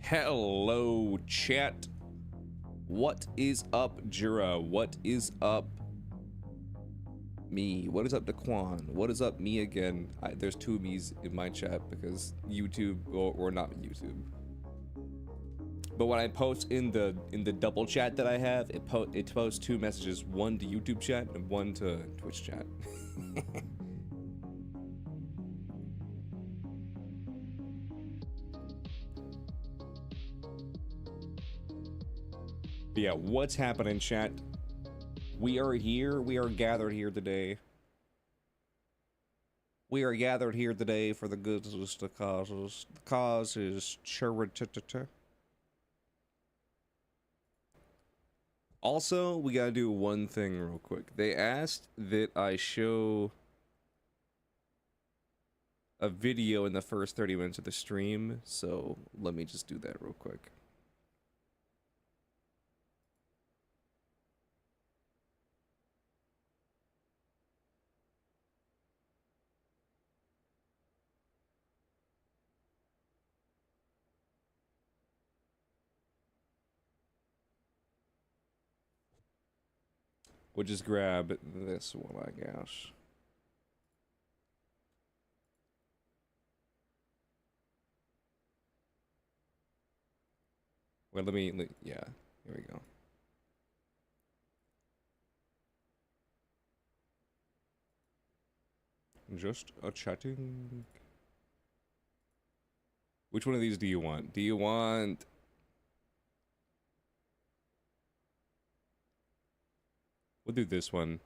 Hello, chat. What is up, Jura? What is up, me? What is up, Daquan? What is up, me again? There's two me's in my chat because YouTube or not YouTube. But when I post in the double chat that I have, it posts two messages, one to YouTube chat and one to Twitch chat. But yeah, what's happening, chat? We are here. We are gathered here today. We are gathered here today for the good of the causes. The cause is charity. Also, we gotta do one thing real quick. They asked that I show a video in the first 30 minutes of the stream, so let me just do that real quick. We'll just grab this one, I guess. Well, yeah, here we go. Just a chatting. Which one of these do you want? Do you want... We'll do this one.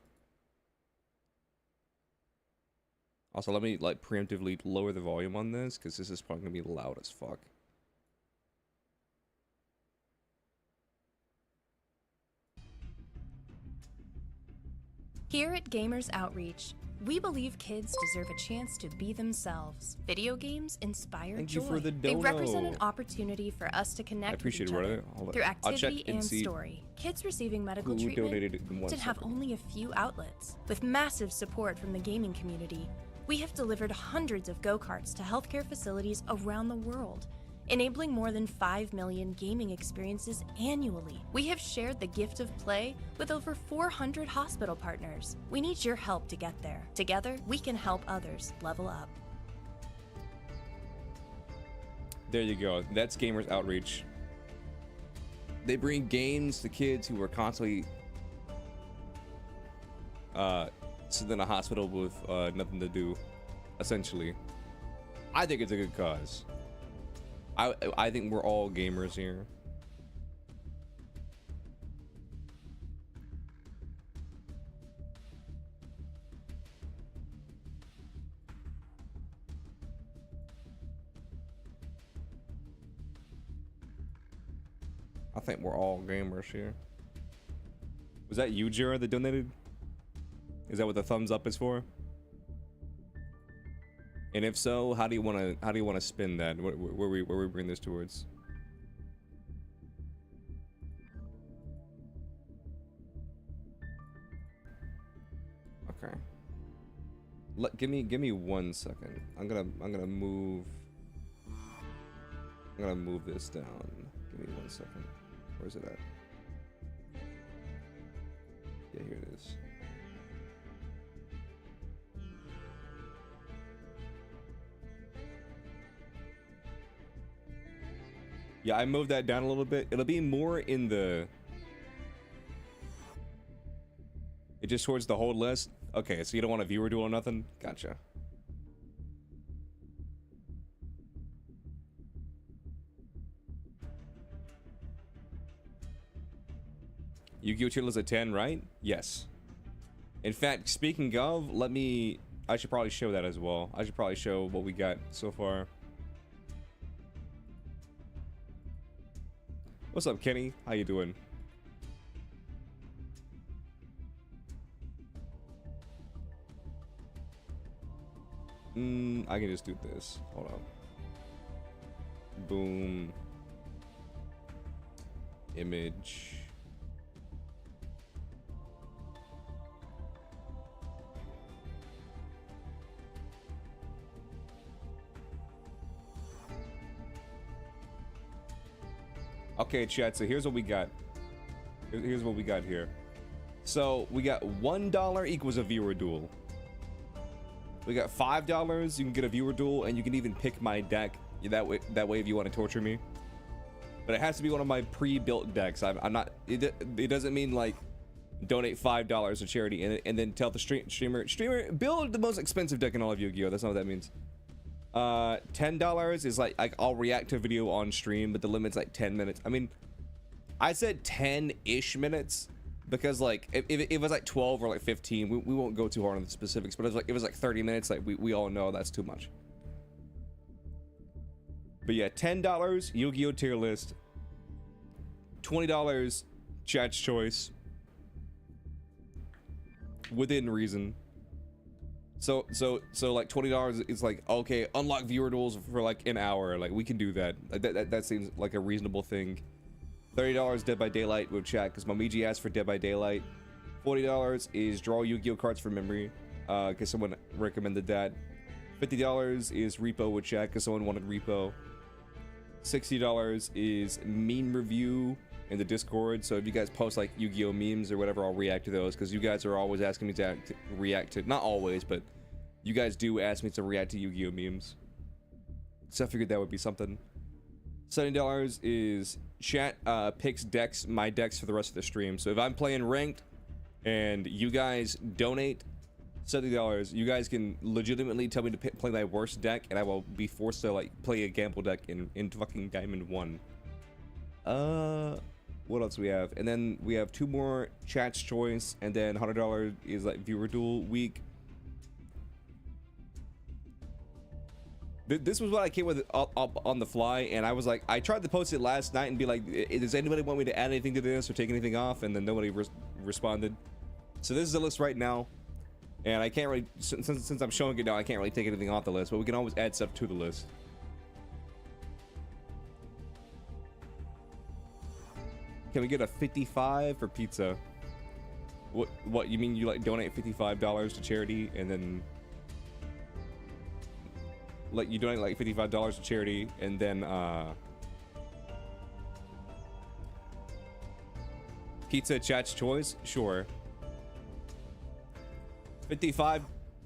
Also, let me, like, preemptively lower the volume on this, because this is probably going to be loud as fuck. Here at Gamers Outreach, we believe kids deserve a chance to be themselves. Video games inspire Thank joy. you for the They dono. represent an opportunity for us to connect with each other through activity and story. Kids receiving medical treatment did have only a few outlets. With massive support from the gaming community, we have delivered hundreds of go-karts to healthcare facilities around the world, enabling more than 5 million gaming experiences annually. We have shared the gift of play with over 400 hospital partners. We need your help to get there. Together, we can help others level up. There you go. That's Gamers Outreach. They bring games to kids who are constantly sitting in a hospital with nothing to do, essentially. I think it's a good cause. I think we're all gamers here. I think we're all gamers here. Was that you, Jira, that donated? Is that what the thumbs up is for? And if so, how do you want to spin that? Where we bring this towards? Okay. Give me 1 second. I'm gonna move. I'm gonna move this down. Give me 1 second. Where's it at? Yeah, here it is. Yeah, I moved that down a little bit. It'll be more in the... It just towards the whole list? Okay, so you don't want a viewer duel or nothing? Gotcha. Yu-Gi-Oh! Channel is a 10, right? Yes. In fact, speaking of, I should probably show that as well. I should probably show what we got so far. What's up, Kenny? How you doing? I can just do this. Hold on. Boom. Image. Okay, chat, so here's what we got. Here's what we got here. So we got $1 equals a viewer duel. We got $5, you can get a viewer duel, and you can even pick my deck that way if you want to torture me. But it has to be one of my pre-built decks. I'm not, it doesn't mean like donate $5 to charity and then tell the streamer build the most expensive deck in all of Yu-Gi-Oh. That's not what that means. $10 is like I'll react to a video on stream, but the limit's like 10 minutes. I mean, I said 10-ish minutes because like if it was like 12 or like 15, we won't go too hard on the specifics, but if it was like 30 minutes, like we all know that's too much. But yeah, $10 Yu-Gi-Oh tier list, $20 chat's choice within reason. So like $20 is like, okay, unlock viewer duels for like an hour. Like we can do that. That seems like a reasonable thing. $30 Dead by Daylight with chat because Momiji asked for Dead by Daylight. $40 is draw Yu-Gi-Oh cards from memory because someone recommended that. $50 is repo with chat because someone wanted repo. $60 is meme review in the Discord. So if you guys post like Yu-Gi-Oh memes or whatever, I'll react to those because you guys are always asking me to react to, not always, but you guys do ask me to react to Yu-Gi-Oh memes. So I figured that would be something. $70 is chat picks decks, my decks for the rest of the stream. So if I'm playing ranked and you guys donate $70, you guys can legitimately tell me to play my worst deck and I will be forced to like play a gamble deck in fucking Diamond 1. What else we have? And then we have 2 more chat's choice, and then $100 is like viewer duel week. This was what I came with up on the fly, and I was like, I tried to post it last night and be like, does anybody want me to add anything to this or take anything off? And then nobody responded. So this is the list right now, and I can't really, since I'm showing it now, I can't really take anything off the list, but we can always add stuff to the list. Can we get a 55 for pizza? What you mean you like donate $55 to charity and then like you donate like $55 to charity and then pizza chat's choice? Sure. 55,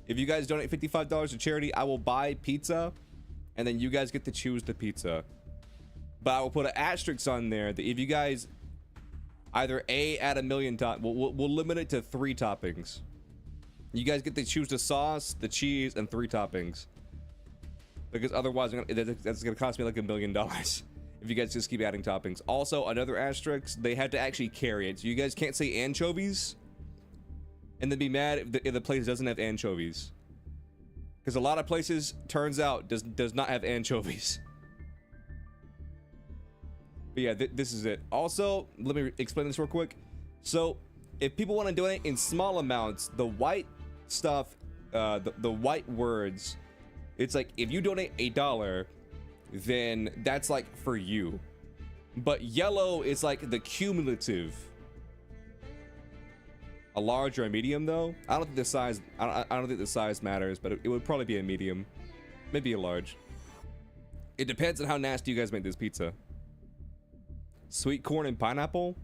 if you guys donate $55 to charity, I will buy pizza and then you guys get to choose the pizza. But I will put an asterisk on there that if you guys either add a million we'll limit it to 3 toppings. You guys get to choose the sauce, the cheese, and 3 toppings. Because otherwise, that's gonna cost me like $1 million if you guys just keep adding toppings. Also, another asterisk, they had to actually carry it. So you guys can't say anchovies and then be mad if the place doesn't have anchovies. Because a lot of places, turns out, does not have anchovies. But yeah, this is it. Also, let me explain this real quick. So, if people want to donate in small amounts, the white stuff, the white words, it's like if you donate $1, then that's like for you. But yellow is like the cumulative. A large or a medium, though. I don't think the size. I don't think the size matters, but it would probably be a medium, maybe a large. It depends on how nasty you guys make this pizza. Sweet corn and pineapple?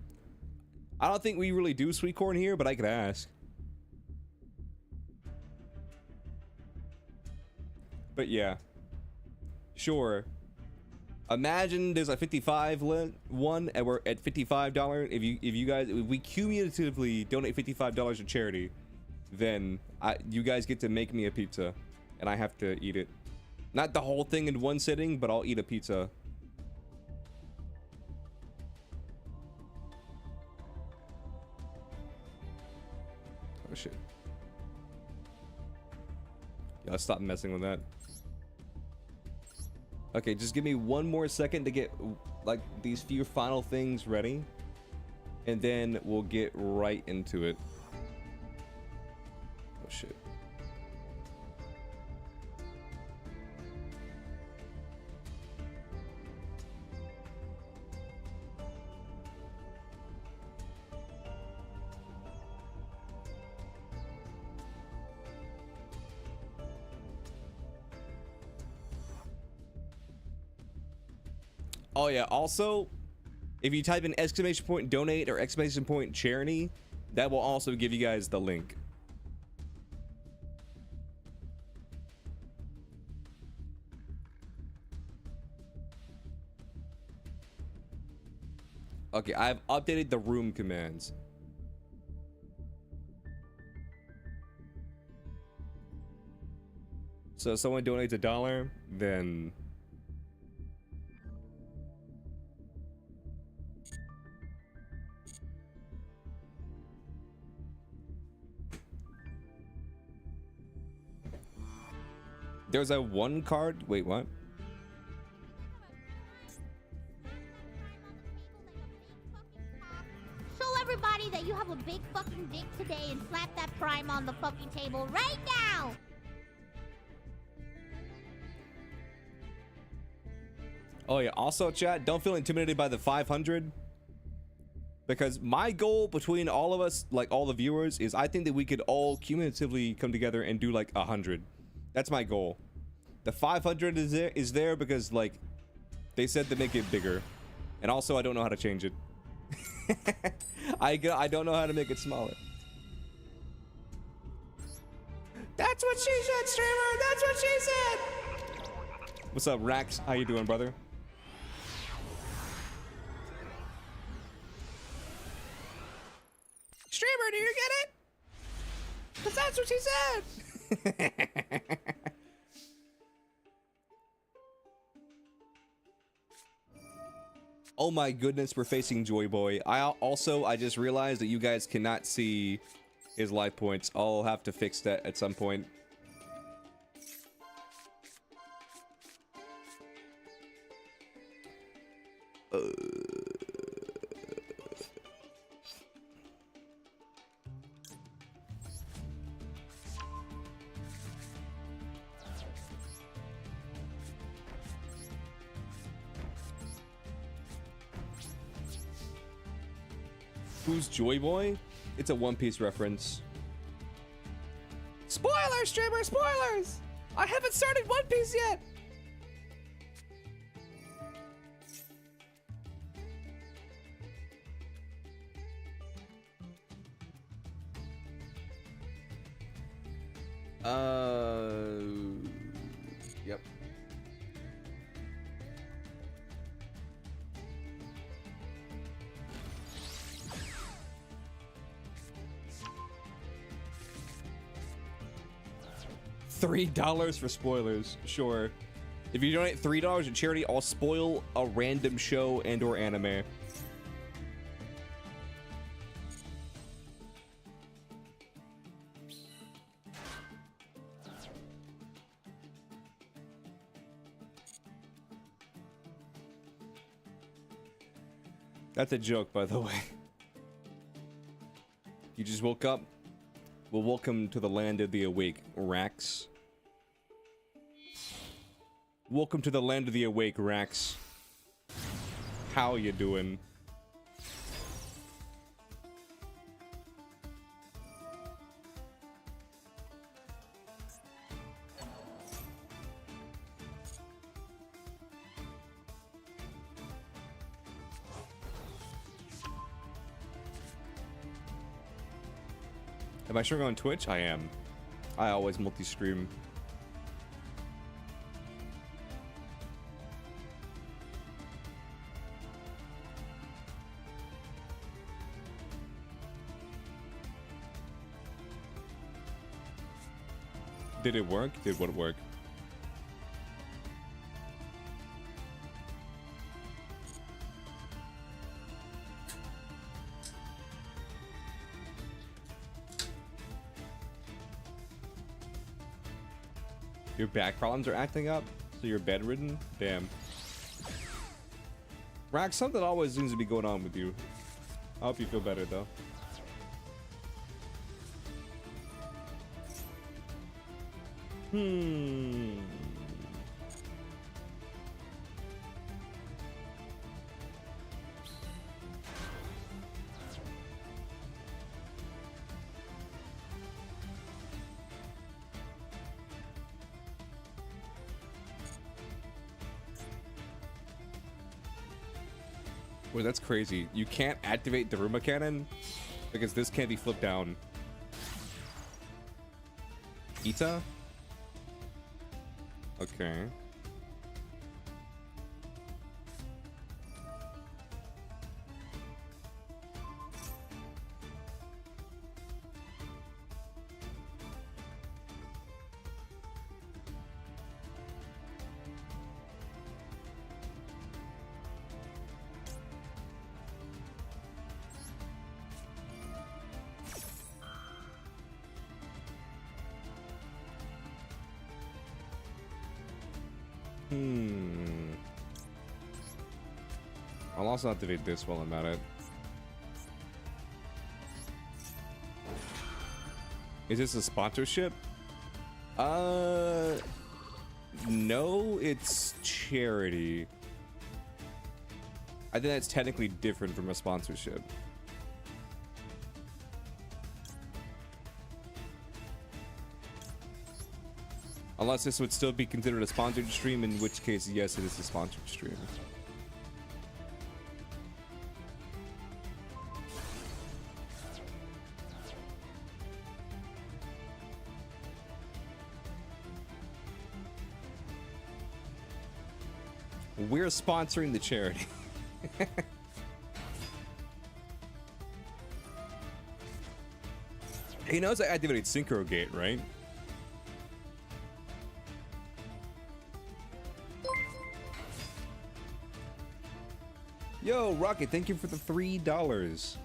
I don't think we really do sweet corn here, but I could ask. But yeah. Sure. Imagine there's a 55 one and we're at $55. If we cumulatively donate $55 to charity, then you guys get to make me a pizza and I have to eat it. Not the whole thing in one sitting, but I'll eat a pizza. Oh shit. Yeah, let's stop messing with that. Okay, just give me one more second to get like these few final things ready, and then we'll get right into it. Oh shit. Oh yeah, also, If you type in !donate or !charity, that will also give you guys the link. Okay, I've updated the room commands. So if someone donates $1, then there's a 1 card. Wait, what? Show everybody that you have a big fucking dick today and slap that prime on the fucking table right now. Oh yeah, also chat, don't feel intimidated by the 500, because my goal between all of us, like all the viewers, is I think that we could all cumulatively come together and do like 100. That's my goal. The 500 is there because like they said to make it bigger, and also I don't know how to change it. I don't know how to make it smaller. That's what she said, streamer. That's what she said. What's up, Rax? How you doing, brother? Streamer, do you get it? Because that's what she said. Oh my goodness, we're facing Joy Boy. I just realized that you guys cannot see his life points. I'll have to fix that at some point. Who's Joy Boy? It's a One Piece reference. Spoilers, streamer, spoilers! I haven't started One Piece yet! Yep. $3 for spoilers, sure. If you donate $3 to charity, I'll spoil a random show and or anime. That's a joke, by the way. You just woke up? Well, welcome to the land of the awake, Rax. Welcome to the land of the awake, Rax. How you doing? Am I streaming on Twitch? I am. I always multi-stream. Did it work? Did what work? Your back problems are acting up, so you're bedridden? Damn. Rax, something always seems to be going on with you. I hope you feel better, though. Wait, that's crazy. You can't activate the Daruma cannon because this can't be flipped down. Ita? Okay. I'll also activate this while I'm at it. Is this a sponsorship? No, it's charity. I think that's technically different from a sponsorship. Unless this would still be considered a sponsored stream, in which case, yes, it is a sponsored stream. We're sponsoring the charity. He knows I activated Synchro Gate, right? Yo, Rocket, thank you for the $3.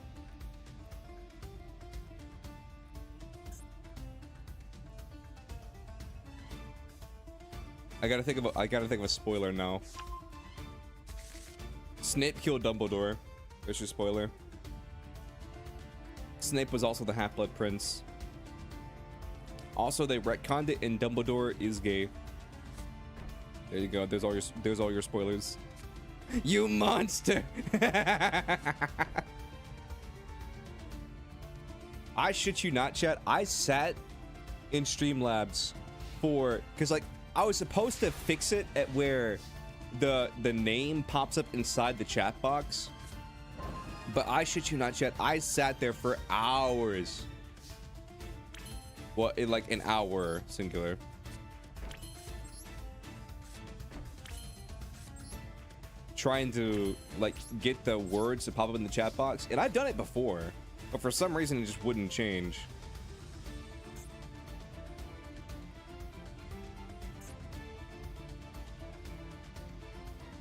I gotta think of a spoiler now. Snape killed Dumbledore. There's your spoiler. Snape was also the Half-Blood Prince. Also, they retconned it, and Dumbledore is gay. There you go. There's all your spoilers. You monster! I shit you not, chat. I sat in Streamlabs because like I was supposed to fix it at where the name pops up inside the chat box, but I shit you not, chat. I sat there for hours. Well, like an hour singular. Trying to like get the words to pop up in the chat box, and I've done it before, but for some reason it just wouldn't change.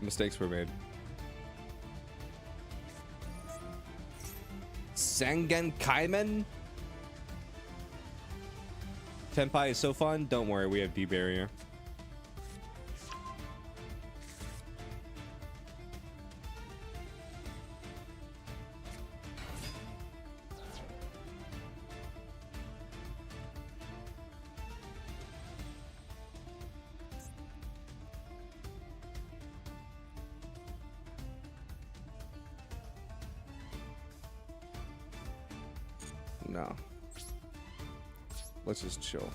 Mistakes were made. Sangen Kaimen? Tenpai is so fun. Don't worry, we have D-barrier. No. Let's just chill.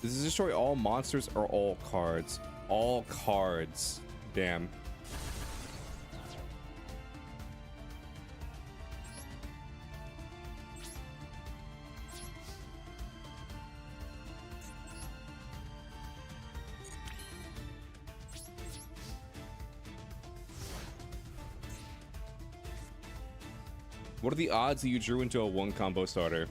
Does this destroy all monsters or all cards? All cards. Damn. What are the odds that you drew into a 1 combo starter?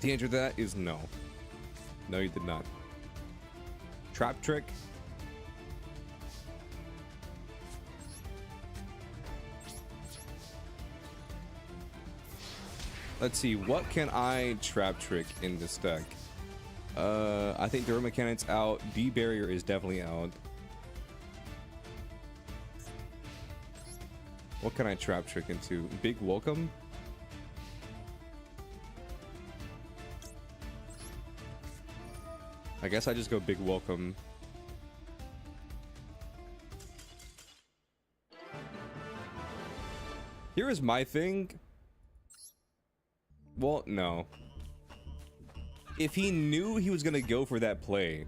The answer to that is no. No, you did not. Trap trick? Let's see, what can I trap trick in this deck? I think Daruma Cannon's out. D-Barrier is definitely out. What can I trap trick into? Big Welcome? I guess I just go big welcome. Here is my thing. Well, no. If he knew he was gonna go for that play,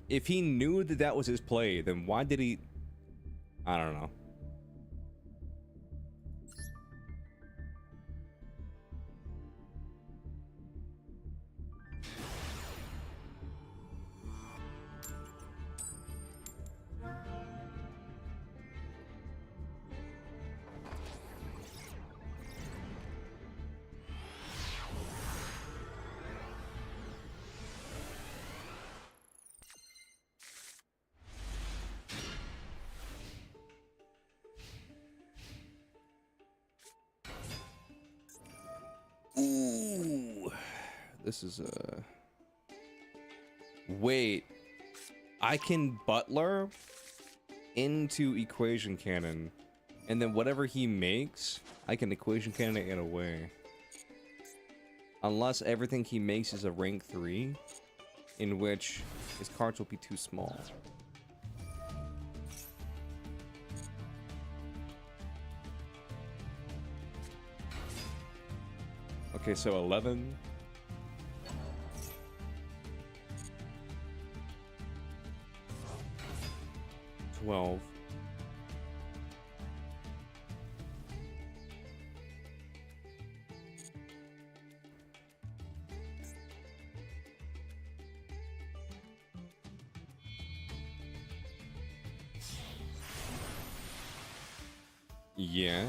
if he knew that that was his play, then why did he? I don't know. Ooh, this is a... Wait, I can Butler into Equation Cannon, and then whatever he makes, I can Equation Cannon it away. Unless everything he makes is a rank 3, in which his cards will be too small. Okay, so 11. $12. Yeah.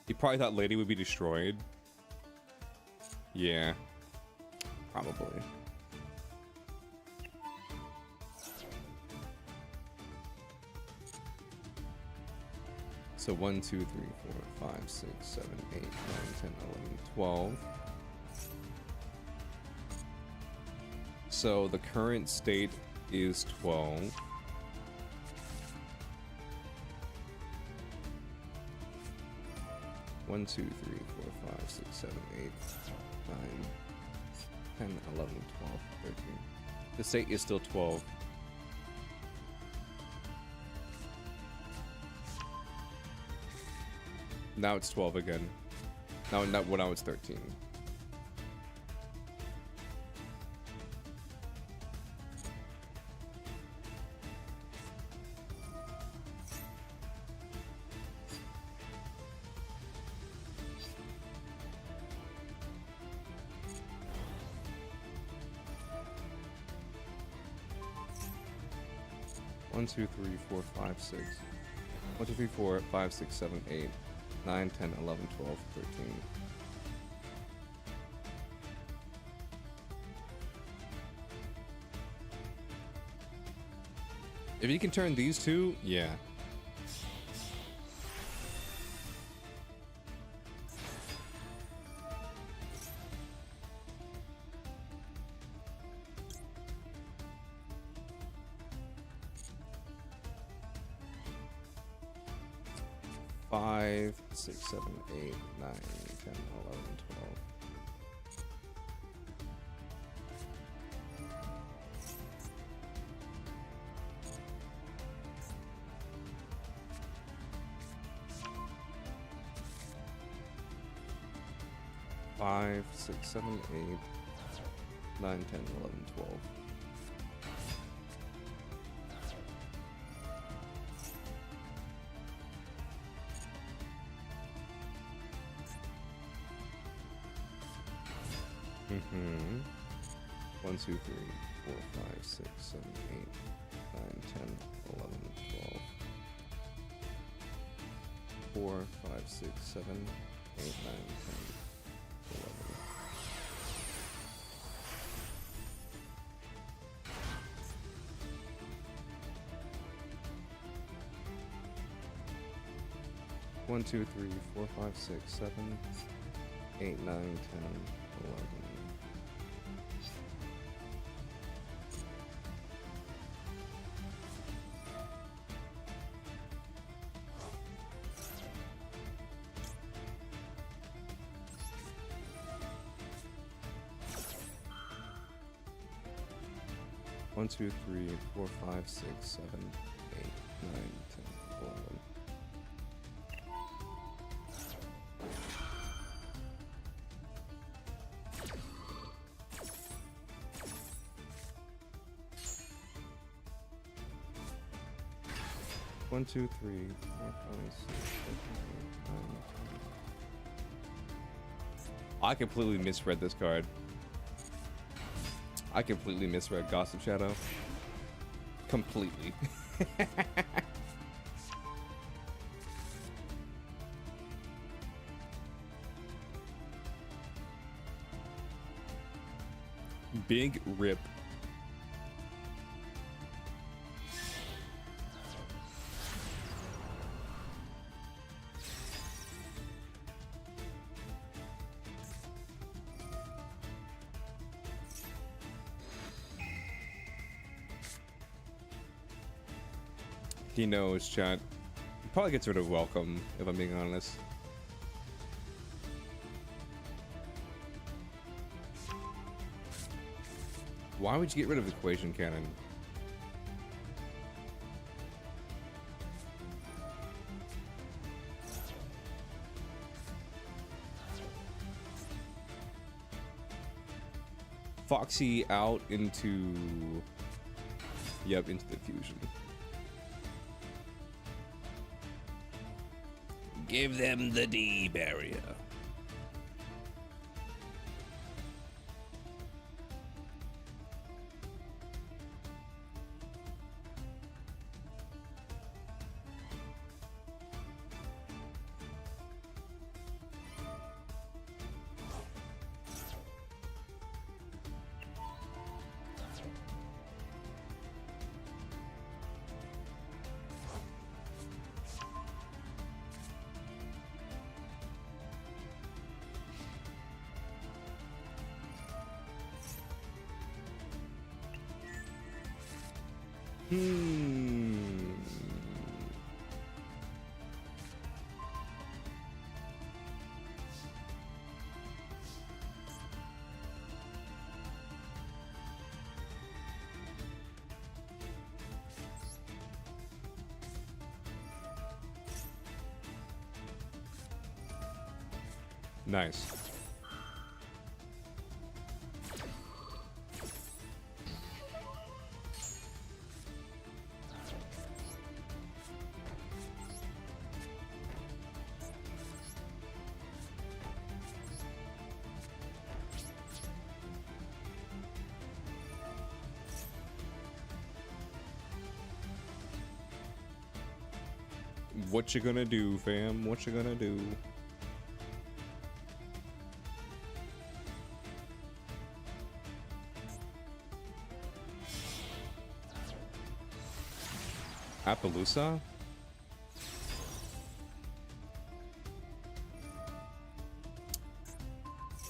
He probably thought Lady would be destroyed. Yeah. Probably. So 1, 2, 3, 4, 5, 6, 7, 8, 9, 10, 11, 12. So the current state is 12. One, 2, 3, 4, 5, 6, 7, 8, 9, 10, 11, 12, 13. The state is still 12. Now it's 12 again. Now it's 13. One, 2, 3, 4, 5, 6. 1, 2, 3, 4, 5, 6, 7, 8, 9, 10, 11, 12, 13. If you can turn these two, yeah. Five, 6, 7, 8, 9, 10, 11, 12. Five, 6, 7, 8, 9, 10, 11, 12. Mm-hmm. 1, 2, 3, 4, 5, 6, 7, 8, 9, 10, 11, 12. 4, 5, 6, 7, 8, 9, 10, 11. One, 2, 3, 4, 5, 6, 7, 8, 9, 10, 11. 1, 1, 2, 3, 4, 5, 6, 7, 8, 9, 10, 11. One, 2, 3, 4, 5, 6, 7, 8, 9, 10. I completely misread this card. I completely misread Gossip Shadow. Completely. Big rip. He knows, chat. He probably gets rid of welcome, if I'm being honest. Why would you get rid of equation cannon? Foxy out into... Yep, into the fusion. Give them the D barrier. Nice. What you gonna do, fam? What you gonna do? Appaloosa?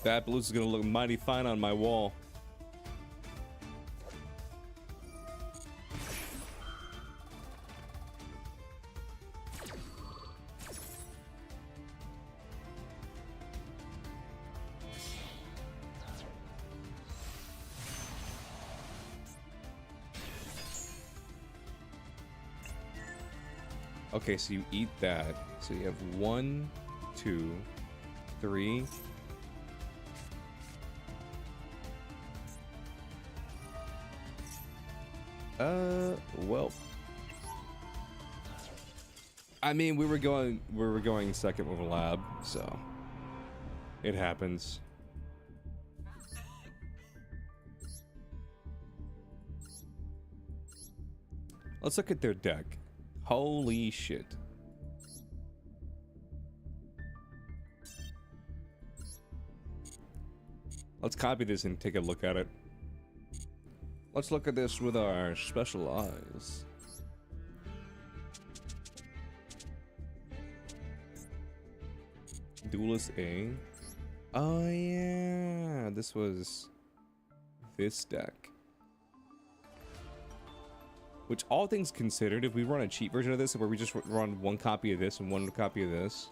That Appaloosa's gonna look mighty fine on my wall. Okay, so you eat that. So you have 1, 2, 3. Well. I mean, we were going second with a lab, so it happens. Let's look at their deck. Holy shit. Let's copy this and take a look at it. Let's look at this with our special eyes. Duelist A. Oh yeah, this was this deck. Which, all things considered, if we run a cheat version of this, where we just run one copy of this and one copy of this,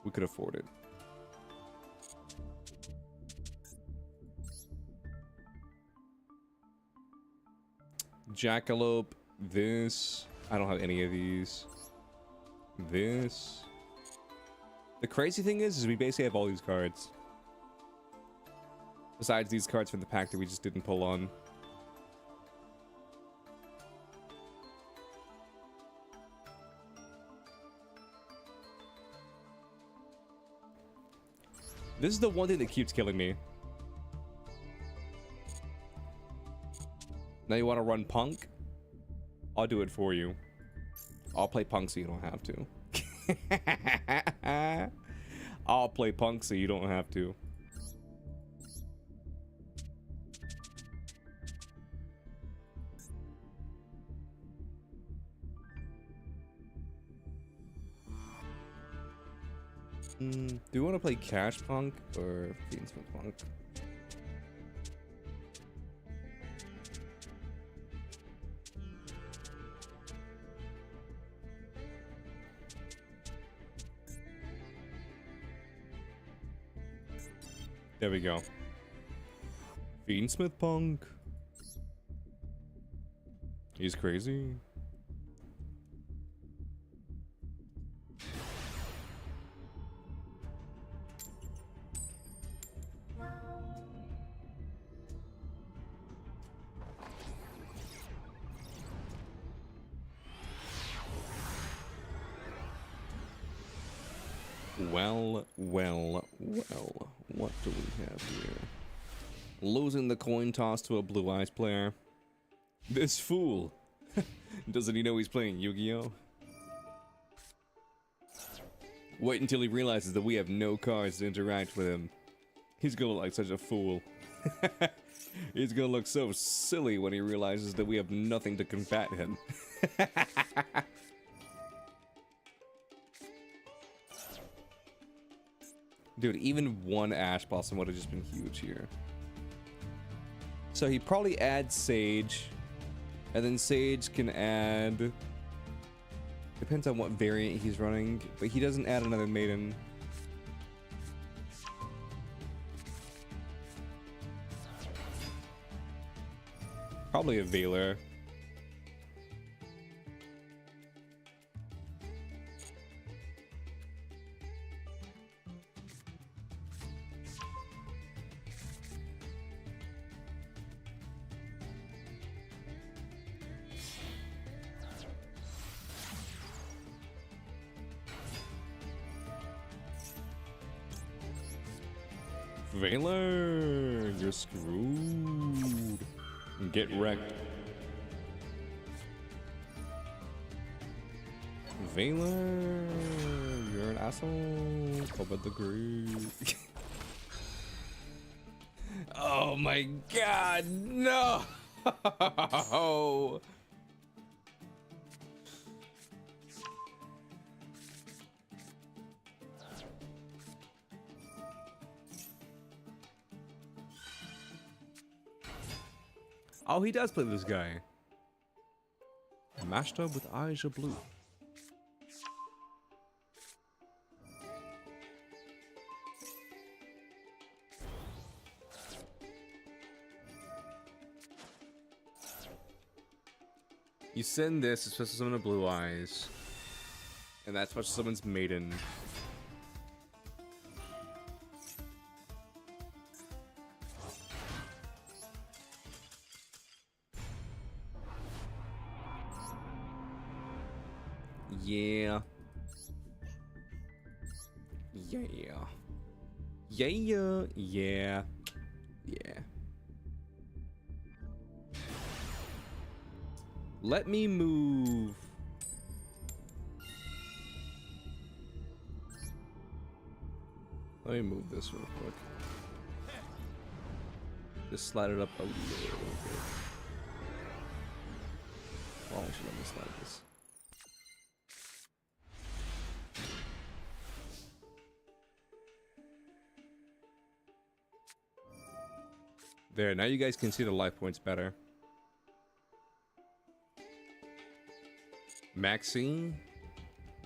we could afford it. Jackalope. This. I don't have any of these. This. The crazy thing is we basically have all these cards. Besides these cards from the pack that we just didn't pull on. This is the one thing that keeps killing me. Now you want to run Punk? I'll do it for you. I'll play Punk so you don't have to. I'll play Punk so you don't have to. Do you want to play Cash Punk or Fiendsmith Punk? There we go. Fiendsmith Punk. He's crazy. Well, what do we have here? Losing the coin toss to a Blue Eyes player. This fool! Doesn't he know he's playing Yu-Gi-Oh? Wait until he realizes that we have no cards to interact with him. He's gonna look like such a fool. He's gonna look so silly when he realizes that we have nothing to combat him. Dude, even one Ash Blossom would have just been huge here. So he probably adds Sage. And then Sage can add... Depends on what variant he's running. But he doesn't add another Maiden. Probably a Veiler. Veiler, you're screwed. Get wrecked. Veiler, you're an asshole. Cover the Greek. Oh my god, no! Oh, he does play this guy. Mashed up with eyes of blue. You send this, it's supposed to summon a Blue Eyes. And that's what summons Maiden. Yeah. Yeah. Yeah. Yeah. Yeah. Let me move. Let me move this real quick. Just slide it up a little bit. Well, actually, let me slide this. There, now you guys can see the life points better. Maxine,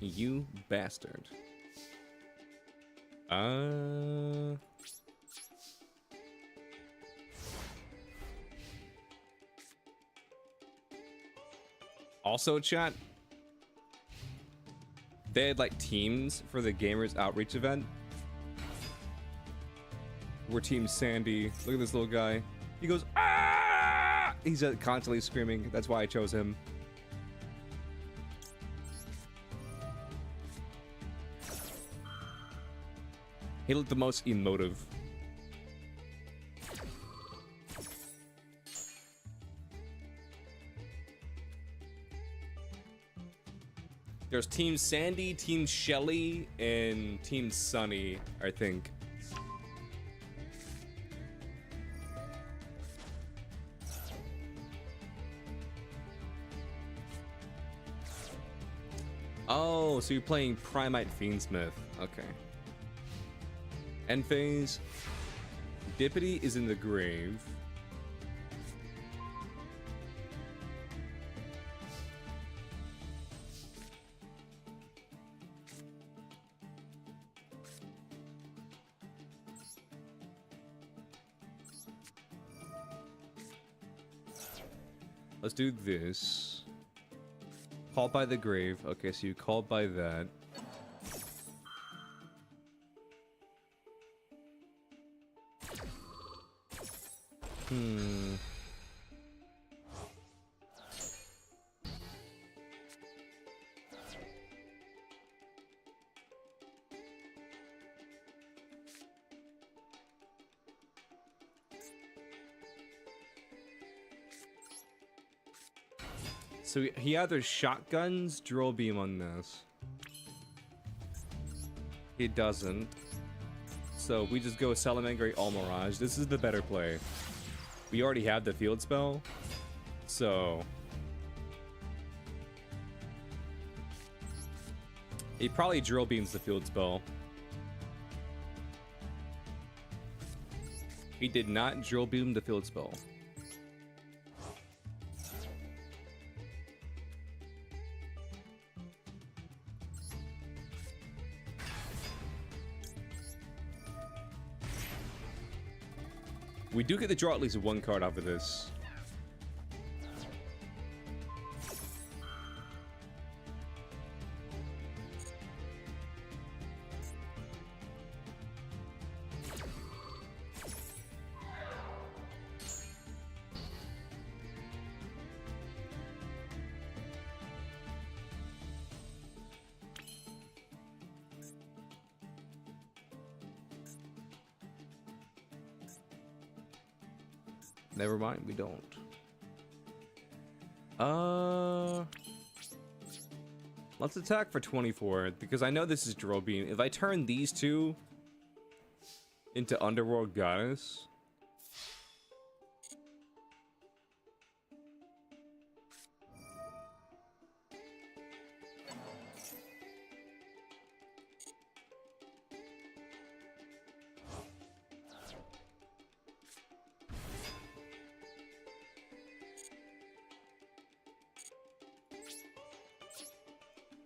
you bastard. Also, chat, they had like teams for the Gamers Outreach event. We're Team Sandy. Look at this little guy. He goes, ah! He's constantly screaming. That's why I chose him. He looked the most emotive. There's Team Sandy, Team Shelly, and Team Sunny, I think. Oh, so you're playing Primite Fiendsmith. Okay. End phase. Dippity is in the grave. Let's do this. Called by the grave. Okay, so you called by that. So he either shotguns drill beam on this. He doesn't. So we just go Salamangre All Mirage. This is the better play. We already have the field spell. So he probably drill beams the field spell. He did not drill beam the field spell. We do get to draw at least one card off of this. Never mind, we don't. Let's attack for 24 because I know this is drill beam. If I turn these two into Underworld Goddess,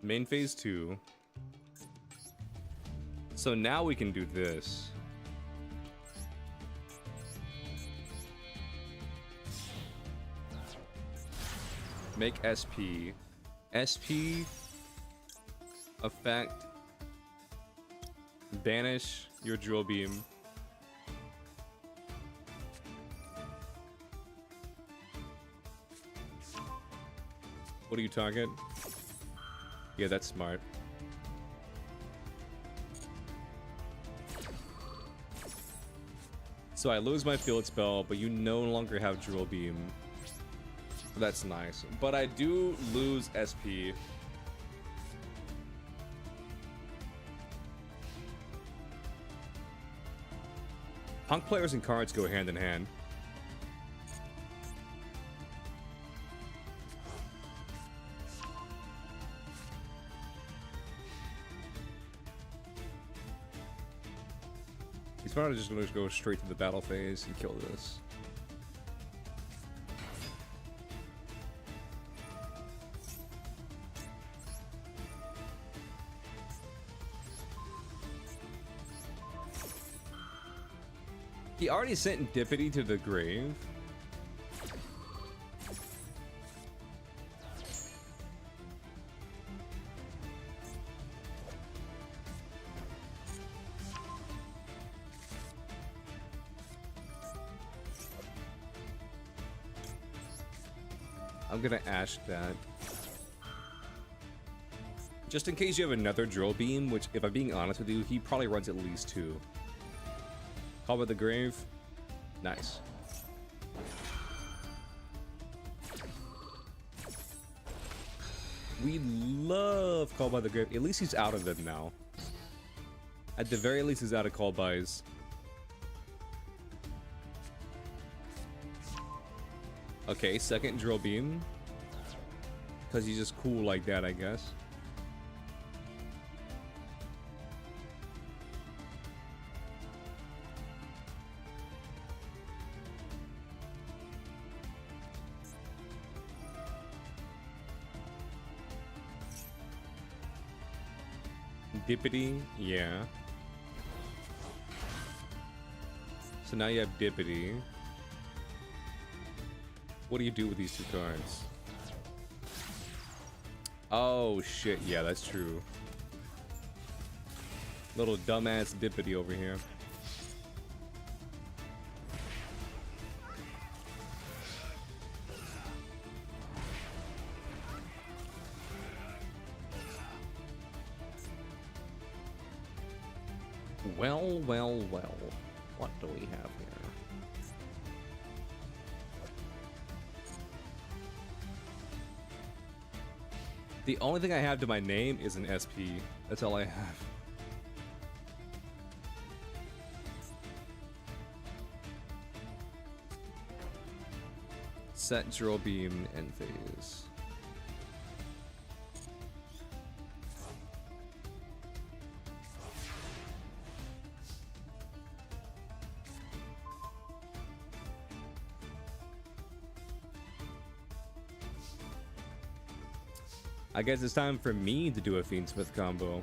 main phase 2. So now we can do this. Make SP. SP effect. Banish your drill beam. What do you target? Yeah, that's smart. So I lose my field spell, but you no longer have drill beam. That's nice. But I do lose SP. Punk players and cards go hand in hand. He's probably just gonna go straight to the battle phase and kill this. He already sent Dippity to the grave. I'm gonna ash that. Just in case you have another drill beam, which, if I'm being honest with you, he probably runs at least 2. Call by the Grave. Nice. We love Call by the Grave. At least he's out of them now. At the very least, he's out of call bys. Okay, second drill beam. Because he's just cool like that, I guess. Dippity, yeah. So now you have Dippity. What do you do with these 2 cards? Oh shit, yeah, that's true. Little dumbass Dippity over here. Well, well, well. What do we have here? The only thing I have to my name is an SP. That's all I have. Set, drill beam, end phase. I guess it's time for me to do a Fiendsmith combo.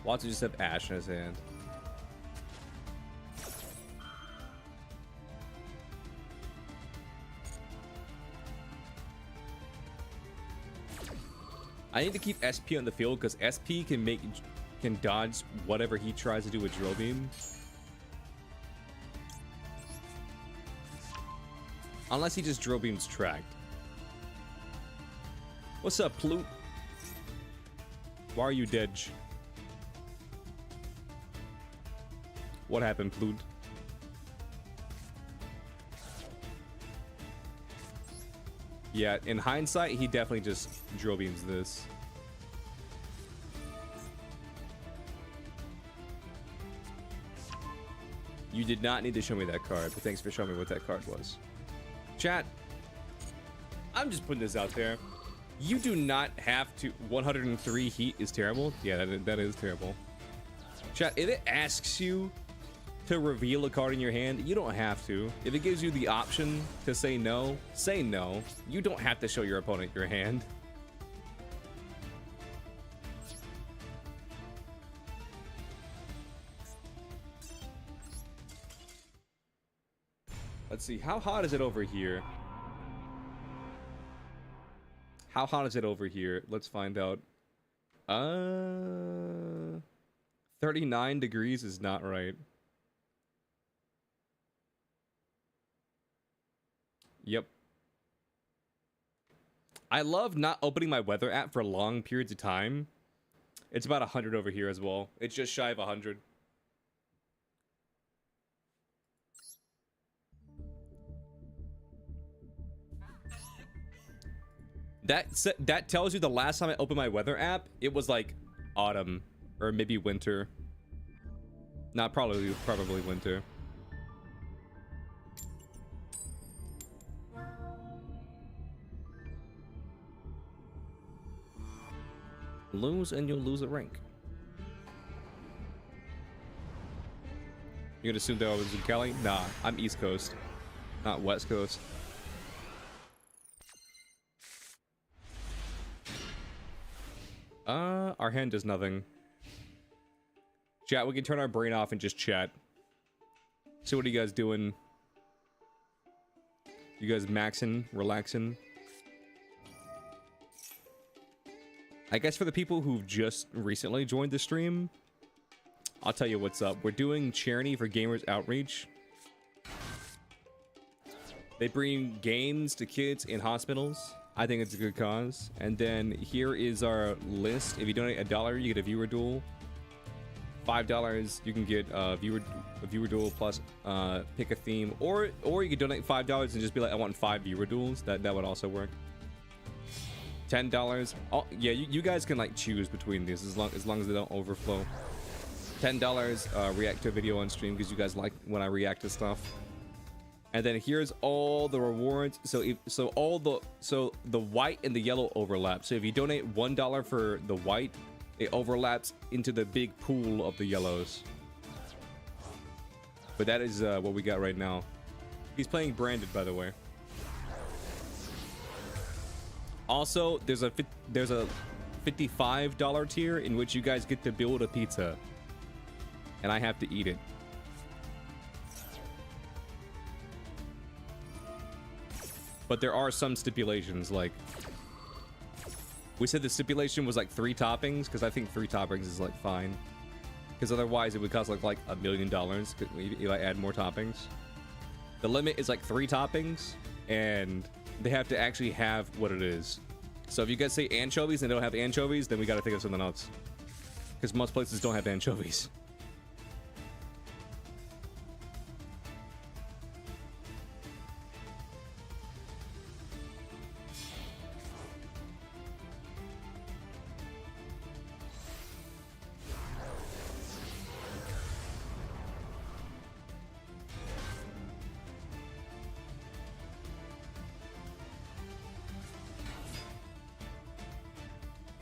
Watson just have Ash in his hand. I need to keep SP on the field because SP can dodge whatever he tries to do with drill beam. Unless he just drill beams tracked. What's up, Plute? Why are you dead? What happened, Plute? Yeah, in hindsight, he definitely just drill beams this. You did not need to show me that card, but thanks for showing me what that card was. Chat, I'm just putting this out there. You do not have to. 103 heat is terrible. Yeah, that is terrible. Chat, if it asks you to reveal a card in your hand, you don't have to. If it gives you the option to say no, say no. You don't have to show your opponent your hand. Let's see, how hot is it over here? How hot is it over here? Let's find out. 39 degrees is not right. Yep. I love not opening my weather app for long periods of time. It's about 100 over here as well. It's just shy of 100. That tells you the last time I opened my weather app, it was like autumn or maybe winter. Not probably winter. Lose and you'll lose a rank. You're gonna assume that I was in Cali? Nah, I'm East Coast, not West Coast. Our hand does nothing. Chat, we can turn our brain off and just chat. So what are you guys doing? You guys maxing, relaxing? I guess for the people who've just recently joined the stream, I'll tell you what's up. We're doing charity for Gamers Outreach. They bring games to kids in hospitals. I think it's a good cause. And then here is our list. If you donate $1, you get a viewer duel. $5, you can get a viewer duel plus pick a theme, or you could donate $5 and just be like, I want 5 viewer duels. That would also work. $10. Oh, yeah, you guys can like choose between these as long as they don't overflow. $10 react to a video on stream because you guys like when I react to stuff. And then here's all the rewards. So the white and the yellow overlap. So if you donate $1 for the white, it overlaps into the big pool of the yellows. But that is what we got right now. He's playing branded, by the way. Also, there's a $55 tier in which you guys get to build a pizza, and I have to eat it. But there are some stipulations, like we said the stipulation was like 3 toppings, because I think 3 toppings is like fine, because otherwise it would cost like $1 million if I add more toppings. The limit is like 3 toppings, and they have to actually have what it is. So if you guys say anchovies and they don't have anchovies, then we got to think of something else, because most places don't have anchovies.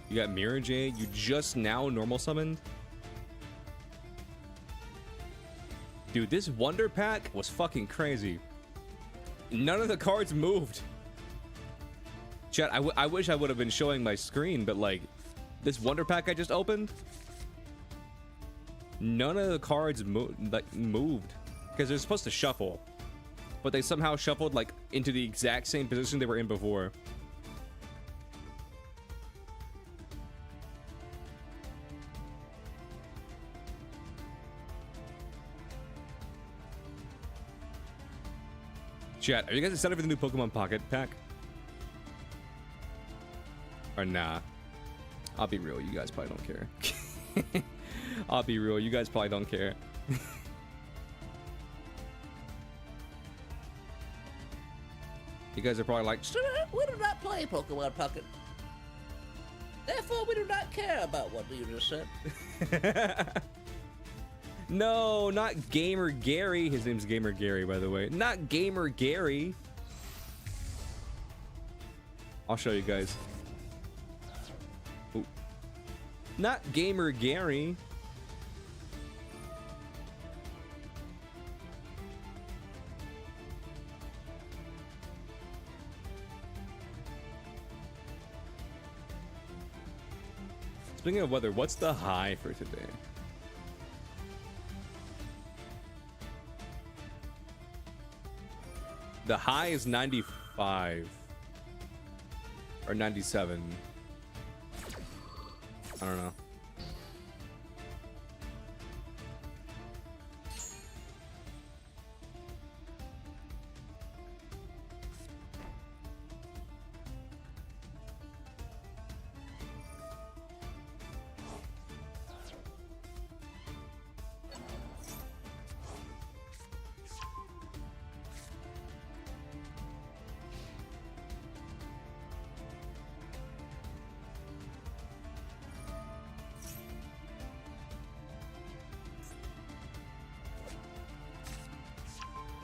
You got Mirror Jade. You just now normal summoned. Dude, this Wonder Pack was fucking crazy. None of the cards moved. Chat, I wish I would have been showing my screen, but like, this Wonder Pack I just opened, none of the cards moved. Because they're supposed to shuffle, but they somehow shuffled like into the exact same position they were in before. Chat, are you guys excited for the new Pokemon Pocket Pack? Or nah? I'll be real, you guys probably don't care. I'll be real, you guys probably don't care. You guys are probably like, we do not play Pokemon Pocket. Therefore, we do not care about what you just said. No, not Gamer Gary. His name's Gamer Gary, by the way. Not Gamer Gary. I'll show you guys. Ooh. Not Gamer Gary. Speaking of weather, what's the high for today? The high is 95 or 97. I don't know.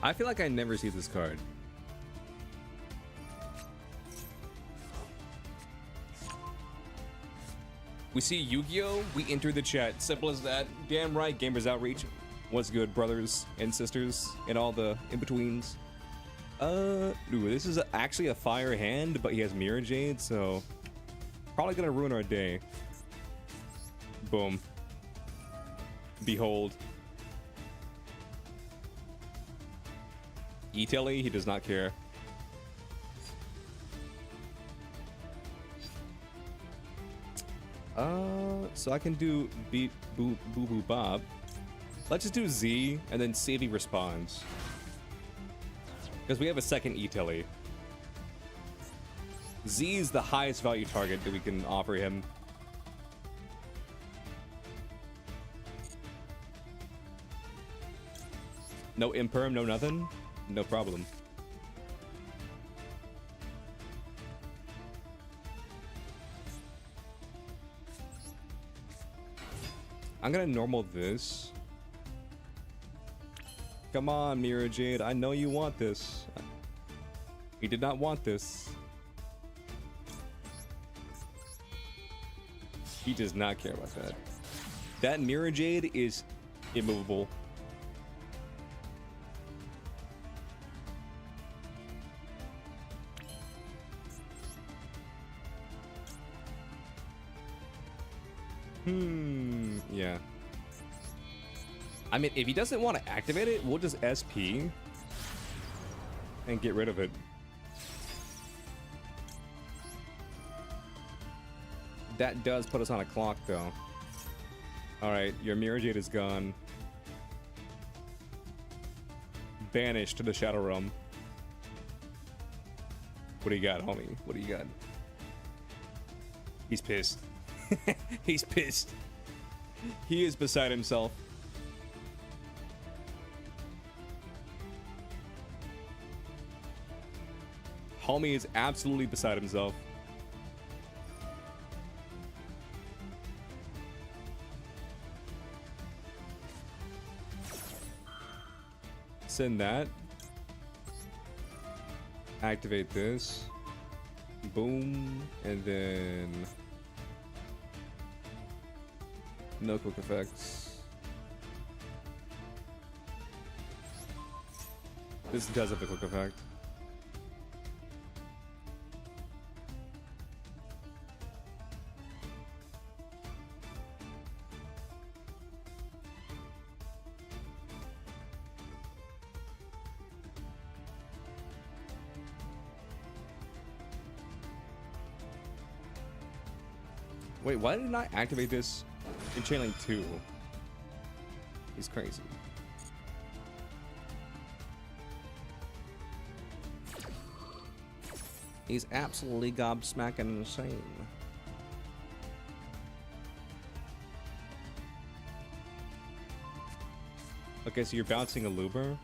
I feel like I never see this card. We see Yu-Gi-Oh! We enter the chat. Simple as that. Damn right, Gamers Outreach. What's good, brothers and sisters and all the in-betweens? Ooh, this is actually a fire hand, but he has Mirror Jade, so probably gonna ruin our day. Boom. Behold. E-Telly, he does not care. So I can do beat boo boo boo bob. Let's just do Z and then see if he responds. Because we have a second E-Telly. Z is the highest value target that we can offer him. No imperm, no nothing? No problem. I'm gonna normal this. Come on, Mirror Jade. I know you want this. He did not want this. He does not care about that. That Mirror Jade is immovable. Yeah. I mean, if he doesn't want to activate it, we'll just SP and get rid of it. That does put us on a clock, though. Alright, your Mirror Jade is gone. Banished to the Shadow Realm. What do you got, homie? What do you got? He's pissed. He's pissed. He is beside himself. Homie is absolutely beside himself. Send that. Activate this. Boom. And then... no quick effects. This does have a quick effect. Wait, why did I activate this in Chain Link 2? He's crazy. He's absolutely gobsmacking insane. Okay, so you're bouncing a Luber.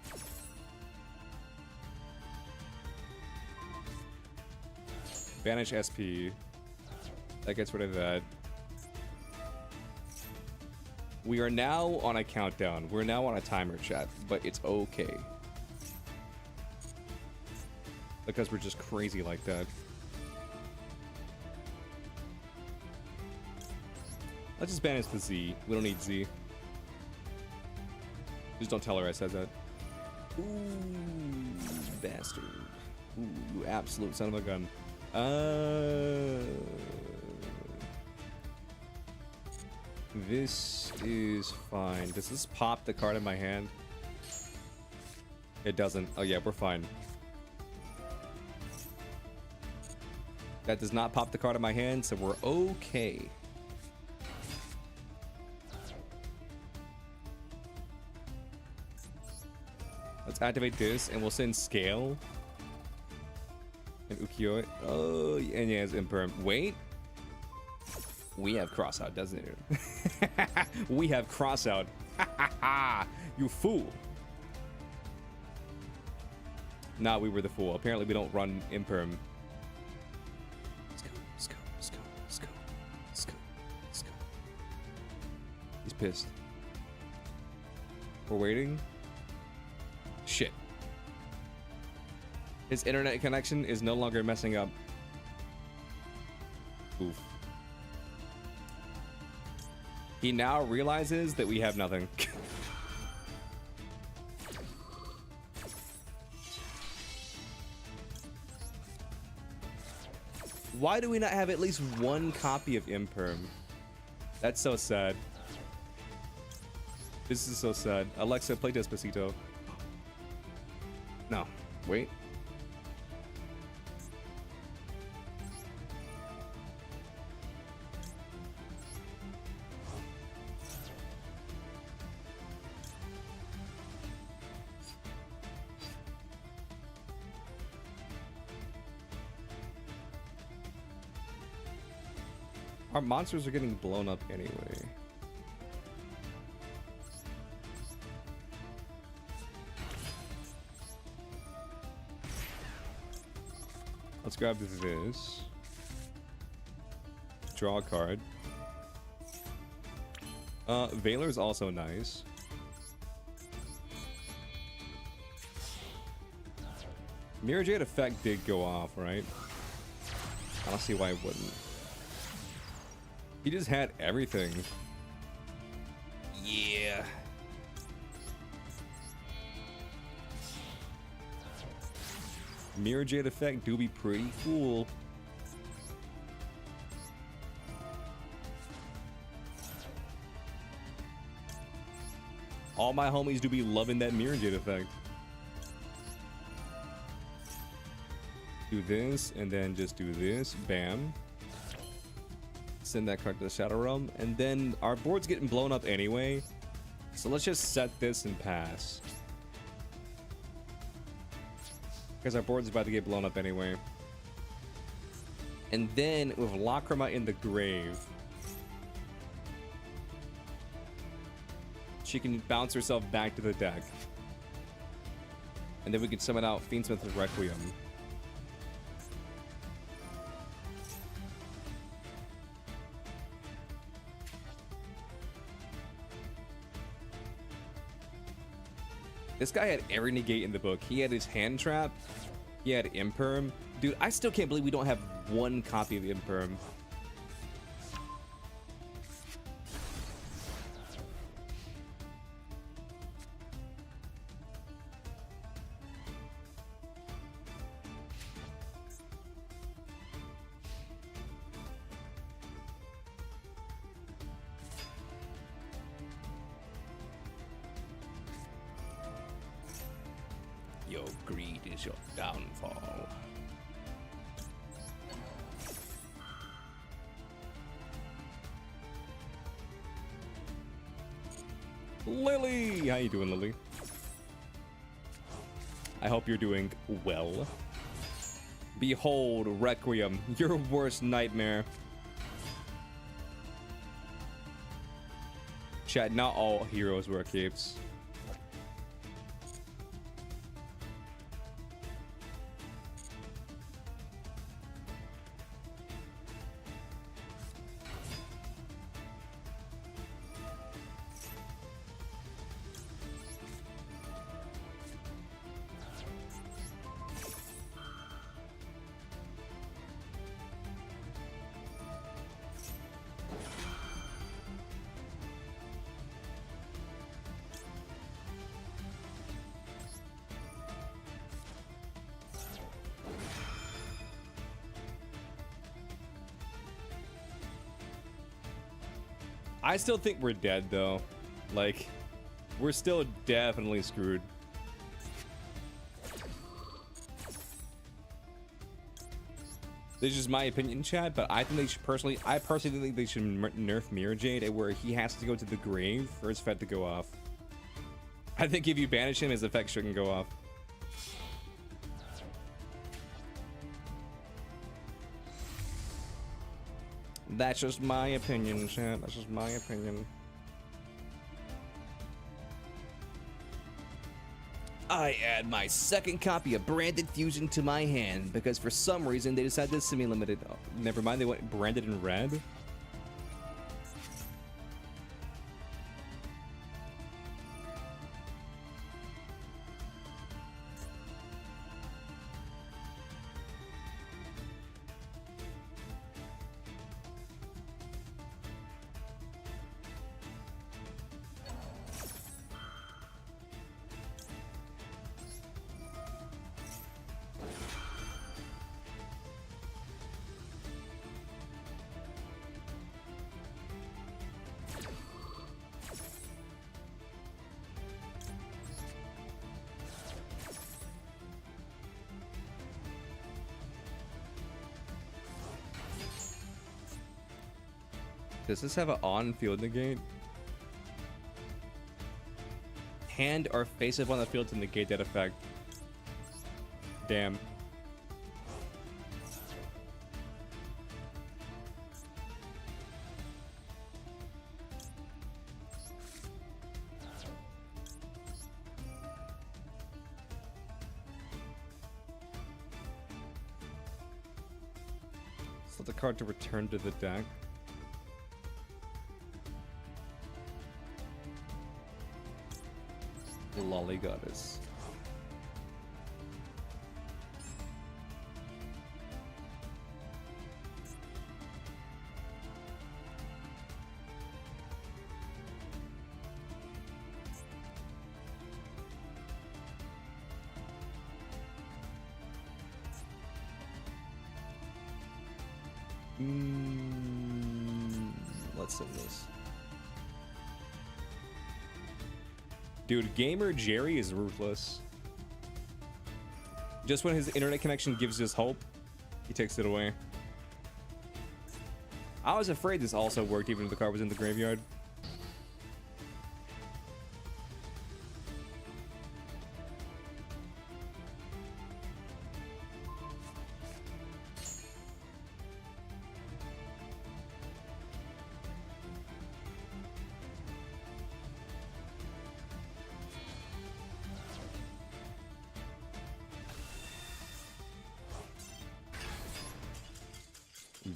Banish SP. That gets rid of that. We are now on a countdown. We're now on a timer, chat, but it's okay. Because we're just crazy like that. Let's just banish the Z. We don't need Z. Just don't tell her I said that. Ooh, bastard. Ooh, you absolute son of a gun. This is fine. Does this pop the card in my hand? It doesn't. Oh yeah, we're fine. That does not pop the card in my hand, so we're okay. Let's activate this, and we'll send Scale. And Ukiyo. Oh, and yeah, it's Imperm. Wait. We have Crossout, doesn't it? We have Crossout. You fool. Nah, we were the fool. Apparently we don't run Imperm. Let's go, let's go, let's go, let's go, let's go, let's go. He's pissed. We're waiting. Shit. His internet connection is no longer messing up. Oof. He now realizes that we have nothing. Why do we not have at least one copy of Imperm? That's so sad. This is so sad. Alexa, play Despacito. No, wait. Our monsters are getting blown up anyway. Let's grab this. Draw a card. Veiler's also nice. Mirror Jade effect did go off, right? I don't see why it wouldn't. He just had everything. Yeah. Mirror Jade effect do be pretty cool. All my homies do be loving that Mirror Jade effect. Do this, and then just do this. Bam. Send that card to the Shadow Realm, and then our board's getting blown up anyway. So let's just set this and pass. Because our board's about to get blown up anyway. And then with Lacrima in the grave, she can bounce herself back to the deck. And then we can summon out Fiendsmith with Requiem. This guy had every negate in the book. He had his hand trap. He had Imperm. Dude, I still can't believe we don't have one copy of Imperm. Your greed is your downfall. Lily! How you doing, Lily? I hope you're doing well. Behold, Requiem, your worst nightmare. Chat, not all heroes wear capes. I still think we're dead, though. Like, we're still definitely screwed. This is just my opinion, Chad, but I think they should I personally think they should nerf Mirror Jade where he has to go to the grave for his effect to go off. I think if you banish him, his effect shouldn't go off. That's just my opinion, Chad. That's just my opinion. I add my second copy of Branded Fusion to my hand because for some reason they decided to semi-limited. Oh, never mind, they went branded in red. Does this have an on-field negate? Hand or face up on the field to negate that effect. Damn. Select the card to return to the deck. Lolly Goddess. Let's send this. Dude, Gamer Jerry is ruthless. Just when his internet connection gives us hope, he takes it away. I was afraid this also worked even if the card was in the graveyard.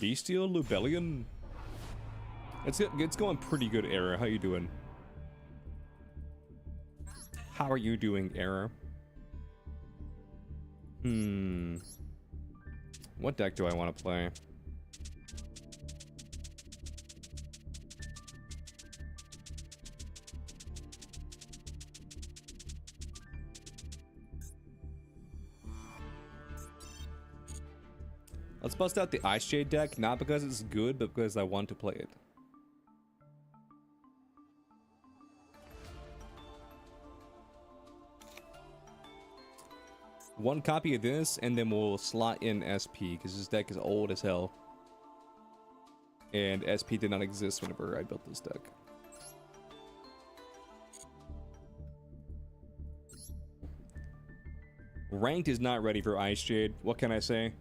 Bestial Lubellion. It's going pretty good, Era. How you doing? How are you doing, Era? What deck do I want to play? Let's bust out the Ice Shade deck, not because it's good, but because I want to play it. One copy of this, and then we'll slot in SP, because this deck is old as hell. And SP did not exist whenever I built this deck. Ranked is not ready for Ice Shade. What can I say?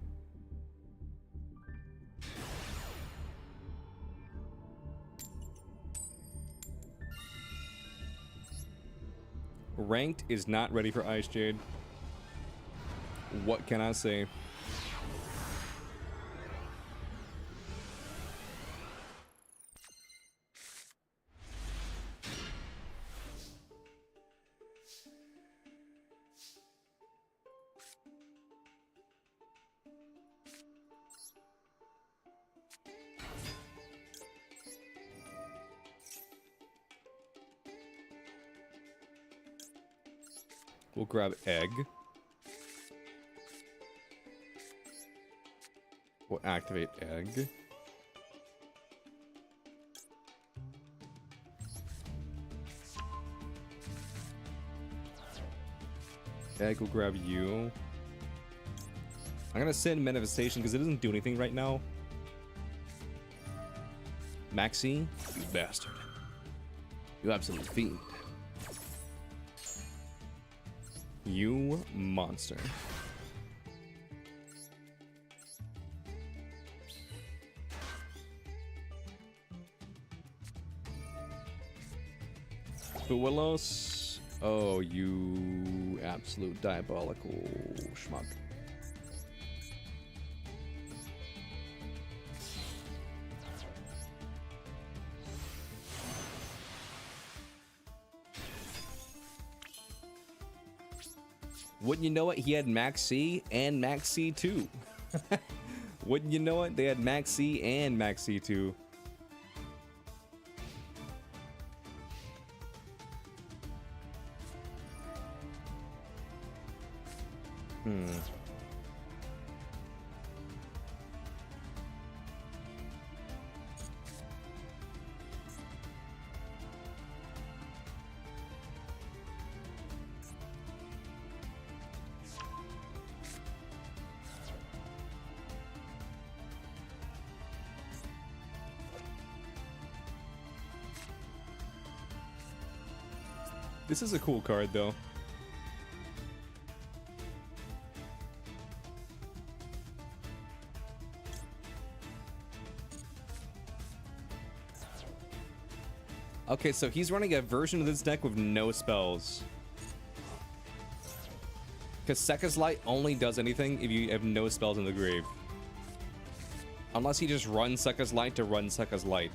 Ranked is not ready for Ice Jade. What can I say? We'll grab Egg. We'll activate Egg. Egg will grab you. I'm gonna send Manifestation because it doesn't do anything right now. Maxi, you bastard. You absolute fiend. You monster. Willows. Oh, you absolute diabolical schmuck. Wouldn't you know it? He had Max C and Max C too. Wouldn't you know it? They had Max C and Max C too. This is a cool card, though. Okay, so he's running a version of this deck with no spells. Because Sekka's Light only does anything if you have no spells in the grave. Unless he just runs Sucker's Light to run Sucker's Light.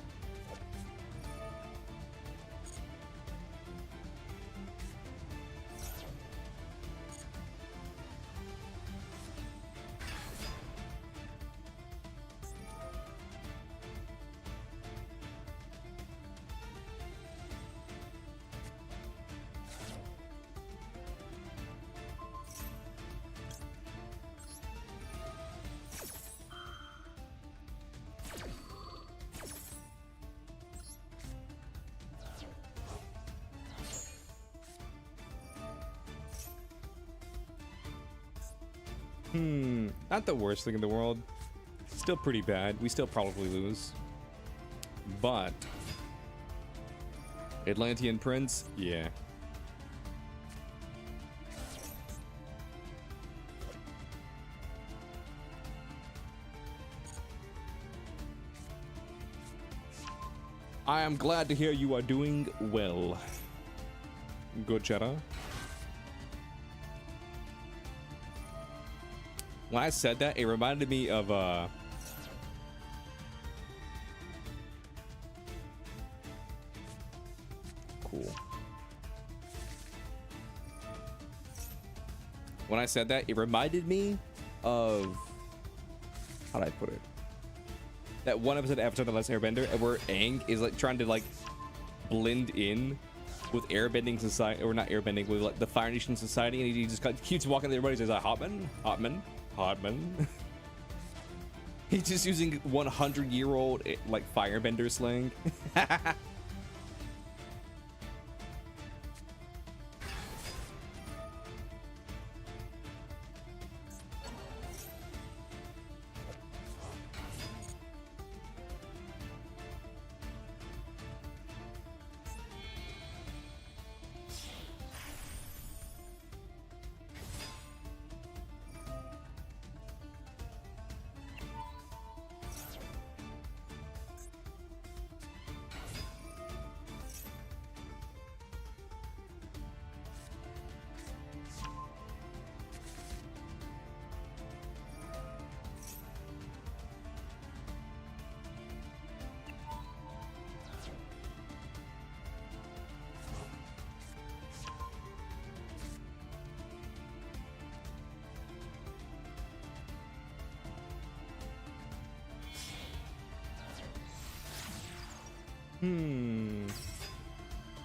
Not the worst thing in the world. Still pretty bad. We still probably lose. But Atlantean Prince, yeah. I am glad to hear you are doing well. Good chatter. When I said that, it reminded me of cool. When I said that, it reminded me of, how do I put it? That one episode of Avatar: The Last Airbender where Aang is like trying to like blend in with airbending society, or not airbending, with like the Fire Nation society, and he just keeps walking to everybody. Says, "Hotman, Hotman, Hotman." He's just using 100-year-old like firebender slang.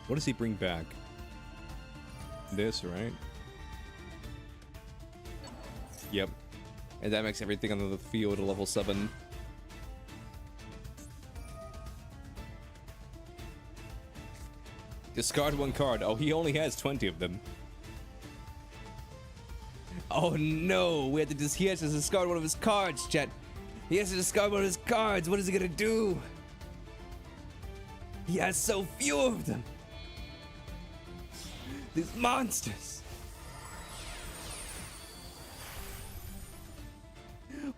What does he bring back? This, right? Yep. And that makes everything on the field a level 7. Discard 1 card. Oh, he only has 20 of them. Oh no, he has to discard one of his cards, chat. He has to discard one of his cards. What is he gonna do? He has so few of them. These monsters.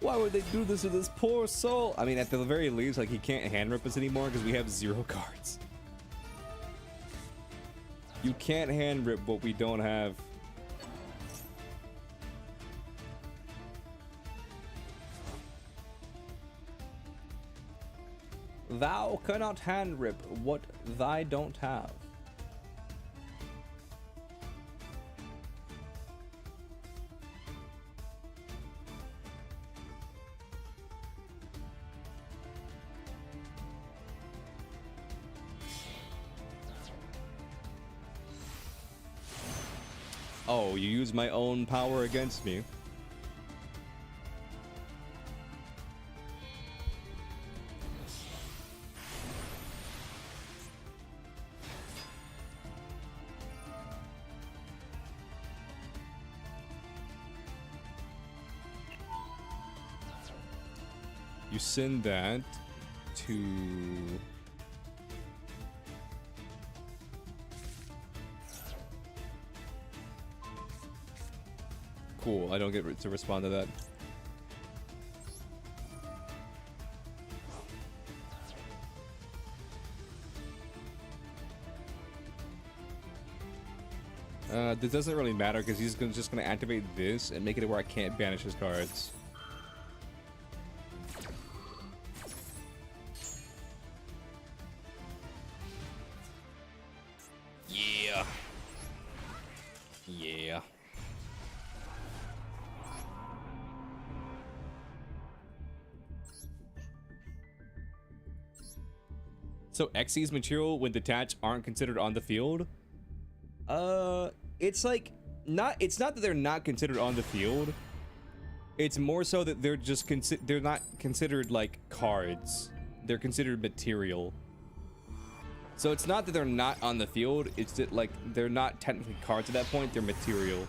Why would they do this to this poor soul? I mean, at the very least, like, he can't hand rip us anymore because we have 0 cards. You can't hand rip what we don't have. Thou cannot hand rip what thy don't have. Oh, you use my own power against me. You send that to... Cool, I don't get to respond to that. This doesn't really matter because he's just gonna activate this and make it where I can't banish his cards. Yeah. Yeah. So Xyz material when detached aren't considered on the field? It's like it's not that they're not considered on the field. It's more so that they're just they're not considered like cards. They're considered material. So it's not that they're not on the field, it's that like they're not technically cards at that point, they're material.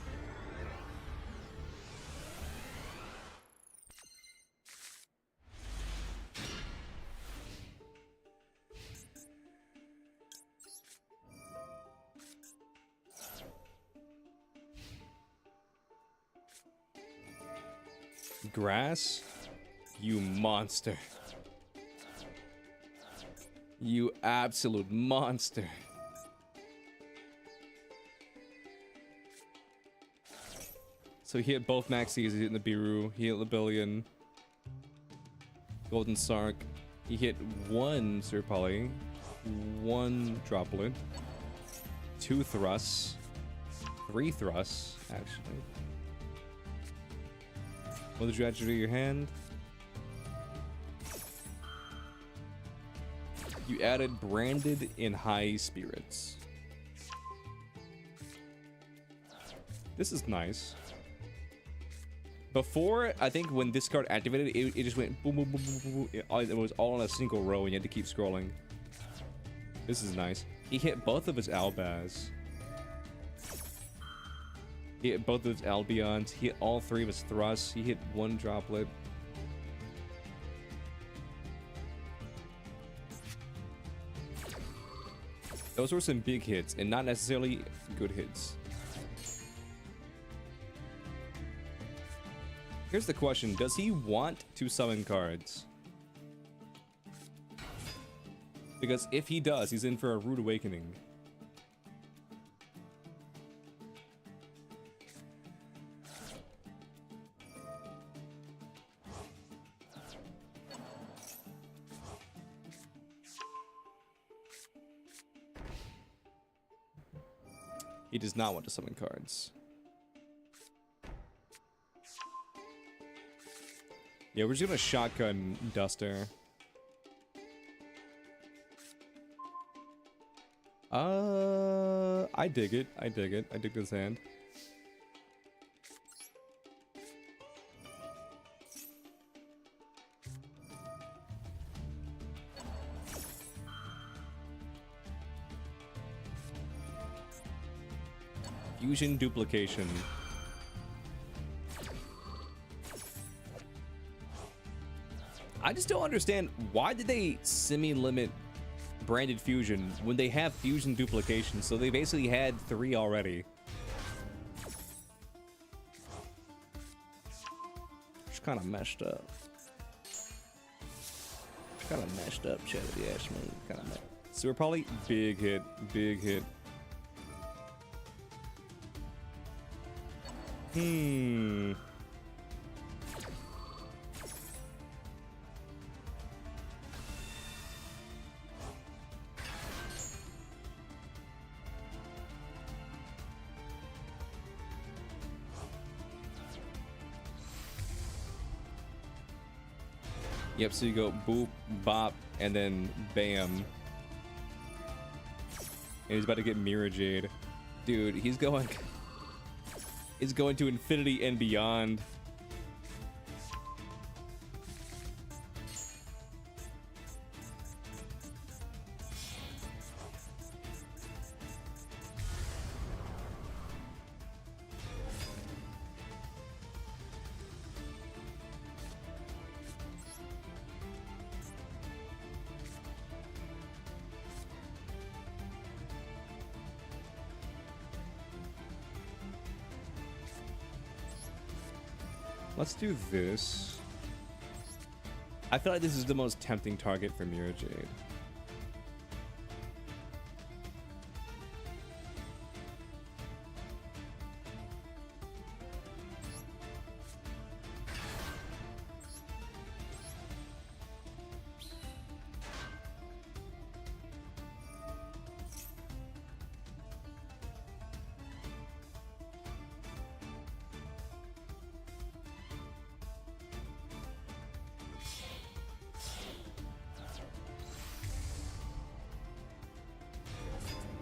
Grass? You monster. You absolute monster. So he hit both Maxis, he's hitting the Biru, he hit Labellion, Golden Sark, he hit one Sir Poly, one Droplet, 2 thrusts, 3 thrusts, actually. What did you add to your hand? You added Branded in High Spirits. This is nice. Before, I think when this card activated, it just went boom, boom, boom, boom, boom. It was all in a single row and you had to keep scrolling. This is nice. He hit both of his Albaz. He hit both of his Albions. He hit all 3 of his thrusts. He hit 1 Droplet. Those were some big hits and not necessarily good hits. Here's the question. Does he want to summon cards? Because if he does, he's in for a rude awakening. He does not want to summon cards. Yeah, we're just gonna shotgun Duster. I dig it. I dig it. I dig this hand. Fusion duplication. I just don't understand, why did they semi-limit branded fusion when they have fusion duplication? So they basically had 3 already. It's kind of messed up. It's kind of messed up, Chad, if you ask me. Kind of messed. So we're probably big hit, big hit. Yep, so you go boop, bop, and then bam. And he's about to get Mirror Jade. Dude, he's going to infinity and beyond. Let's do this. I feel like this is the most tempting target for Mirror Jade.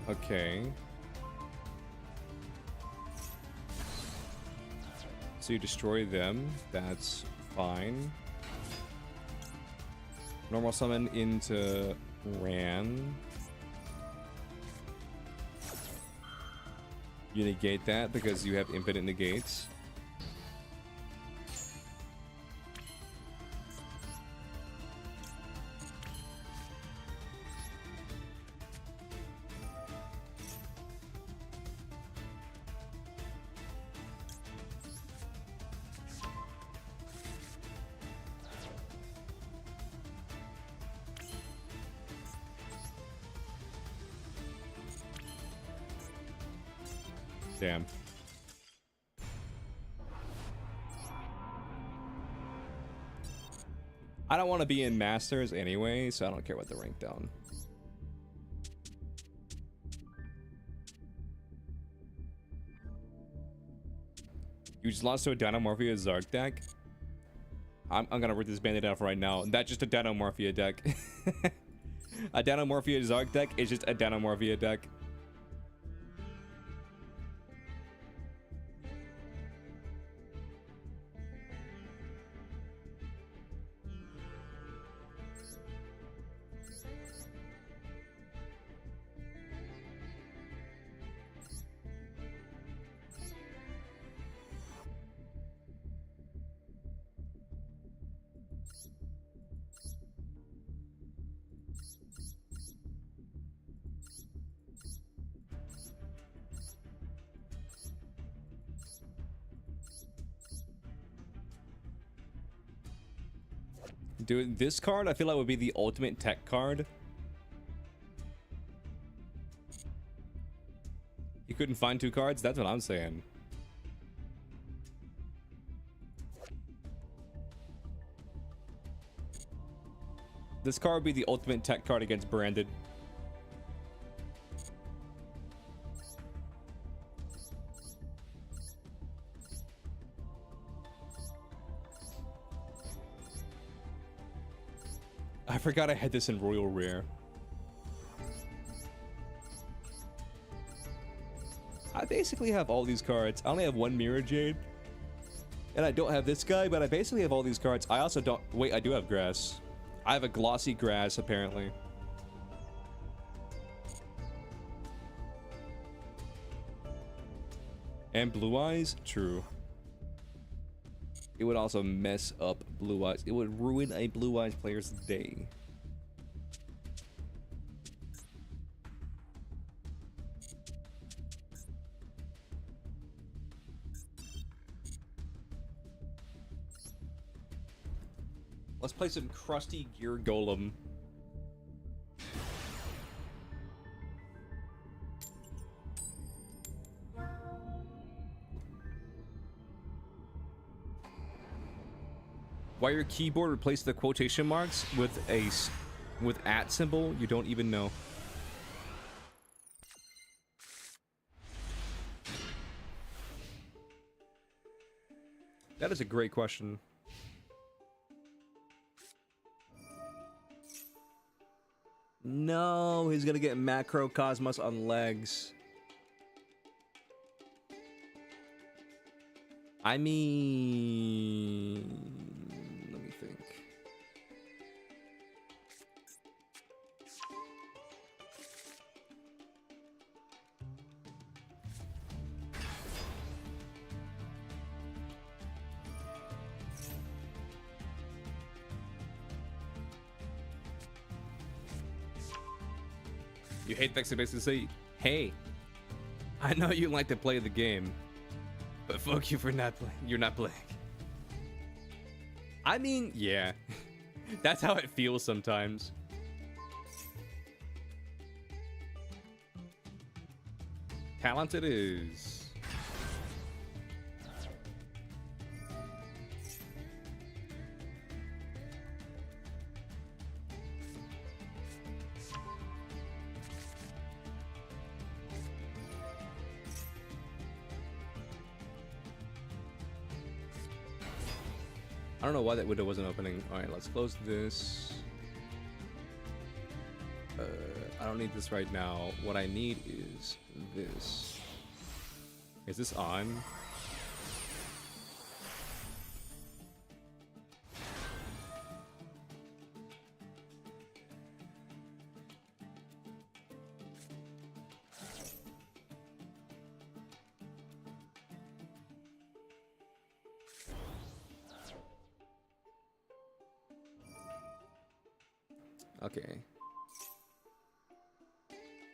Okay. So you destroy them. That's fine. Normal summon into Ran. You negate that because you have infinite negates. Damn. I don't want to be in Masters anyway, so I don't care about the rank down. You just lost to a Dinomorphia Zark deck? I'm gonna rip this bandit off right now. That's just a Dinomorphia deck. A Dinomorphia Zark deck is just a Dinomorphia deck. Dude, this card I feel like would be the ultimate tech card. You couldn't find 2 cards? That's what I'm saying. This card would be the ultimate tech card against Branded. I forgot I had this in Royal Rare. I basically have all these cards. I only have 1 Mirror Jade. And I don't have this guy, but I basically have all these cards. I also don't... Wait, I do have Grass. I have a Glossy Grass, apparently. And Blue Eyes? True. It would also mess up Blue Eyes. It would ruin a Blue Eyes player's day. Let's play some crusty Gear Golem. Why your keyboard replaced the quotation marks with @ symbol, you don't even know. That is a great question. No, he's gonna get Macrocosmos on legs. I mean, let me think. You hate decks that basically say, hey, I know you like to play the game, but fuck you for not playing. You're not playing. I mean, yeah. That's how it feels sometimes. Talented is. I don't know why that window wasn't opening. All right, let's close this. I don't don't need this right now. What I need is this. Is this on? Okay.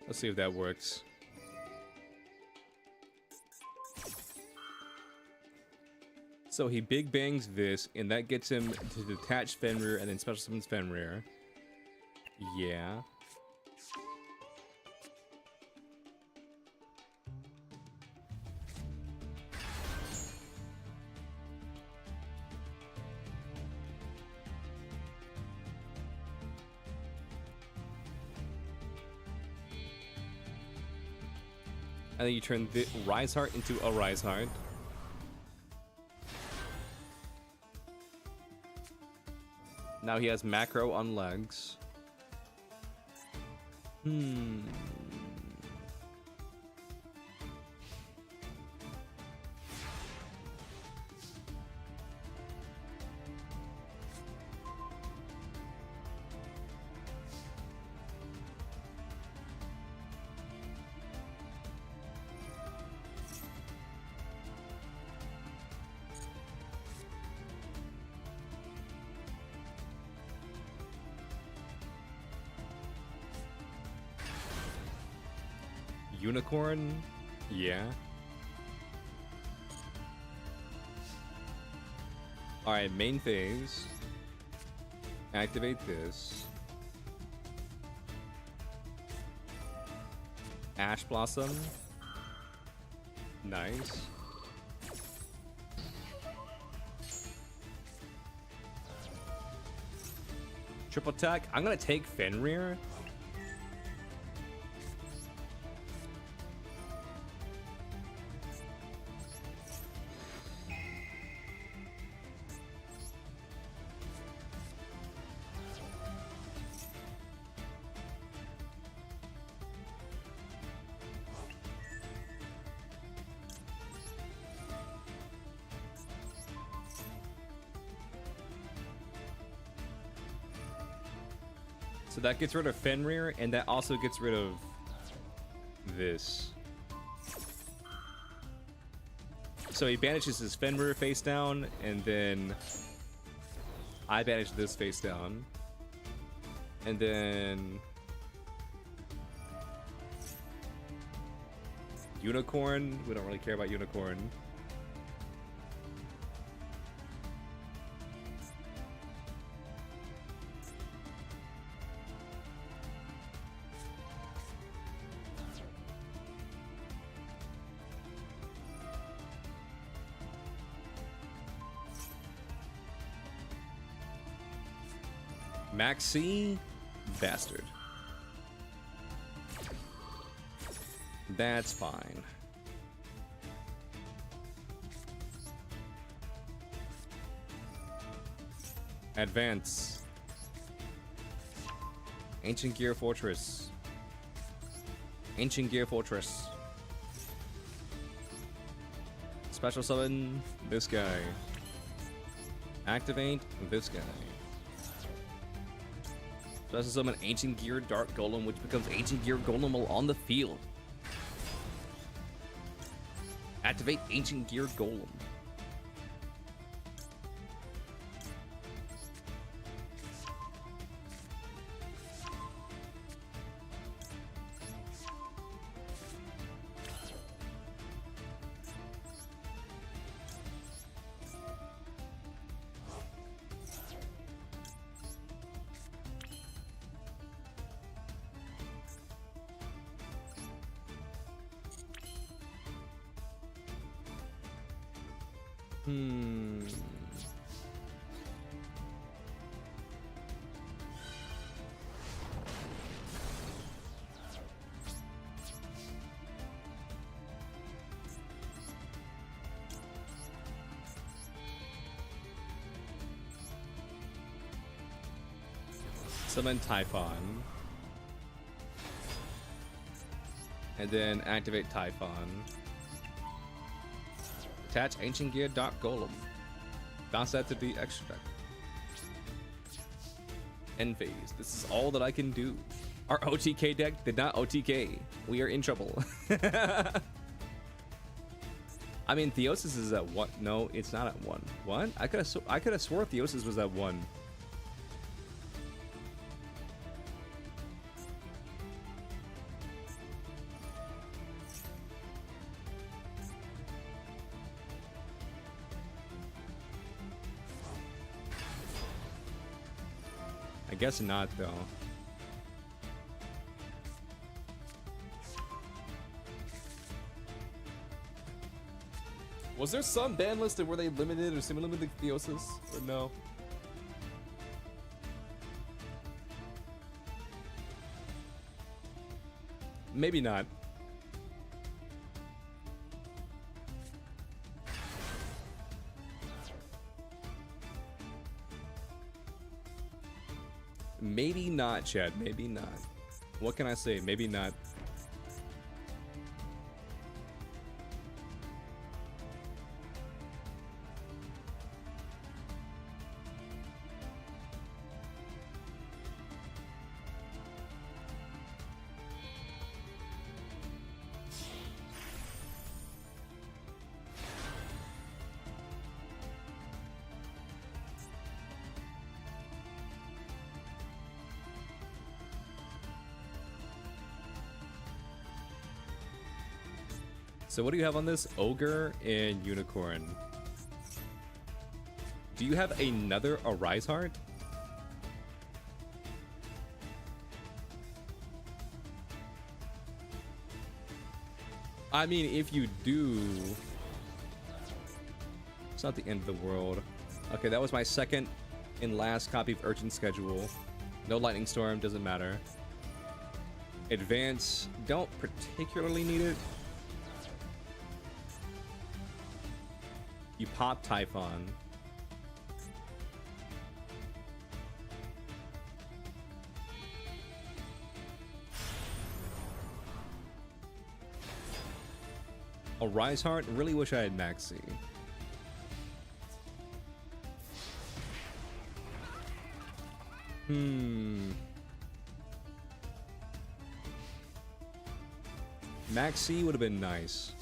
Let's see if that works. So he big bangs this, and that gets him to detach Fenrir and then special summons Fenrir. Yeah. And then you turn the Rise Heart into a Rise Heart. Now he has macro on legs. Unicorn? Yeah. Alright, main phase. Activate this. Ash Blossom. Nice. Triple attack. I'm gonna take Fenrir. So that gets rid of Fenrir, and that also gets rid of this. So he banishes his Fenrir face down, and then I banish this face down. And then Unicorn, we don't really care about Unicorn. Maxi Bastard. That's fine. Advance. Ancient Gear Fortress. Ancient Gear Fortress. Special summon this guy. Activate this guy. Special summon Ancient Gear Dark Golem, which becomes Ancient Gear Golem while on the field. Activate Ancient Gear Golem. Summon Typhon. And then activate Typhon. Attach Ancient Gear Dark Golem. Bounce that to the extra deck. End phase. This is all that I can do. Our OTK deck did not OTK. We are in trouble. I mean, Theosis is at 1. No, it's not at 1. What? I could have swore Theosis was at 1. I guess not, though. Was there some ban listed where they limited or semi-limited Theosis? Or no? Maybe not. Maybe not, Chad. Maybe not. What can I say? Maybe not. So what do you have on this? Ogre and Unicorn. Do you have another Arise Heart? I mean, if you do, it's not the end of the world. Okay, that was my second and last copy of Urchin Schedule. No Lightning Storm, doesn't matter. Advance, don't particularly need it. You pop Typhon. A Rise Heart? Really wish I had Maxi. Maxi would have been nice.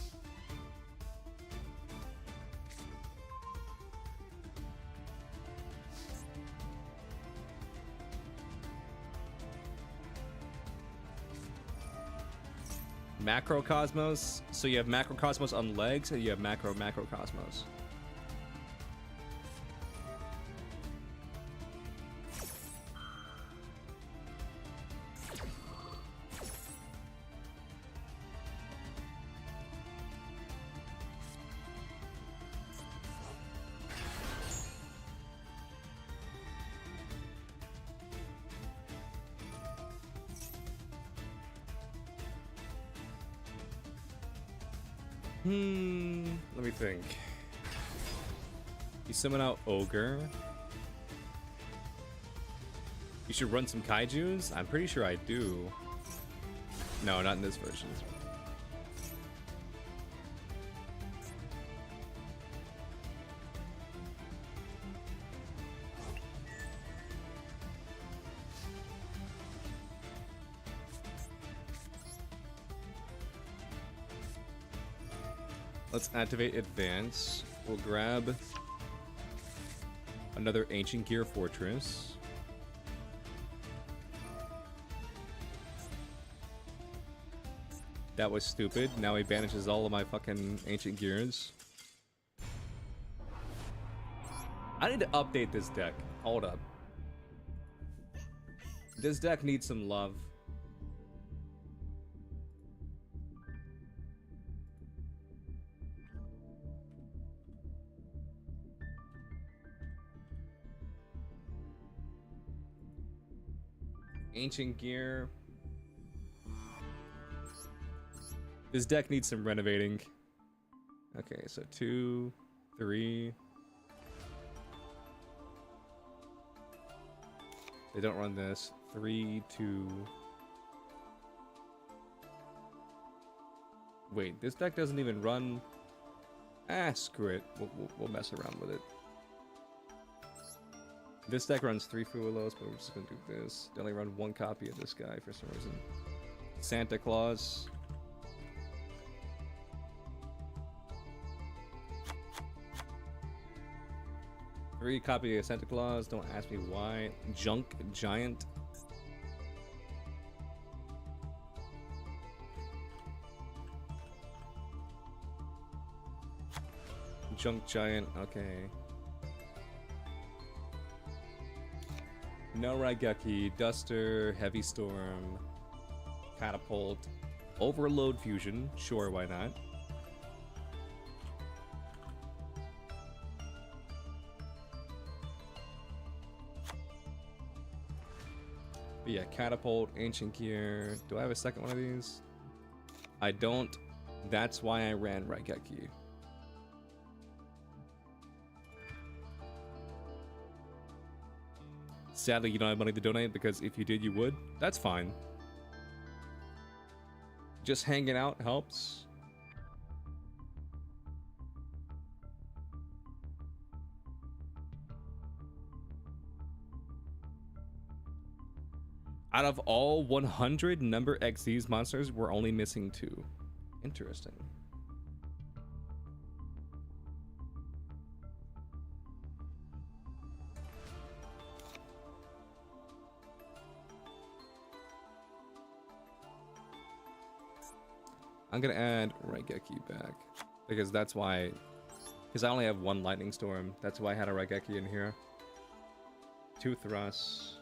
Macrocosmos. So you have Macrocosmos on legs, and you have Macrocosmos. Let me think. You summon out Ogre. You should run some Kaijus? I'm pretty sure I do. No, not in this version. Let's activate Advance. We'll grab another Ancient Gear Fortress. That was stupid. Now he banishes all of my fucking Ancient Gears. I need to update this deck. Hold up. This deck needs some love. Ancient Gear. This deck needs some renovating. Okay, so 2, 3. They don't run this. 3, 2. Wait, this deck doesn't even run. Ah, screw it. We'll mess around with it. This deck runs 3 Fuelos, but we're just gonna do this. They only run 1 copy of this guy for some reason. Santa Claus. Three copy of Santa Claus. Don't ask me why. Junk Giant. Junk Giant. Okay. No Raigeki, Duster, Heavy Storm, Catapult, Overload Fusion. Sure, why not? But yeah, Catapult, Ancient Gear. Do I have a second one of these? I don't. That's why I ran Raigeki. Sadly, you don't have money to donate, because if you did, you would. That's fine. Just hanging out helps. Out of all 100 number XZ's monsters, we're only missing 2. Interesting. I'm gonna add Raigeki back, because that's why, because I only have 1 Lightning Storm. That's why I had a Raigeki in here. 2 Thrusts.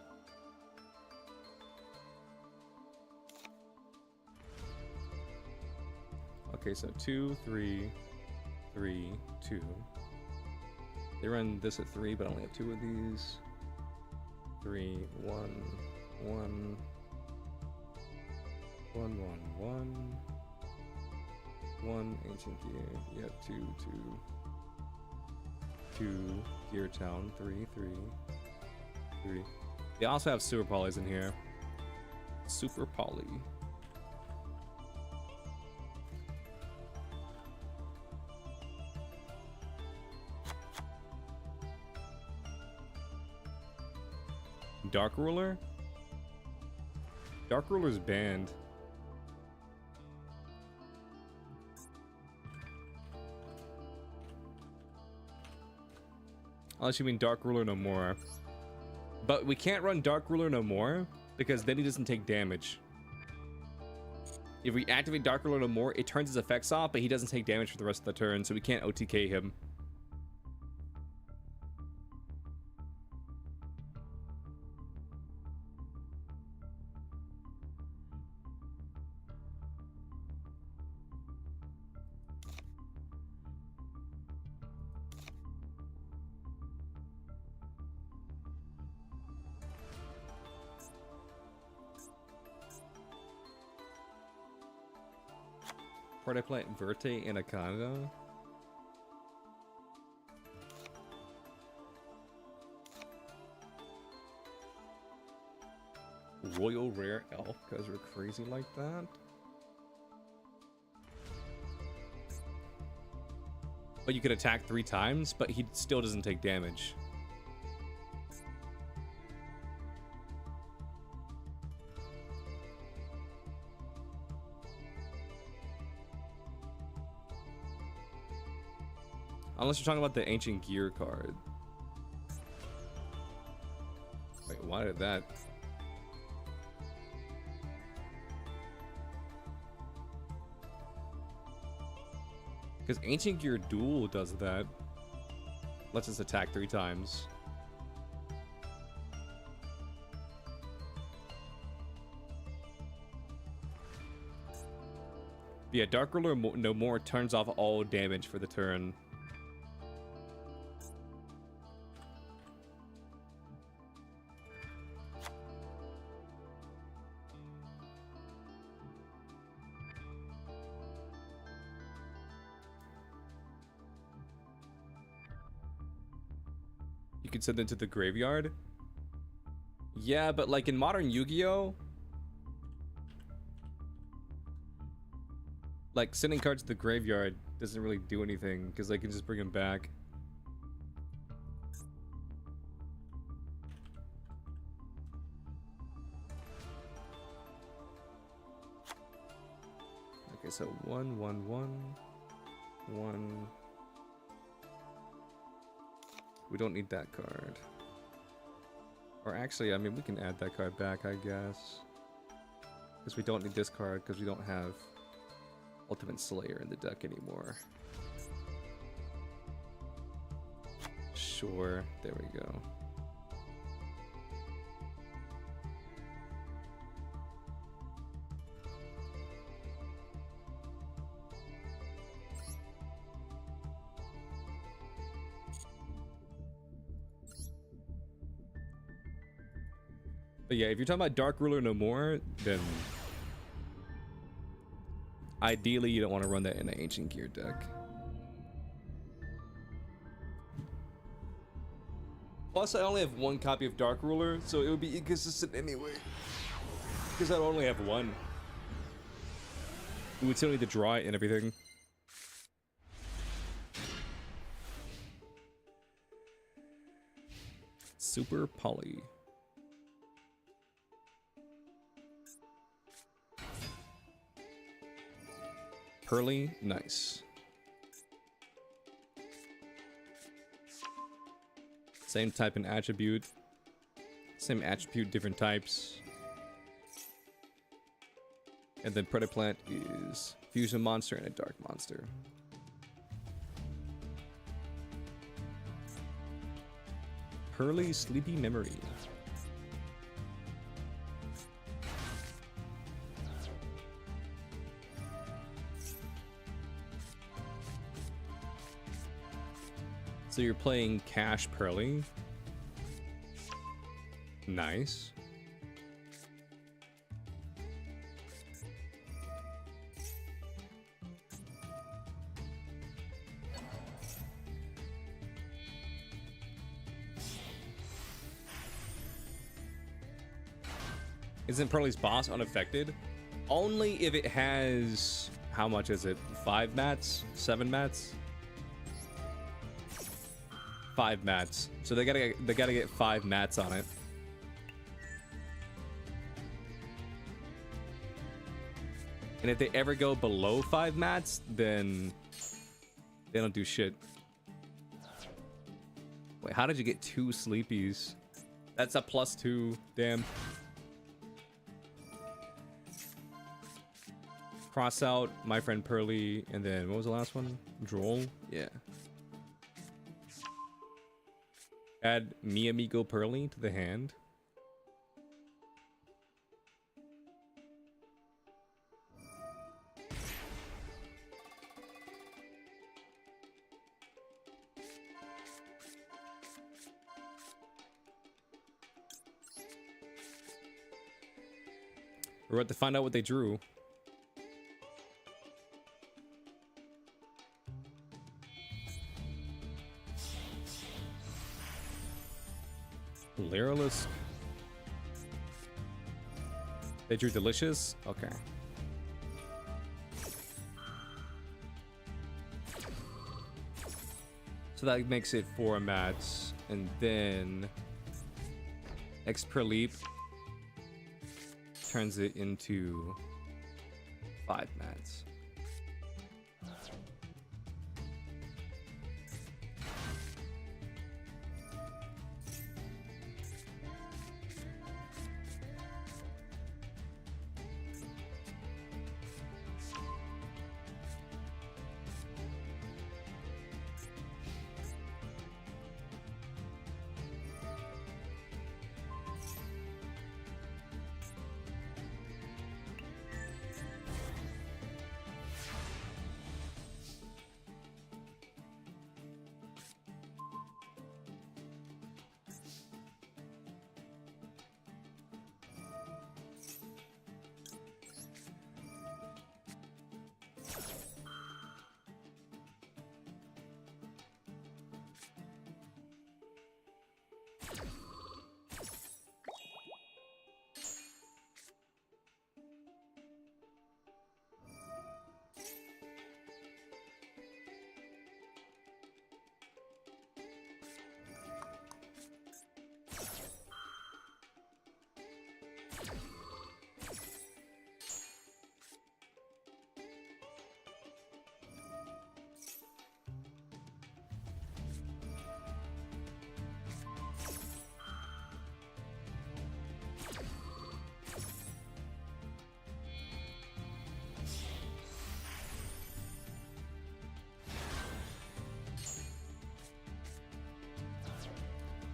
Okay, so 2, 3, 3, 2. They run this at 3, but I only have 2 of these. 3, 1, 1, 1, 1, 1. 1 Ancient Gear, yeah, 2, 2, 2 Gear Town, 3, 3, 3. They also have Super Polys in here. Super Poly. Dark Ruler? Dark Ruler's banned. Unless you mean Dark Ruler no more. But we can't run Dark Ruler no more, because then he doesn't take damage. If we activate Dark Ruler no more, it turns his effects off, but he doesn't take damage for the rest of the turn, so we can't OTK him. Part I play Verte Anaconda. Royal Rare Elf, because we're crazy like that. But you could attack 3 times, but he still doesn't take damage. Unless you're talking about the Ancient Gear card. Wait, why did that? Because Ancient Gear Duel does that. Lets us attack 3 times. Yeah, Dark Ruler no more turns off all damage for the turn. You can send them to the graveyard. Yeah, but like in modern Yu-Gi-Oh, like sending cards to the graveyard doesn't really do anything because they can just bring them back. Okay, so 1, 1, 1, 1. We don't need that card. Or actually, I mean, we can add that card back, I guess. Because we don't need this card, because we don't have Ultimate Slayer in the deck anymore. Sure, there we go. But yeah, if you're talking about Dark Ruler no more, then ideally you don't want to run that in an Ancient Gear deck. Plus, I only have one copy of Dark Ruler, so it would be inconsistent anyway. Because I only have one. We would still need to draw it and everything. Super Poly. Pearly, nice. Same type and attribute. Same attribute, different types. And then Predaplant is Fusion Monster and a Dark Monster. Pearly Sleepy Memory. So you're playing Cash Pearly. Nice. Isn't Pearly's boss unaffected? Only if it has, how much is it? 5 mats? 7 mats? 5 mats. So they gotta get 5 mats on it. And if they ever go below 5 mats, then they don't do shit. Wait, how did you get 2 sleepies? That's a +2. Damn. Cross out My Friend Pearly, and then what was the last one? Droll? Yeah. Add Mi Amigo Pearly to the hand. We're about to find out what they drew. Lyrilisk. They drew Delicious? Okay. So that makes it 4 mats. And then Experleap turns it into 5 mats.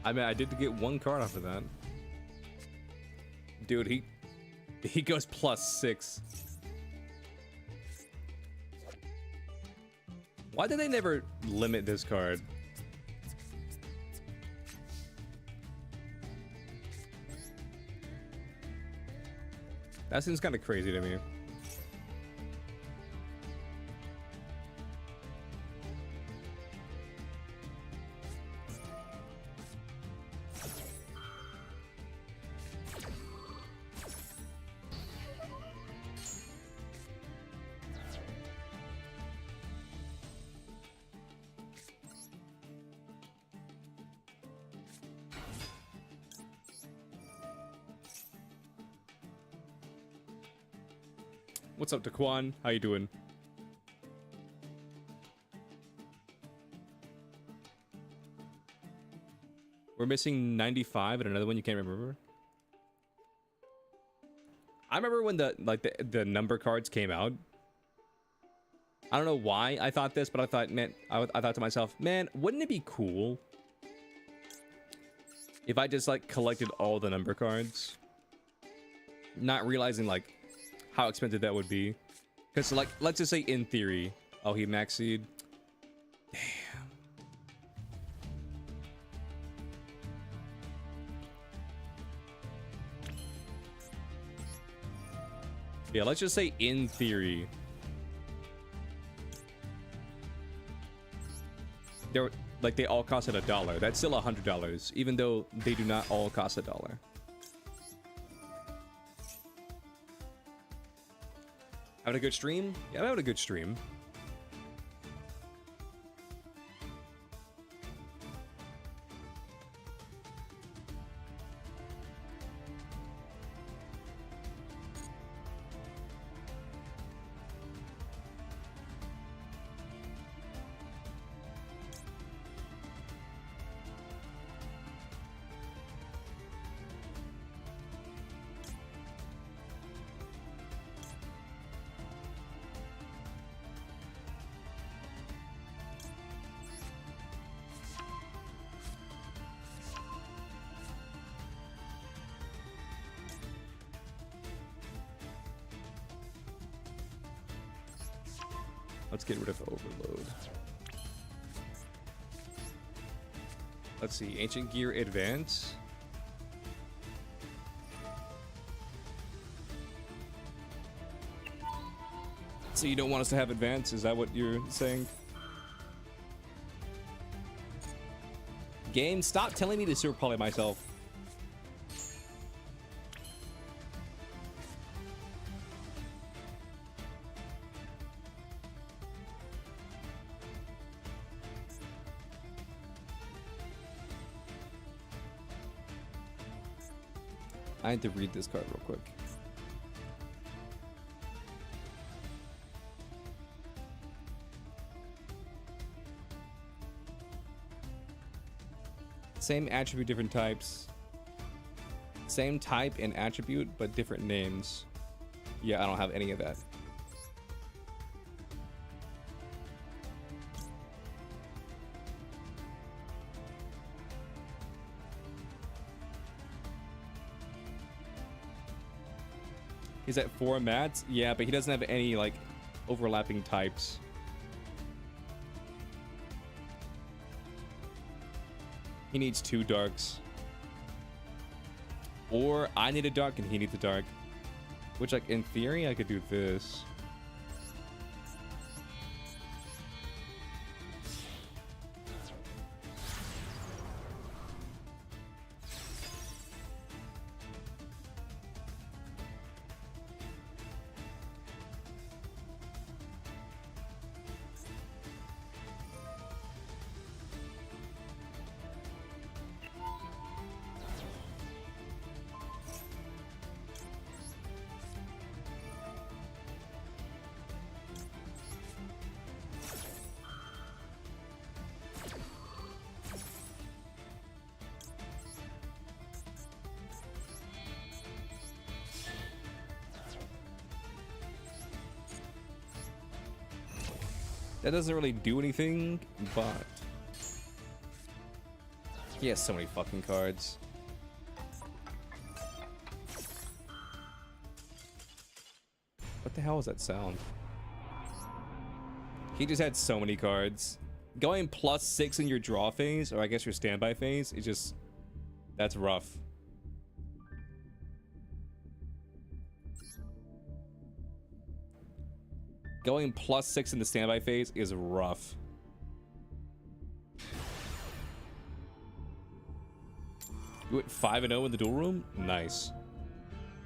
I mean, I did get one card off of that. Dude, he goes +6. Why did they never limit this card? That seems kind of crazy to me. What's up, Daquan? How you doing? We're missing 95 and another one you can't remember. I remember when the number cards came out. I don't know why I thought this, but I thought, man, I thought to myself, man, wouldn't it be cool if I just like collected all the number cards, not realizing like how expensive that would be? Because like, let's just say in theory, oh, he maxied. Damn. Yeah, let's just say in theory, they're like they all costed $1. That's still $100, even though they do not all cost $1. Having a good stream? Yeah, I'm having a good stream. Let's get rid of overload. Let's see, Ancient Gear Advance. So you don't want us to have Advance? Is that what you're saying? Game, stop telling me to super poly myself. I had to read this card real quick. Same attribute, different types. Same type and attribute, but different names. Yeah, I don't have any of that. He's at 4 mats? Yeah, but he doesn't have any, like, overlapping types. He needs 2 darks. Or I need a dark and he needs a dark. Which, like, in theory, I could do this. That doesn't really do anything, but He has so many fucking cards. What the hell is that sound? He just had so many cards. Going +6 in your draw phase, or I guess your standby phase, is just... That's rough. Going +6 in the standby phase is rough. You went 5-0 in the duel room? Nice.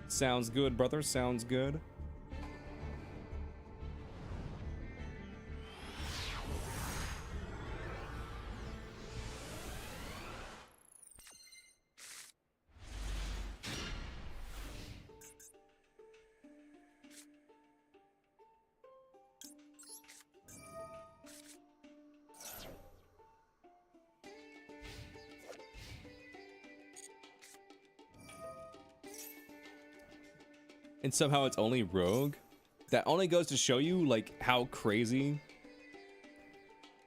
Sounds good, brother. Sounds good. And somehow it's only rogue. That only goes to show you like how crazy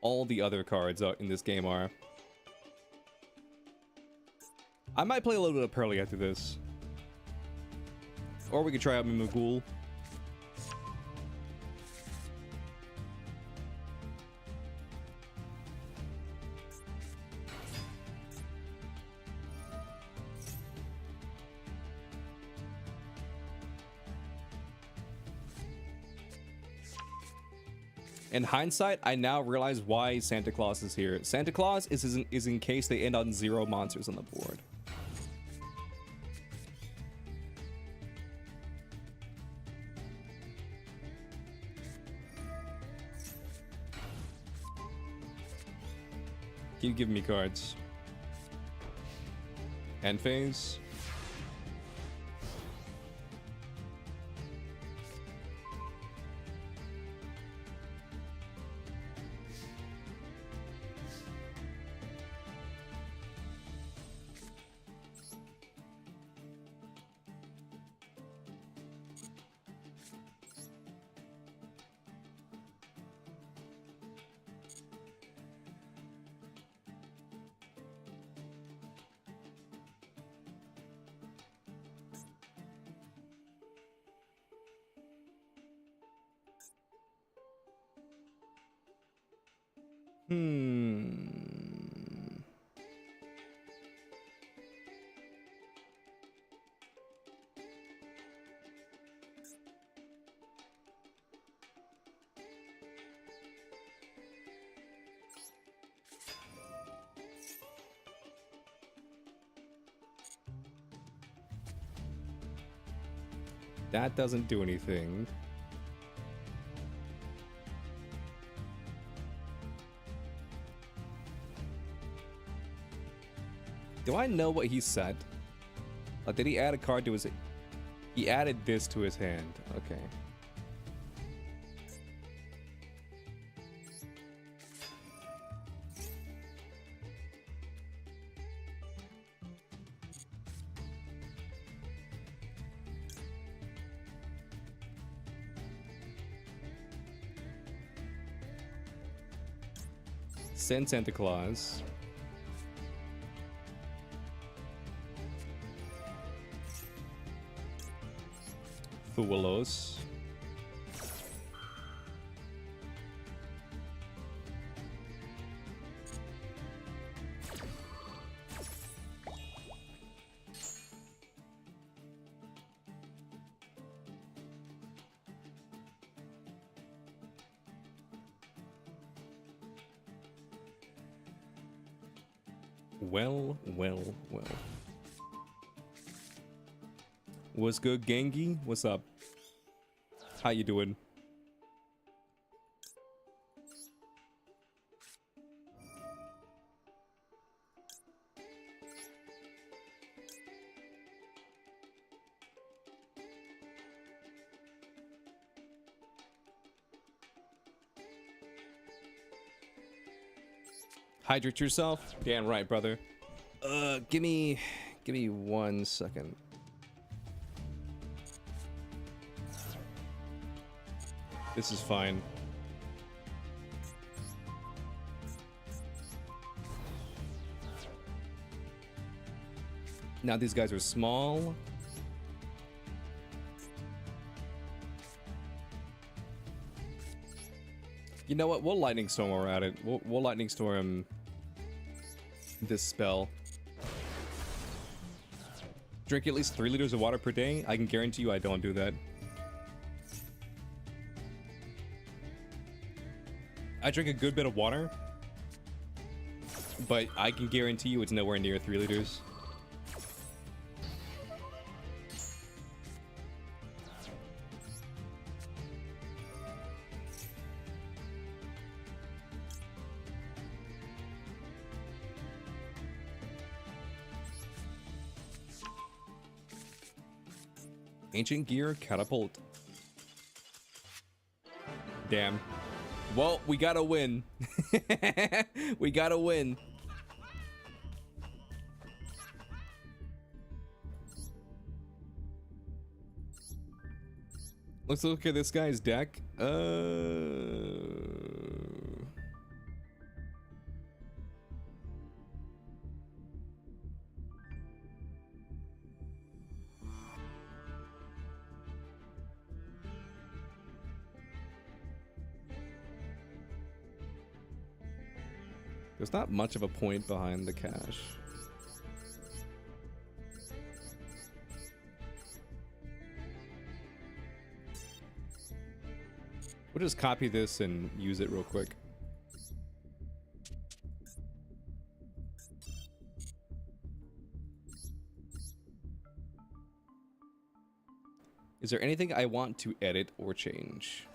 all the other cards in this game are. I might play a little bit of Pearly after this, or we could try out Mimagul. In hindsight, I now realize why Santa Claus is here. Santa Claus is in case they end on 0 monsters on the board. Keep giving me cards. End phase. That doesn't do anything. Do I know what he said? Did he add a card to his... He added this to his hand. Okay. Send Santa Claus. Fuelos. Well. What's good, Gengi? What's up? How you doing? Hydrate yourself? Damn right, brother. Give me 1 second. This is fine. Now these guys are small. You know what? We'll lightning storm while we're at it. We'll lightning storm this spell. Drink at least 3 liters of water per day. I can guarantee you I don't do that. I drink a good bit of water, but I can guarantee you it's nowhere near 3 liters. Ancient gear catapult. Damn. Well, we gotta win. We gotta win. Let's look at this guy's deck. There's not much of a point behind the cash. We'll just copy this and use it real quick. Is there anything I want to edit or change?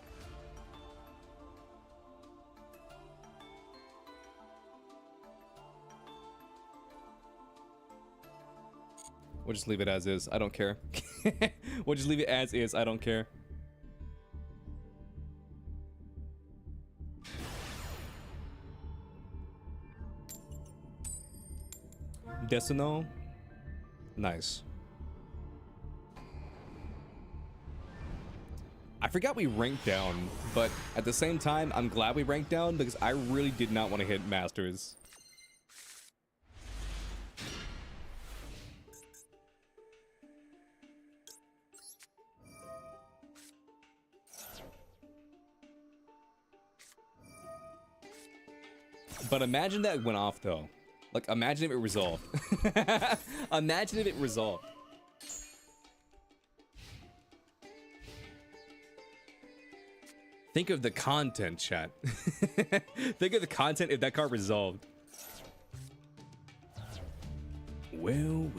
We'll just leave it as is. I don't care. We'll just leave it as is. I don't care. Decino. Nice. I forgot we ranked down, but at the same time, I'm glad we ranked down because I really did not want to hit Masters. But imagine that went off though. Like, imagine if it resolved. Imagine if it resolved. Think of the content, chat. Think of the content if that card resolved. Well.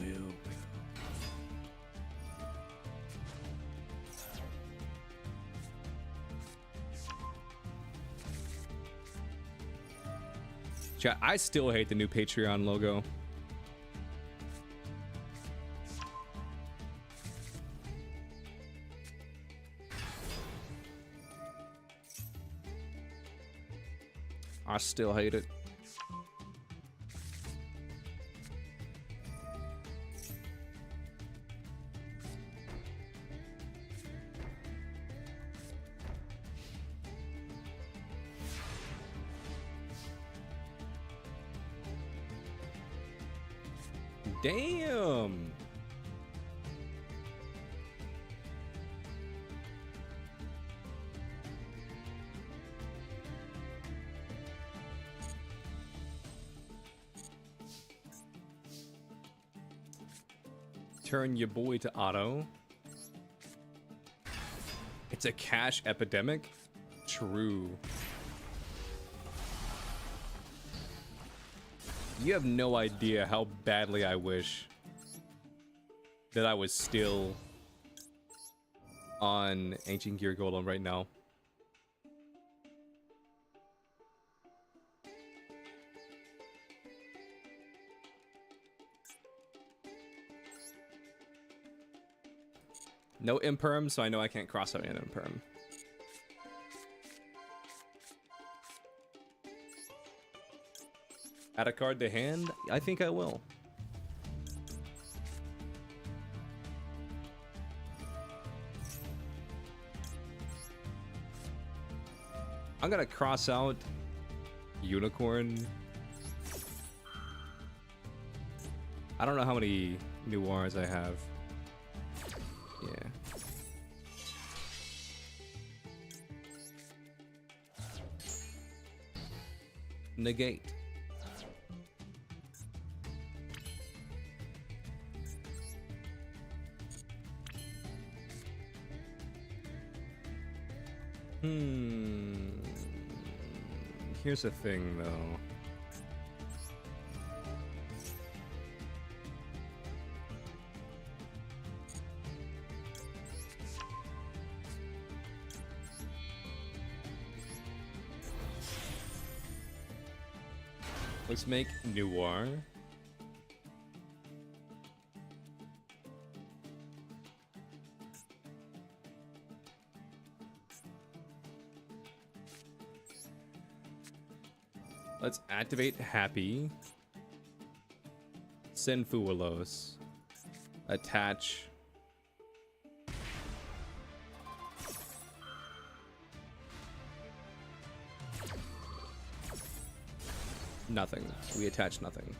Chat, I still hate the new Patreon logo. I still hate it. Damn. Turn your boy to auto. It's a cash epidemic? True. You have no idea how badly I wish that I was still on Ancient Gear Golem right now. No imperm, so I know I can't cross out an imperm. Add a card to hand? I think I will. I'm gonna cross out Unicorn. I don't know how many noirs I have. Yeah. Negate. Here's the thing, though. Let's make noir. Let's activate happy. Send Fuwalos. Attach. Nothing. We attach nothing.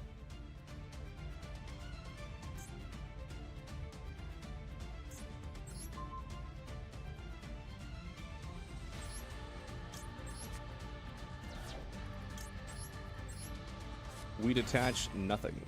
We detach nothing.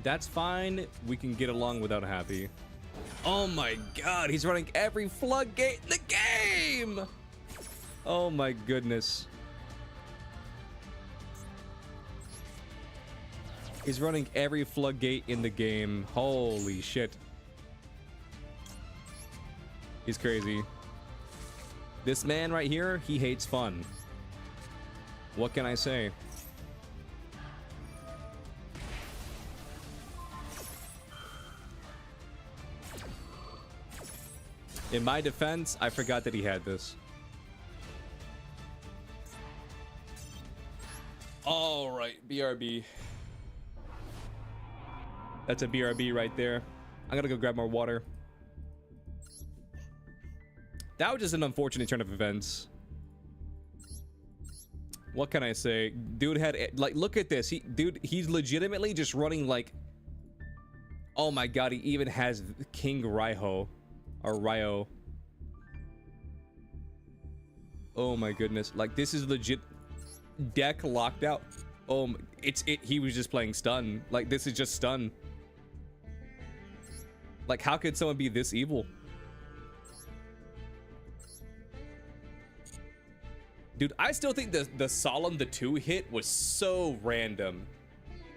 That's fine. We can get along without happy. Oh my god, he's running every floodgate in the game! Oh my goodness. He's running every floodgate in the game. Holy shit. He's crazy. This man right here, he hates fun. What can I say? In my defense, I forgot that he had this. All right, BRB. That's a BRB right there. I'm gonna go grab more water. That was just an unfortunate turn of events. What can I say? Dude had, like, look at this. He's legitimately just running like, oh my god, he even has King Raiho. Or Ryo. Oh my goodness. Like, this is legit deck locked out. Oh, he was just playing stun. Like, this is just stun. Like, how could someone be this evil? Dude, I still think the Solemn, the 2 hit was so random.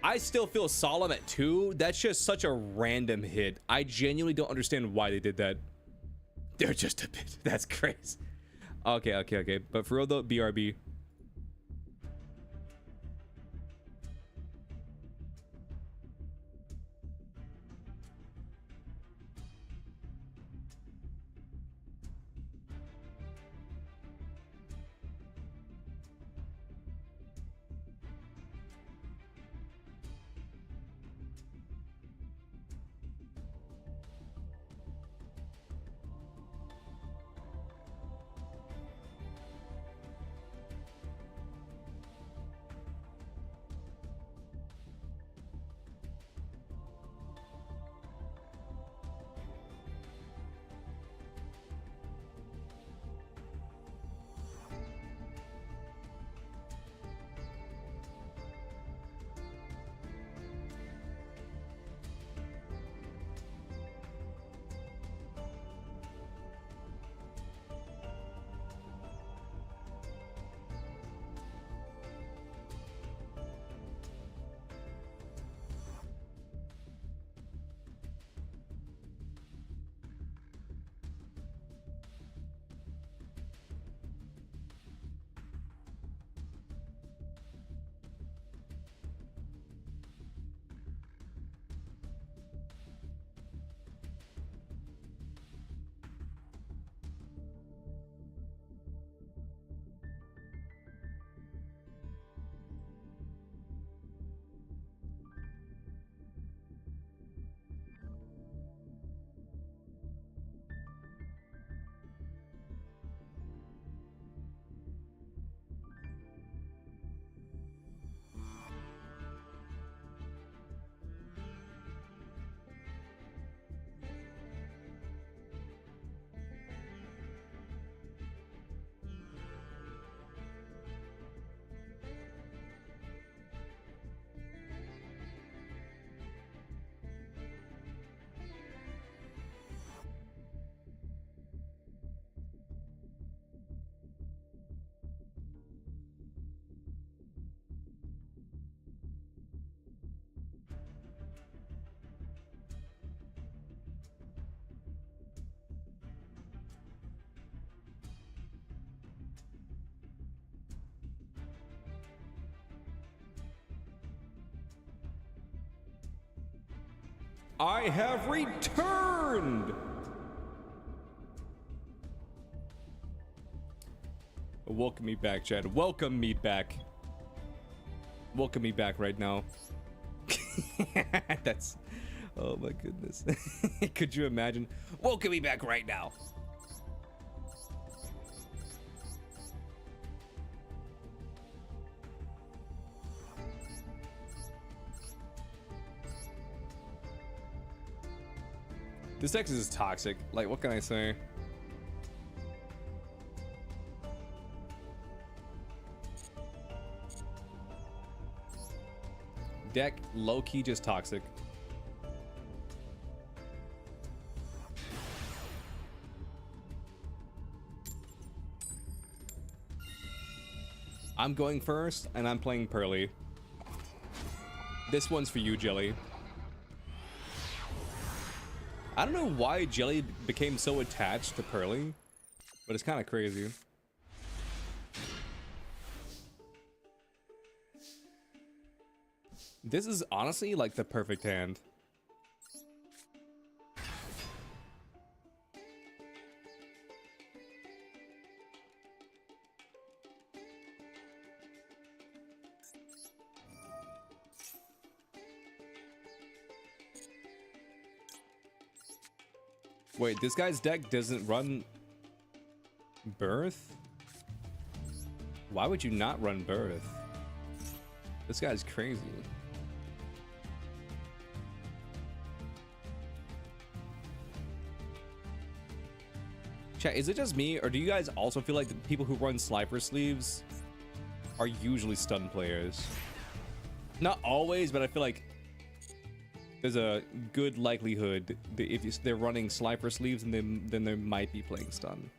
I still feel Solemn at 2. That's just such a random hit. I genuinely don't understand why they did that. They're just a bit. That's crazy. Okay. But for real though, BRB. I have returned! Welcome me back, Chad. Welcome me back. Welcome me back right now. That's... Oh my goodness. Could you imagine? Welcome me back right now. This deck is toxic. Like, what can I say? Deck low-key just toxic. I'm going first, and I'm playing Pearly. This one's for you, Jelly. I don't know why Jelly became so attached to Pearly, but it's kind of crazy. This is honestly like the perfect hand. Wait, this guy's deck doesn't run Birth? Why would you not run Birth? This guy's crazy. Chat, is it just me, or do you guys also feel like the people who run Slifer Sleeves are usually stun players? Not always, but I feel like there's a good likelihood that if they're running Slifer Sleeves, and then they might be playing stun.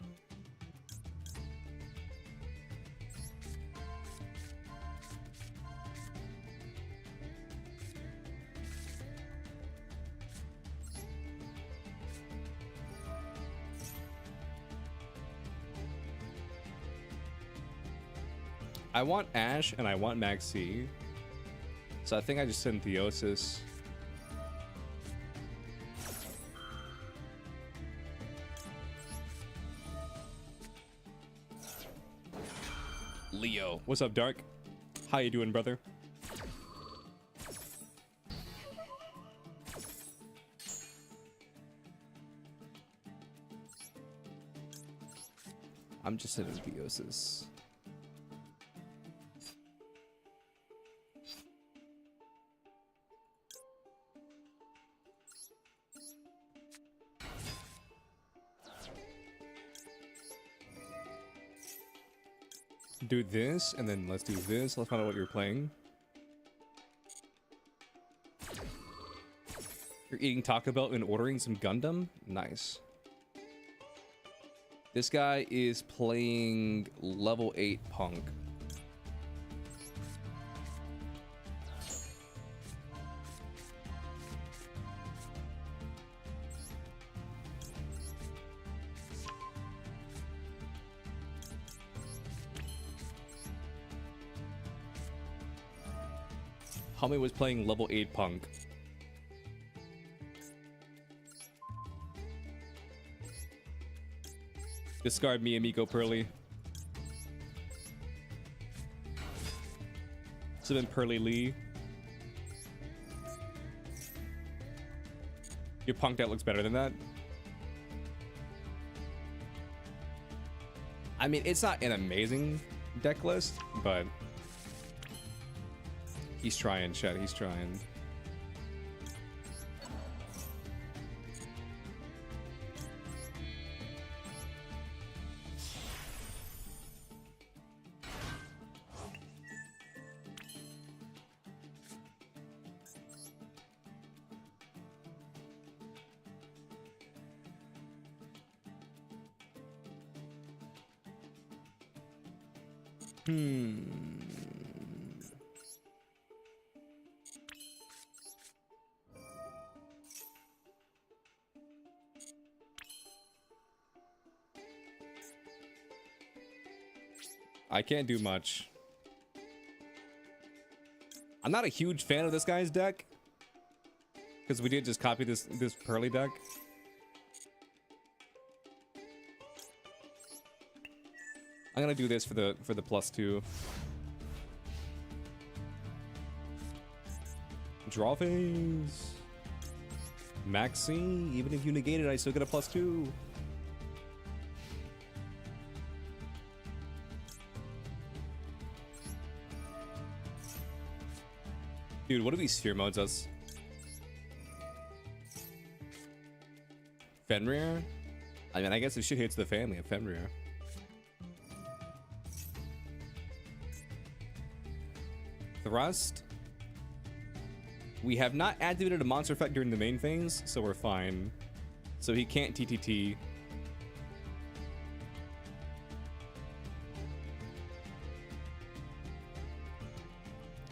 I want Ash and I want Maxi, so I think I just send Theosis. Leo, what's up, Dark? How you doing, brother? I'm just sending Theosis. Do this, and then let's do this. Let's find out what you're playing. You're eating Taco Bell and ordering some Gundam? Nice. This guy is playing level 8 Punk. Homie was playing level 8 Punk. Discard mi amigo Pearly. So then Pearly Lee. Your Punk deck looks better than that. I mean, it's not an amazing deck list, but he's trying, chat. He's trying. I can't do much. I'm not a huge fan of this guy's deck, Because we did just copy this Pearly deck. I'm gonna do this for the +2. Draw phase. Maxi, even if you negate it, I still get a +2. Dude, what do these sphere modes us? Fenrir? I mean, I guess it should hit the family of Fenrir. Thrust. We have not activated a monster effect during the main phase, so we're fine. So he can't TTT.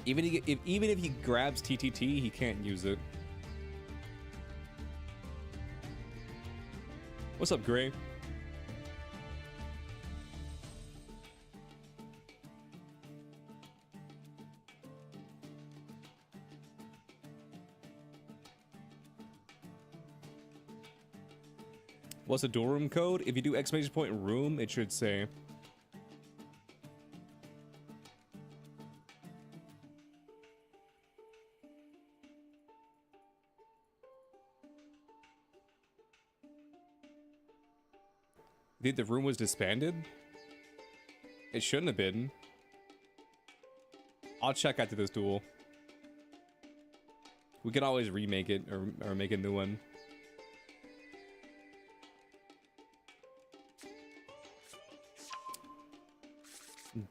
Even if he grabs TTT, he can't use it. What's up, Gray? What's the dual room code? If you do exclamation point room, it should say. The room was disbanded? It shouldn't have been. I'll check after this duel. We can always remake it or make a new one.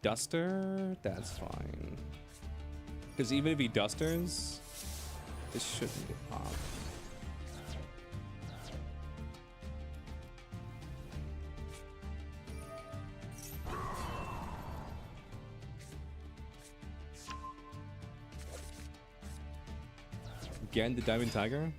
Duster? That's fine. Because even if he dusters, this shouldn't get popped. Again, the Diamond Tiger?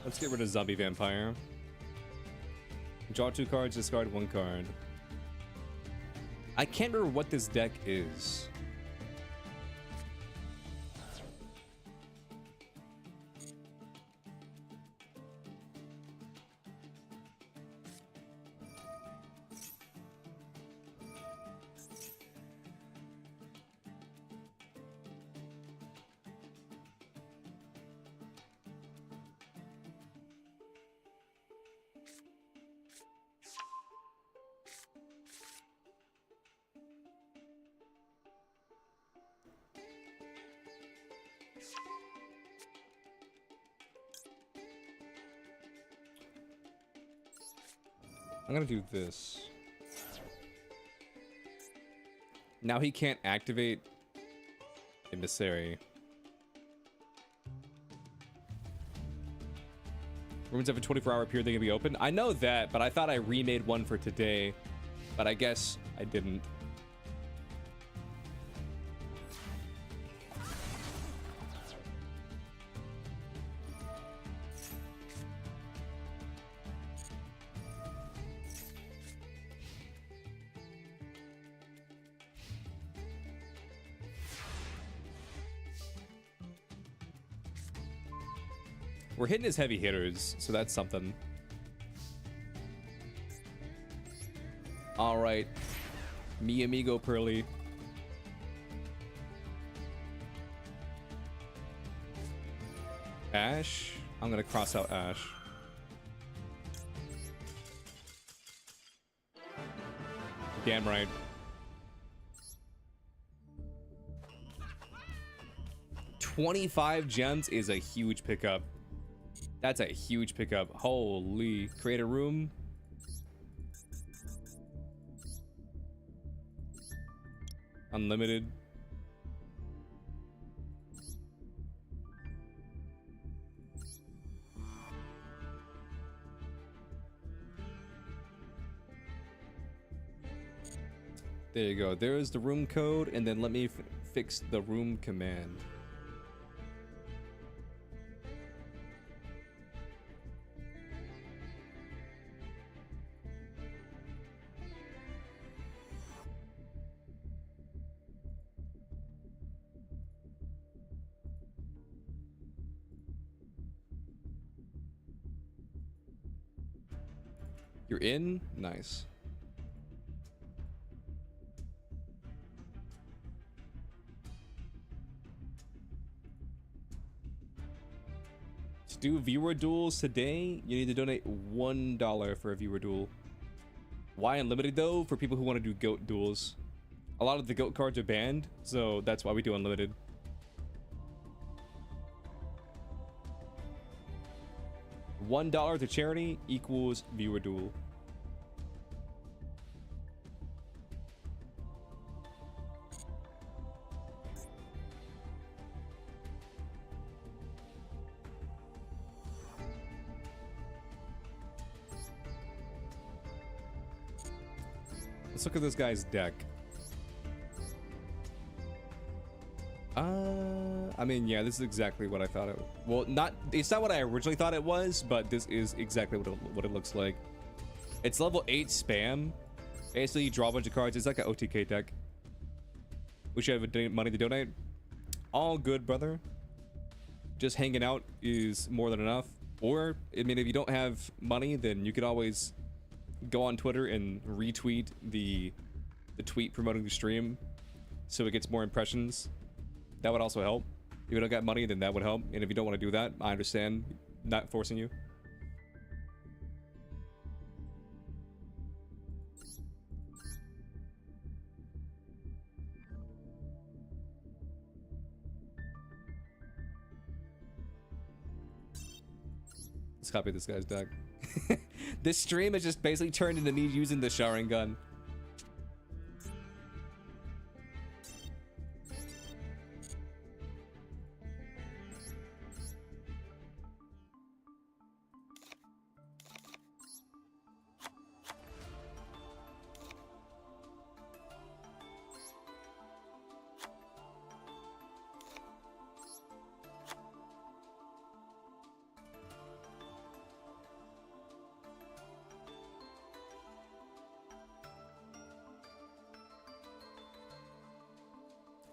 Let's get rid of Zombie Vampire. Draw 2 cards, discard 1 card. I can't remember what this deck is. I'm gonna do this. Now he can't activate Emissary. Rooms have a 24-hour period they can be open. I know that, but I thought I remade one for today. But I guess I didn't. We're hitting his heavy hitters, so that's something. All right, mi amigo Pearly. Ash? I'm gonna cross out Ash. Damn right. $25 gems is a huge pickup. That's a huge pickup. Holy. Create a room. Unlimited. There you go. There is the room code, and then let me fix the room command. You're in? Nice. To do viewer duels today, you need to donate $1 for a viewer duel. Why unlimited though? For people who want to do goat duels. A lot of the goat cards are banned, so that's why we do unlimited. $1 to charity equals viewer duel. Let's look at this guy's deck. I mean, yeah, this is exactly what I thought it. Well, it's not what I originally thought it was, but this is exactly what it looks like. It's level 8 spam. Basically, you draw a bunch of cards. It's like an OTK deck. We should have money to donate. All good, brother. Just hanging out is more than enough. Or, I mean, if you don't have money, then you could always go on Twitter and retweet the tweet promoting the stream so it gets more impressions. That would also help. If you don't got money, then that would help. And if you don't want to do that, I understand. Not forcing you. Let's copy this guy's deck. This stream has just basically turned into me using the showering gun.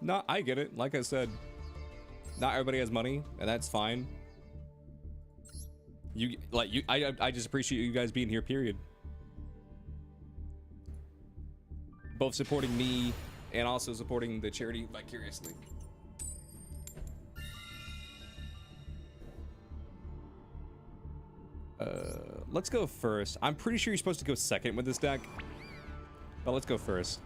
No, I get it. Like I said, not everybody has money, and that's fine. I just appreciate you guys being here, period. Both supporting me and also supporting the charity vicariously. Let's go first. I'm pretty sure you're supposed to go second with this deck, but let's go first.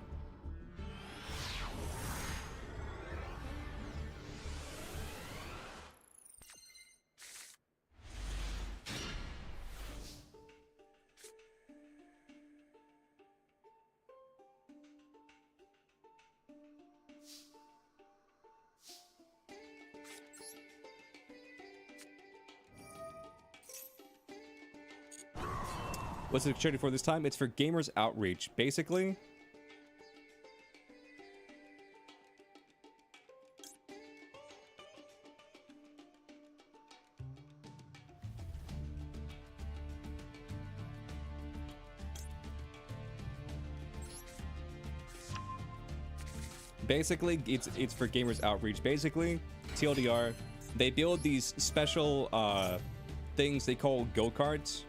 What's the charity for this time? It's for Gamers Outreach. Basically, it's for Gamers Outreach. Basically, TLDR, they build these special things they call go-karts.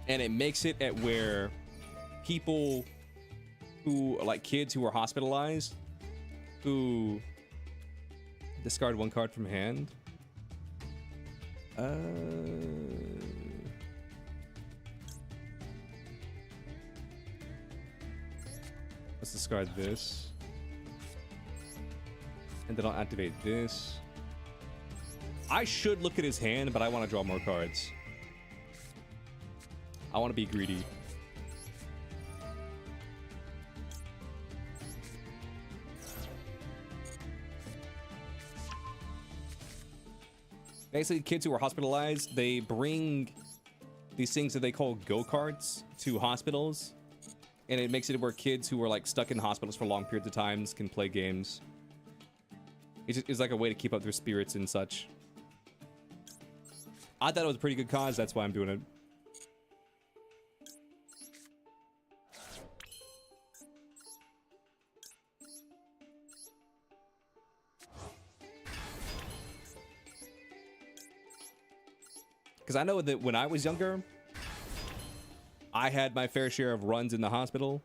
And it makes it at where people who, like kids who are hospitalized, who discard one card from hand. Let's discard this. And then I'll activate this. I should look at his hand, but I want to draw more cards. I want to be greedy. Basically, kids who are hospitalized, they bring these things that they call go-karts to hospitals. and it makes it where kids who are like stuck in hospitals for long periods of times can play games. It's like a way to keep up their spirits and such. I thought it was a pretty good cause. That's why I'm doing it. Because I know that when I was younger, I had my fair share of runs in the hospital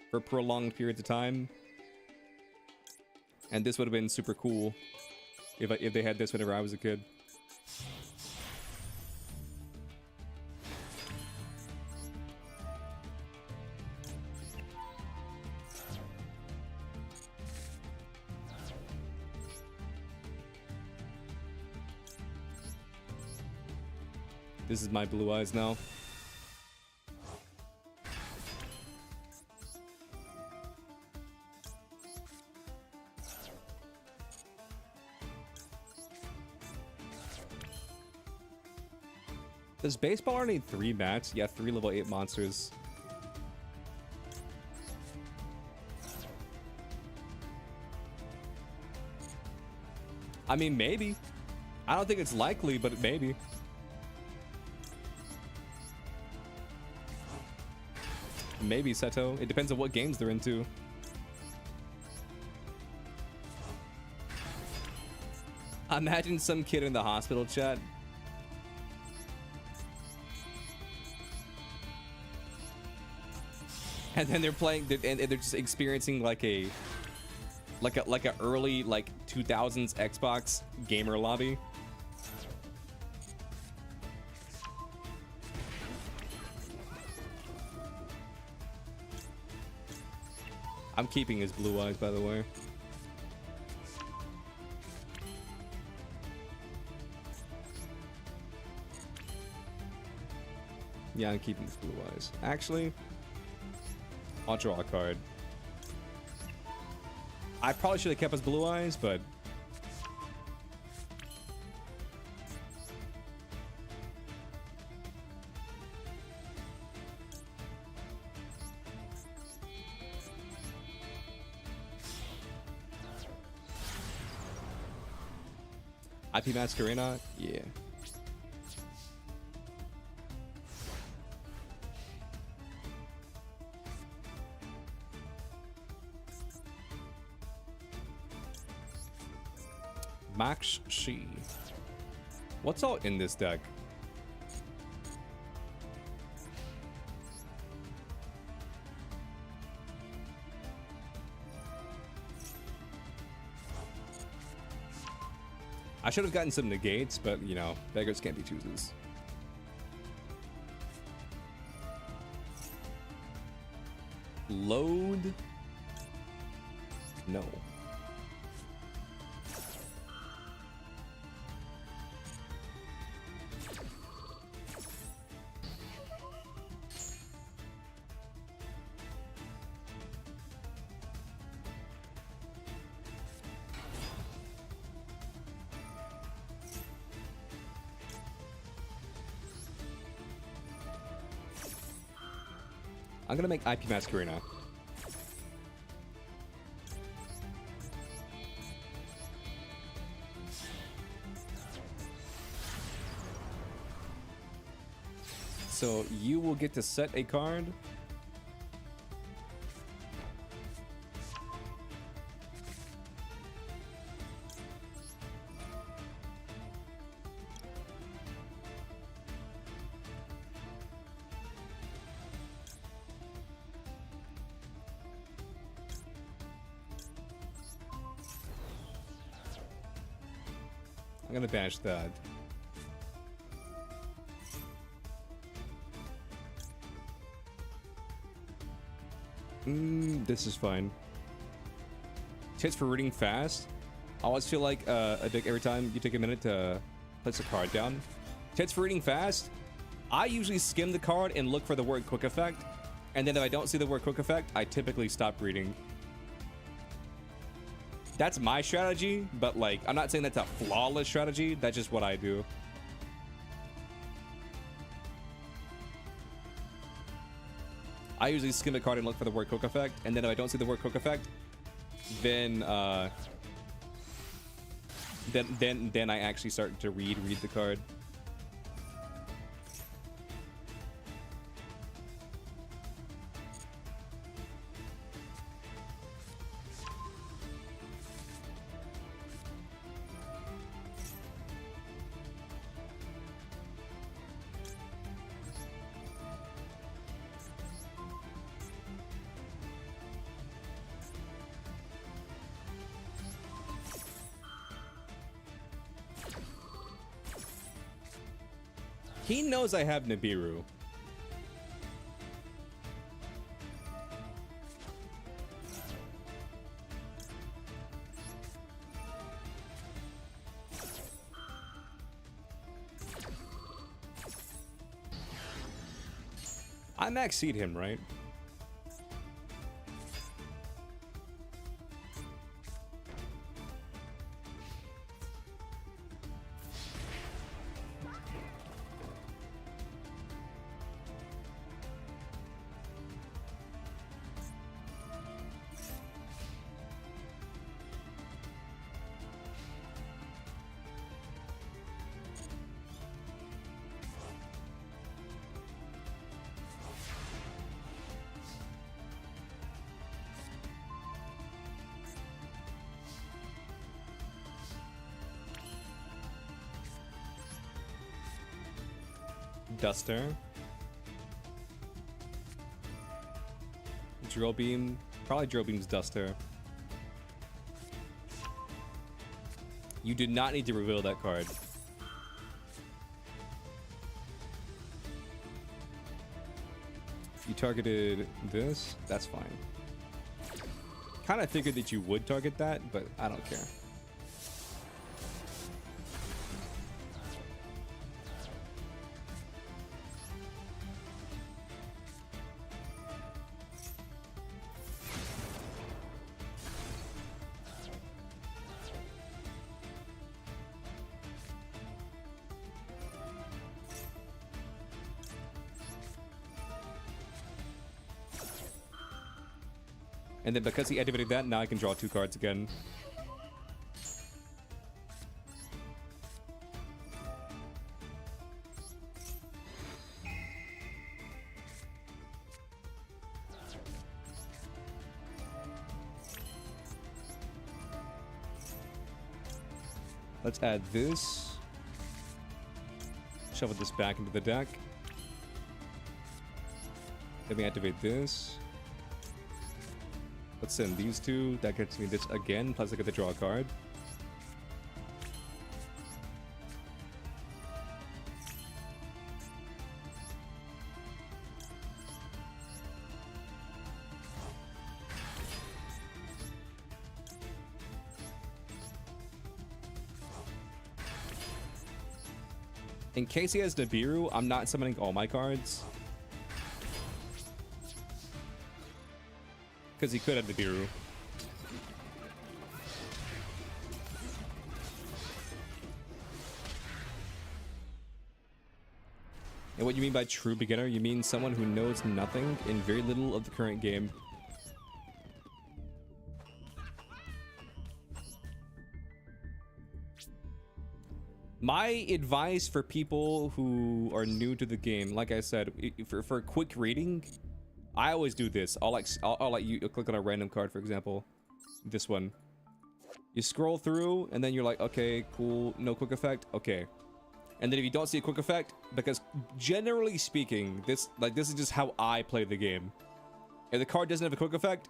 for prolonged periods of time. And this would have been super cool if they had this whenever I was a kid. This is my blue eyes now. Does baseball only need 3 mats? Yeah, 3 level 8 monsters. I mean, maybe. I don't think it's likely, but maybe. Maybe, Seto. It depends on what games they're into. Imagine some kid in the hospital chat. And then they're playing, and they're just experiencing like a early like 2000s Xbox gamer lobby. I'm keeping his blue eyes, by the way. Yeah, I'm keeping his blue eyes. Actually, I'll draw a card. I probably should have kept his blue eyes, but IP Masquerena? Yeah. Max Shi. What's all in this deck? I should have gotten some negates, but you know, beggars can't be choosers. Load? No. I'm gonna make IP Masquerena. So you will get to set a card. I'm gonna banish that. This is fine. Tips for reading fast. I always feel like a dick every time you take a minute to place a card down. Tips for reading fast. I usually skim the card and look for the word quick effect. And then if I don't see the word quick effect, I typically stop reading. That's my strategy, but like, I'm not saying that's a flawless strategy. That's just what I do. I usually skim a card and look for the word quick effect, and then if I don't see the word quick effect, then then I actually start to read the card. He knows I have Nibiru. I max-seed him, right? Duster. Drill Beam. Probably Drill Beam's Duster. You did not need to reveal that card. You targeted this. That's fine. Kind of figured that you would target that, but I don't care. And then because he activated that, now I can draw 2 cards again. Let's add this. Shuffle this back into the deck. Then we activate this. Let's send these 2. That gets me this again, plus I get to draw a card. In case he has Nibiru, I'm not summoning all my cards. Because he could have Nibiru. And what you mean by true beginner? You mean someone who knows nothing and very little of the current game. My advice for people who are new to the game, like I said, for quick reading, I always do this. I'll let you click on a random card, for example, this one. You scroll through, and then you're like, okay, cool, no quick effect, okay. And then if you don't see a quick effect, because generally speaking, this is just how I play the game. If the card doesn't have a quick effect,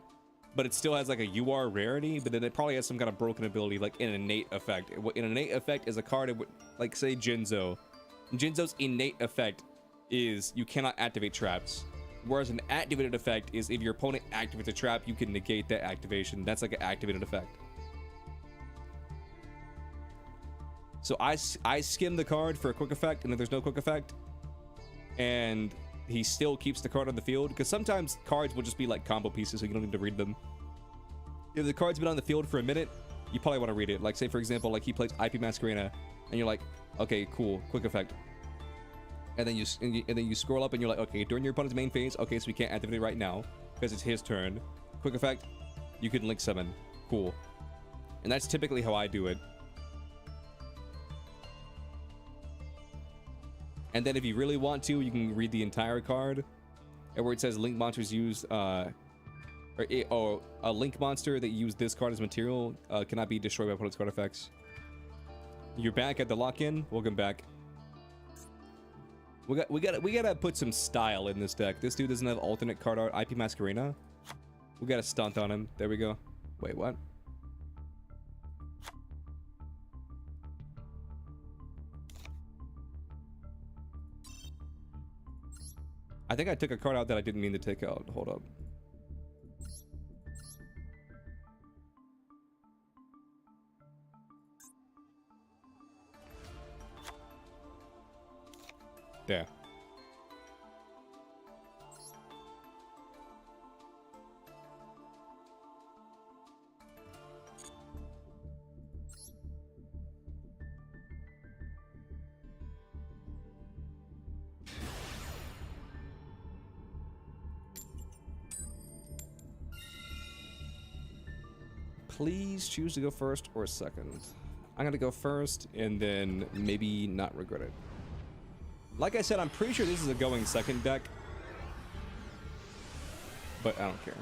but it still has like a UR rarity, but then it probably has some kind of broken ability, like an innate effect. An innate effect is a card, like say Jinzo. Jinzo's innate effect is you cannot activate traps. Whereas an activated effect is if your opponent activates a trap, you can negate that activation. That's like an activated effect. So I skim the card for a quick effect, and if there's no quick effect, and he still keeps the card on the field, because sometimes cards will just be like combo pieces, so you don't need to read them. If the card's been on the field for a minute, you probably want to read it. Like say for example, like he plays IP Masquerena, and you're like, okay, cool, quick effect. and then you scroll up and you're like, okay, during your opponent's main phase, okay, so we can't activate it right now because it's his turn. Quick effect, you can link summon. Cool. And that's typically how I do it. And then if you really want to, you can read the entire card, and where it says link monsters use a link monster that used this card as material cannot be destroyed by opponent's card effects. You're back at the lock-in. Welcome back. We gotta put some style in this deck. This dude doesn't have alternate card art. IP Masquerena. We gotta stunt on him. There we go. Wait, what? I think I took a card out that I didn't mean to take out. Hold up. There. Please choose to go first or second. I'm gonna go first and then maybe not regret it. Like I said, I'm pretty sure this is a going second deck, but I don't care.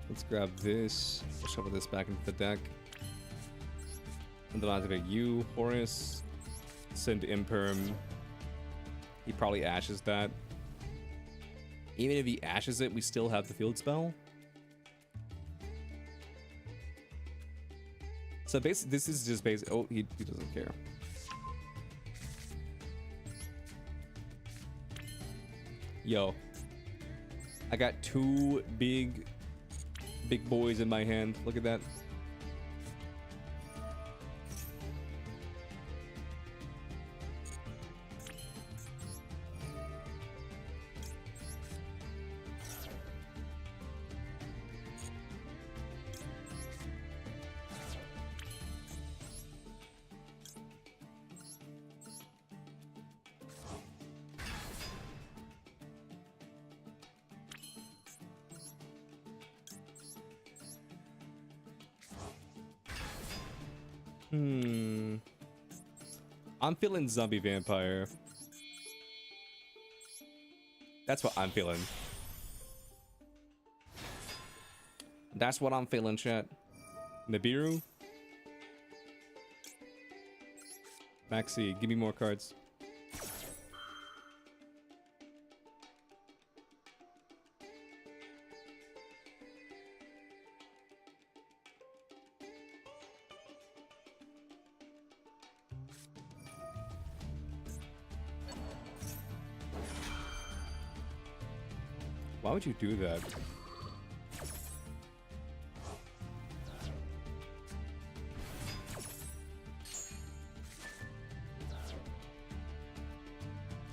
Let's grab this, shuffle this back into the deck. And then I'll activate you, Horus, send Imperm. He probably ashes that. Even if he ashes it, we still have the field spell. So basically, this is just basic. Oh, he doesn't care. Yo, I got two big boys in my hand. Look at that. I'm feeling zombie vampire. That's what I'm feeling. That's what I'm feeling, chat. Nibiru. Maxi, give me more cards. Why would you do that?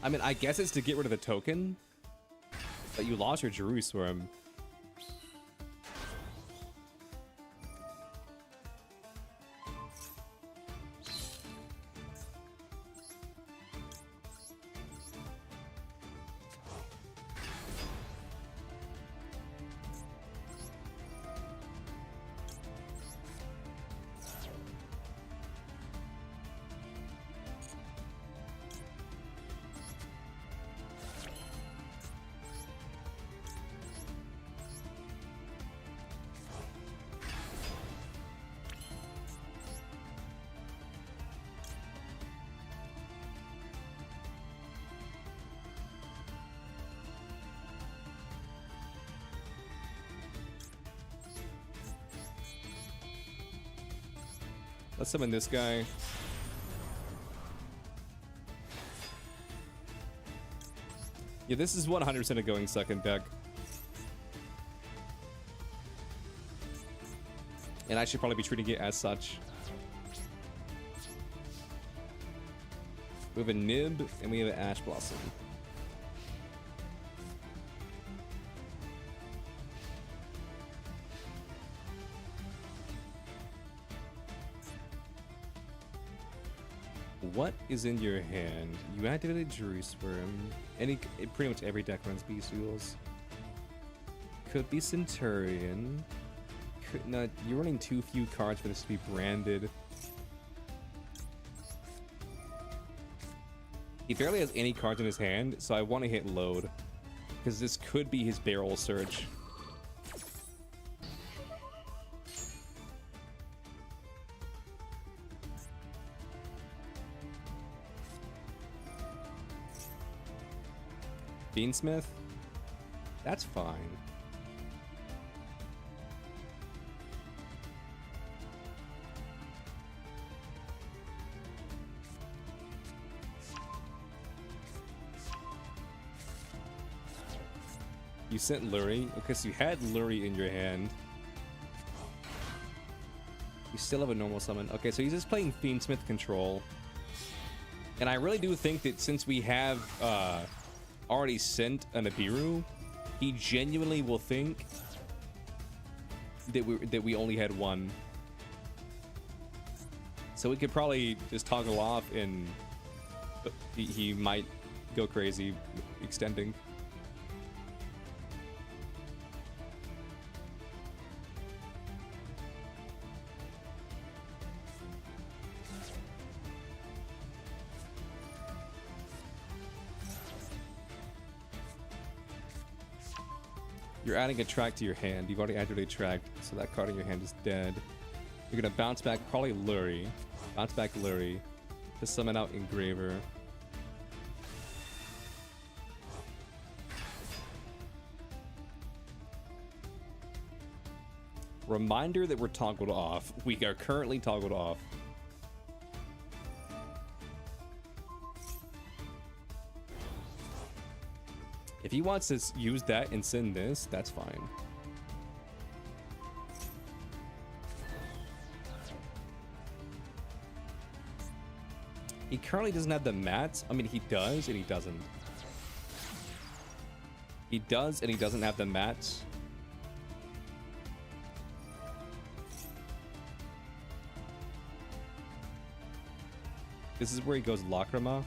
I mean, I guess it's to get rid of the token, but you lost your Jerusalem. Let's summon this guy. Yeah, this is 100% a going second deck. And I should probably be treating it as such. We have a Nib and we have an Ash Blossom. What is in your hand? You activated Jerusalem. Pretty much every deck runs Beast Duels. Could be Centurion. No, you're running too few cards for this to be branded. He barely has any cards in his hand, so I want to hit load. Because this could be his barrel search. Beansmith? That's fine. You sent Lurie? Okay, so you had Lurie in your hand. You still have a normal summon. Okay, so he's just playing Fiendsmith Control. And I really do think that since we have already sent an Abiru, he genuinely will think that we only had one. So we could probably just toggle off and he might go crazy extending. You're adding a track to your hand. You've already added a track, so that card in your hand is dead. You're gonna bounce back probably Lurie. Bounce back Lurie to summon out Engraver. Reminder that we're toggled off. We are currently toggled off. If he wants to use that and send this, that's fine. He currently doesn't have the mats. I mean, he does and he doesn't. He does and he doesn't have the mats. This is where he goes Lacrima.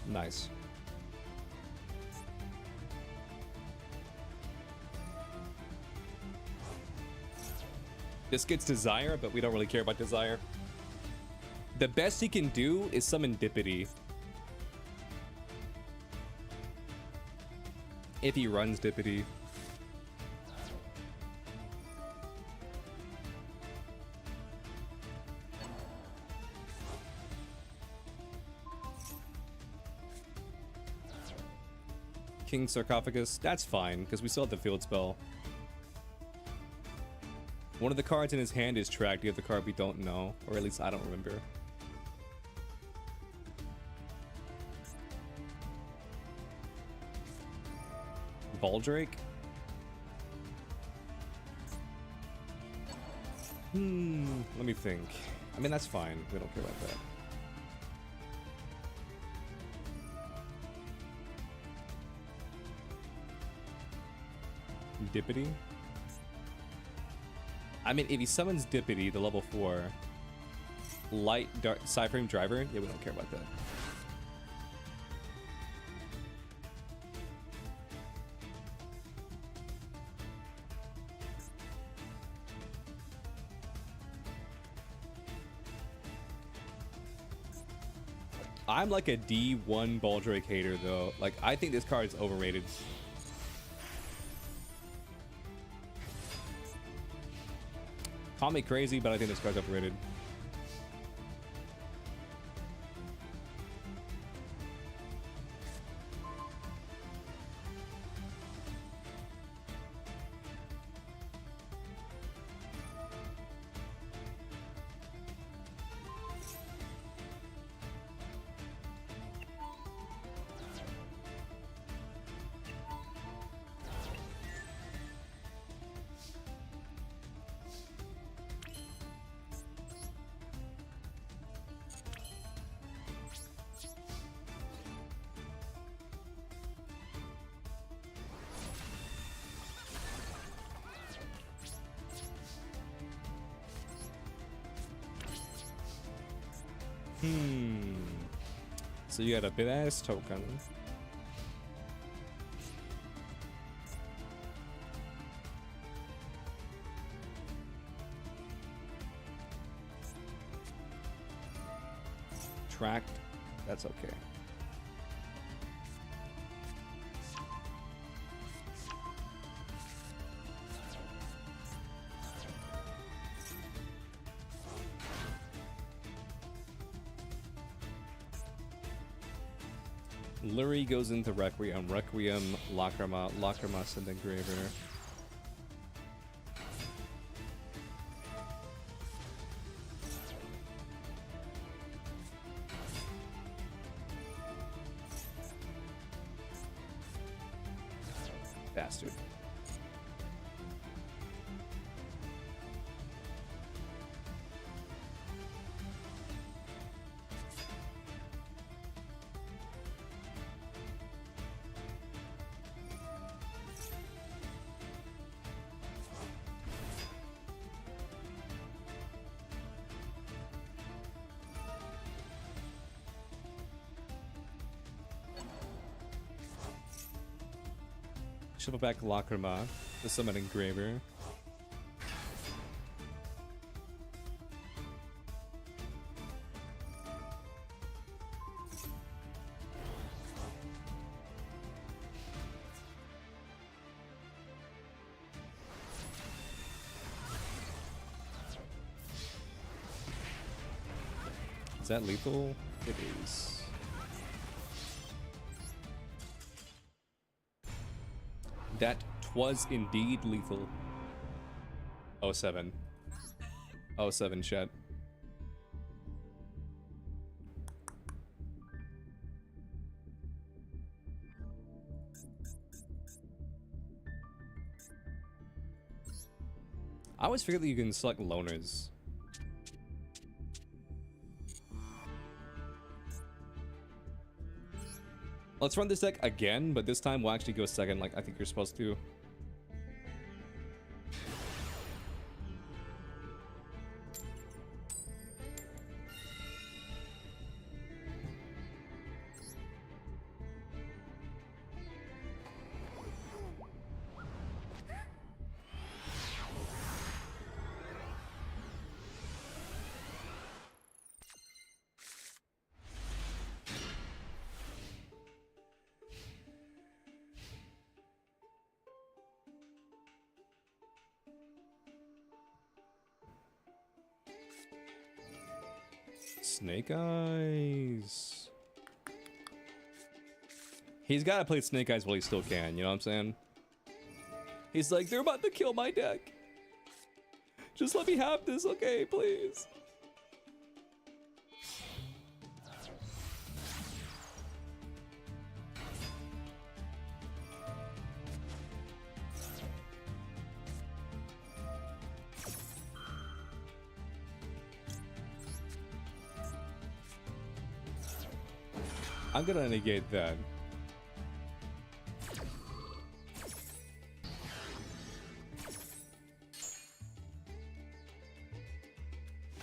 Nice. This gets Desire, but we don't really care about Desire. The best he can do is summon Dippity. If he runs Dippity. King Sarcophagus, that's fine, because we still have the field spell. One of the cards in his hand is tracked, the other card we don't know, or at least I don't remember. Voldrake? Let me think. I mean, that's fine. We don't care about that. Dippity? I mean, if he summons Dippity, the level 4 light dark Psyframe Driver, yeah, we don't care about that. I'm like a D1 Baldrake hater though. Like I think this card is overrated. Call me crazy, but I think this card's overrated. So you got a big ass token. Tracked. That's okay. Lurie goes into Requiem. Requiem, Lacrima, Lacrima, and Engraver. Bastard. Shuffle back Lacrima to summon Engraver. Is that lethal? It is. That was indeed lethal. 07. 07 chat. I always forget that you can select loners. Let's run this deck again, but this time we'll actually go second like I think you're supposed to. Snake Eyes. He's got to play Snake Eyes while he still can, you know what I'm saying? He's like, they're about to kill my deck. Just let me have this, okay, please. I'm gonna negate that.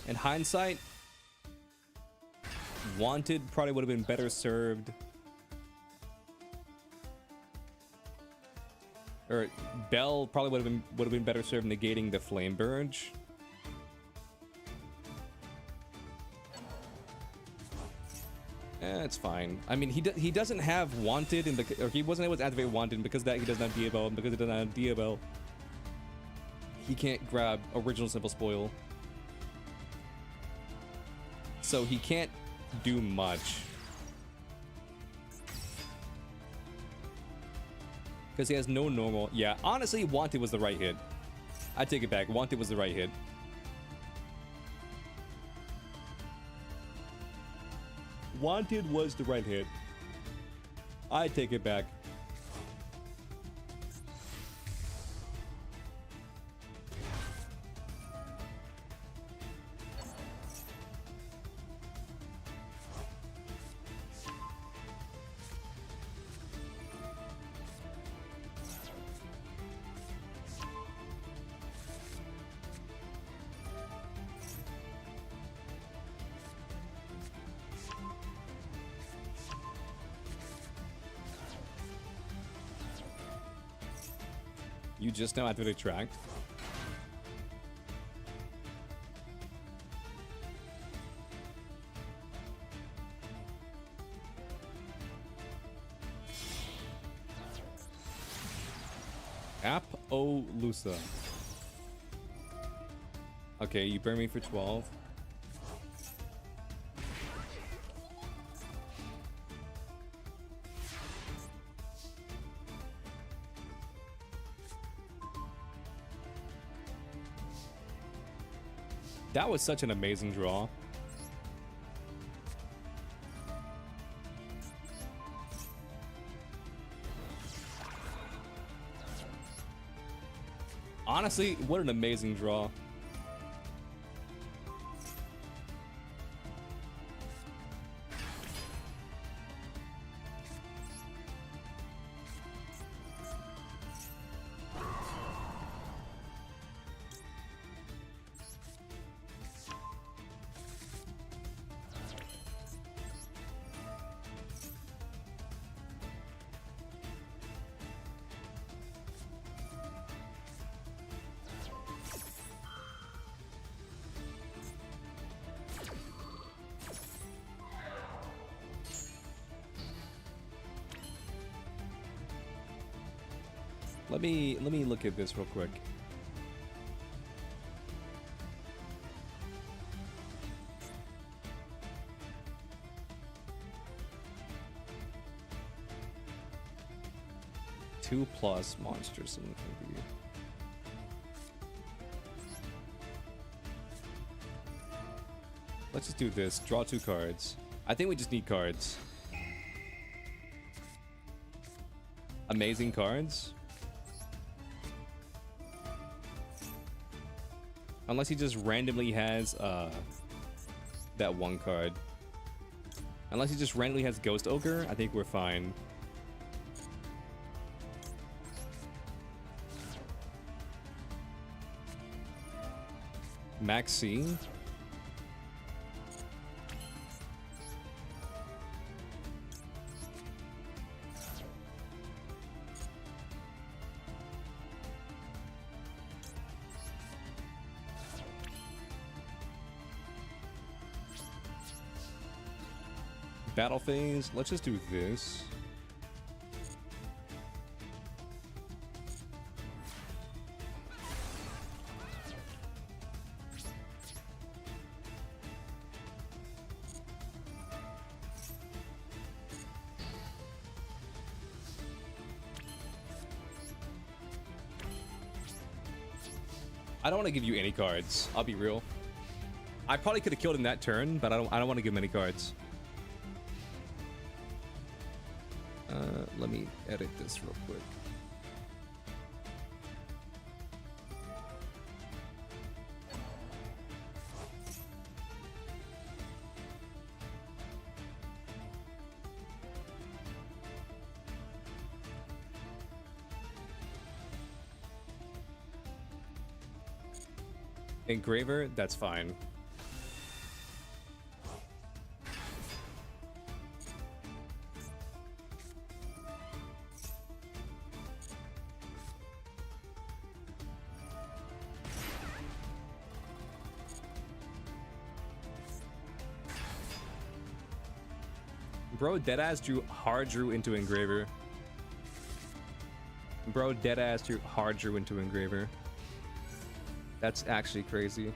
In hindsight, Wanted probably would have been better served. Or Bell probably would have been better served negating the Flame Burge. It's fine. I mean, he doesn't have wanted in the, or he wasn't able to activate wanted because of that he doesn't have DFL, and because he doesn't have DFL, he can't grab original simple spoil. So he can't do much. Because he has no normal. Yeah, honestly, wanted was the right hit. I take it back. Wanted was the right hit. Wanted was the right hit. I take it back. You just now activate tracked. App-o-lusa. Okay, you burn me for 12. That was such an amazing draw. Honestly, what an amazing draw. Let me look at this real quick. Two plus monsters. Let's just do this. Draw 2 cards. I think we just need cards. Amazing cards. Unless he just randomly has that one card. Unless he just randomly has Ghost Ogre, I think we're fine. Maxine. Battle phase. Let's just do this. I don't want to give you any cards. I'll be real. I probably could have killed him that turn, but I don't want to give him any cards. Let me edit this real quick. Engraver, that's fine. Bro, deadass drew into engraver. Bro, deadass drew into engraver. That's actually crazy.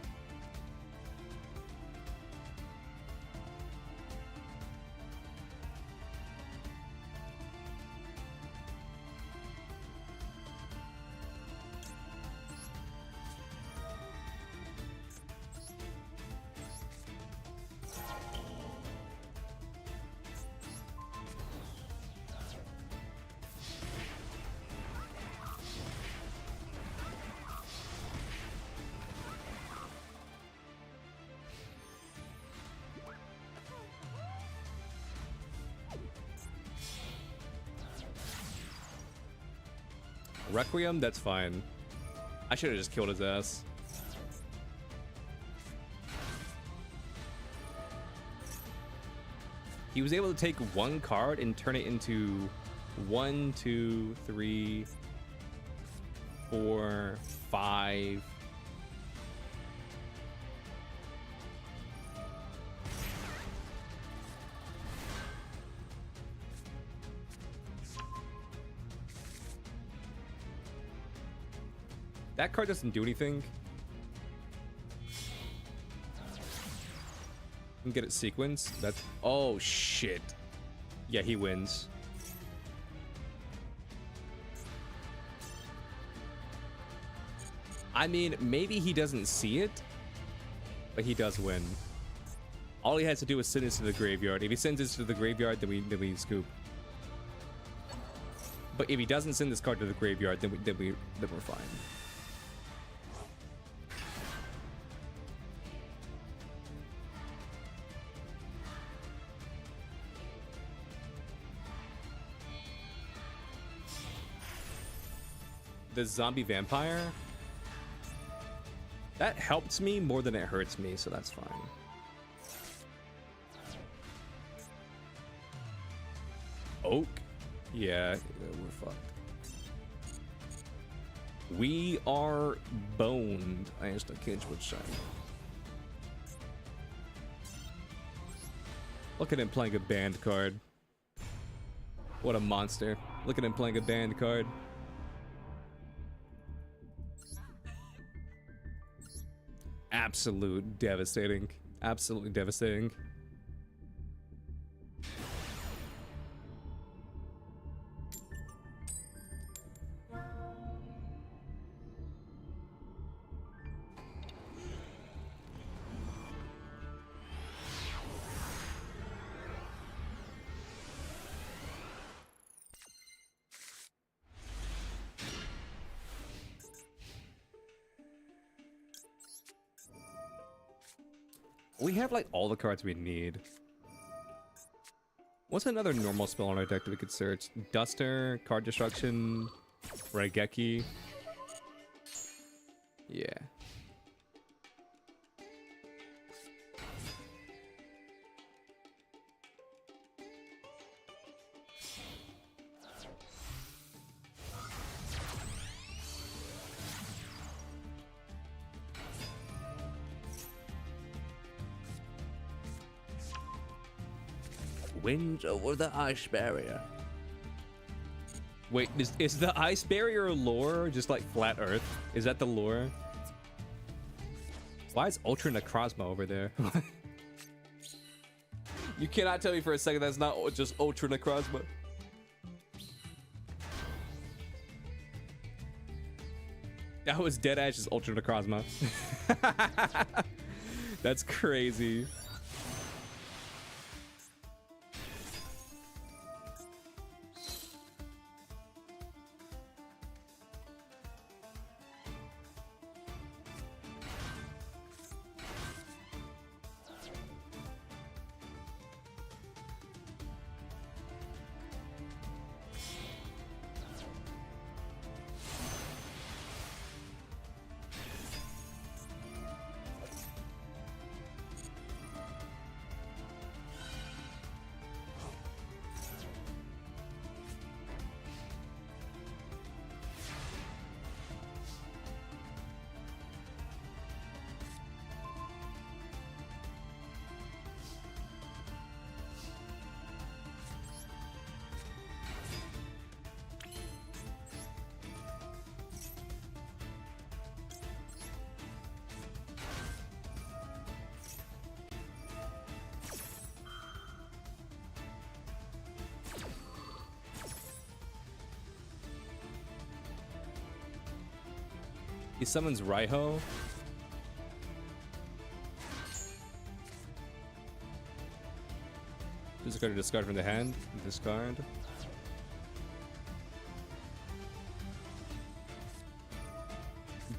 Requiem, that's fine. I should have just killed his ass. He was able to take one card and turn it into 1, 2, 3, 4, 5. That card doesn't do anything. Can get it sequenced. That's... Oh, shit. Yeah, he wins. I mean, maybe he doesn't see it, but he does win. All he has to do is send this to the graveyard. If he sends this to the graveyard, then we scoop. But if he doesn't send this card to the graveyard, then we're fine. The zombie vampire, that helps me more than it hurts me, so that's fine. Oak, yeah, we're fucked. We are boned. I just a cage with shine. Look at him playing a band card. What a monster. Look at him playing a band card. Absolute devastating. Absolutely devastating. We have like all the cards we need. What's another normal spell on our deck that we could search? Duster, Card Destruction, Raigeki. Yeah. Winds over the ice barrier. Wait, is the ice barrier lore or just like flat Earth? Is that the lore? Why is Ultra Necrozma over there? You cannot tell me for a second that's not just Ultra Necrozma. That was Deadash's Ultra Necrozma. That's crazy. He summons Raiho. Just got to discard from the hand. Discard.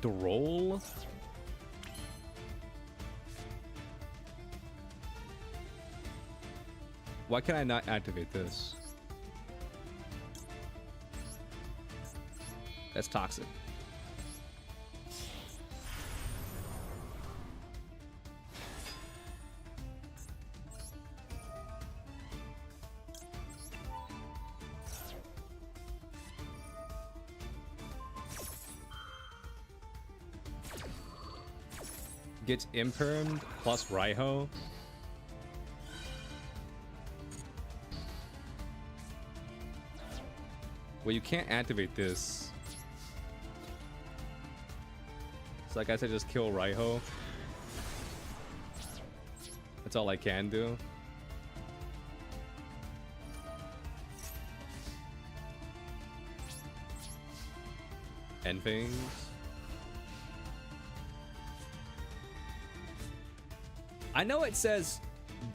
Droll. Why can I not activate this? That's toxic. Gets impermed plus Raiho. Well, you can't activate this. So like I said, just kill Raiho. That's all I can do. End things. I know it says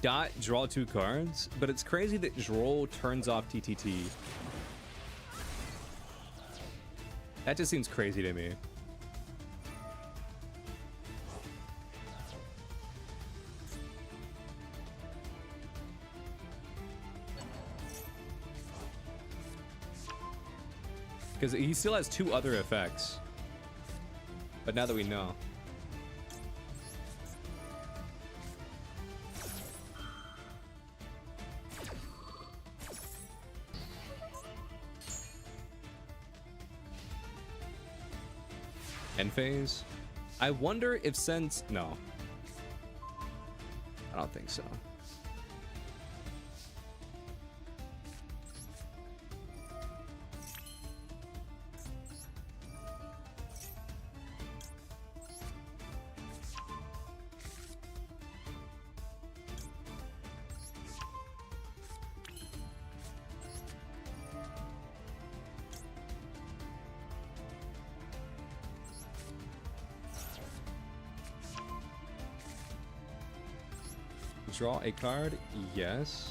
dot draw 2 cards, but it's crazy that Droll turns off TTT. That just seems crazy to me. Because he still has 2 other effects. But now that we know. End phase. I wonder if since no. I don't think so. Draw a card, yes.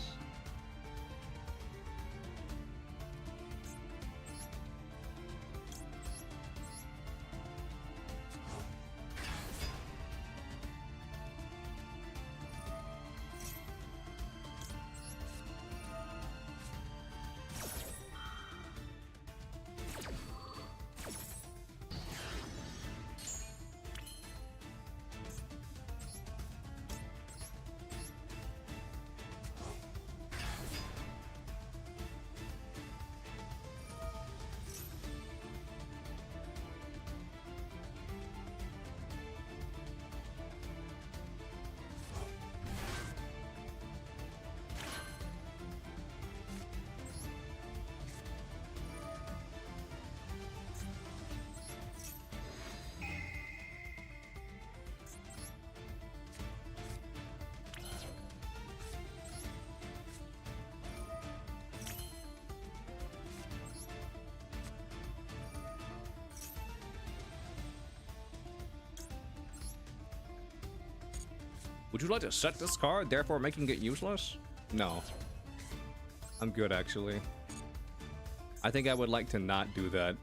Would you like to set this card, therefore making it useless? No. I'm good, actually. I think I would like to not do that.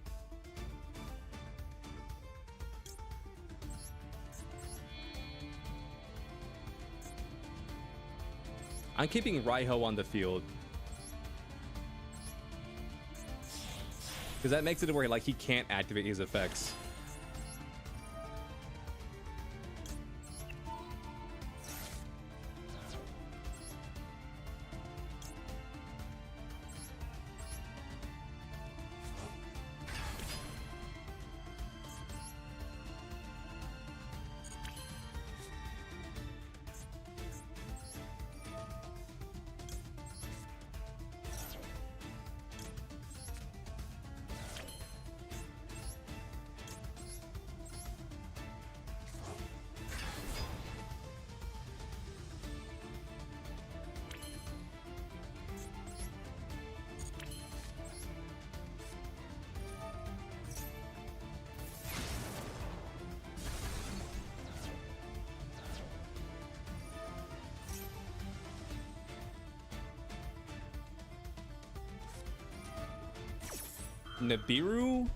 I'm keeping Raiho on the field. Because that makes it where like he can't activate his effects. Nibiru?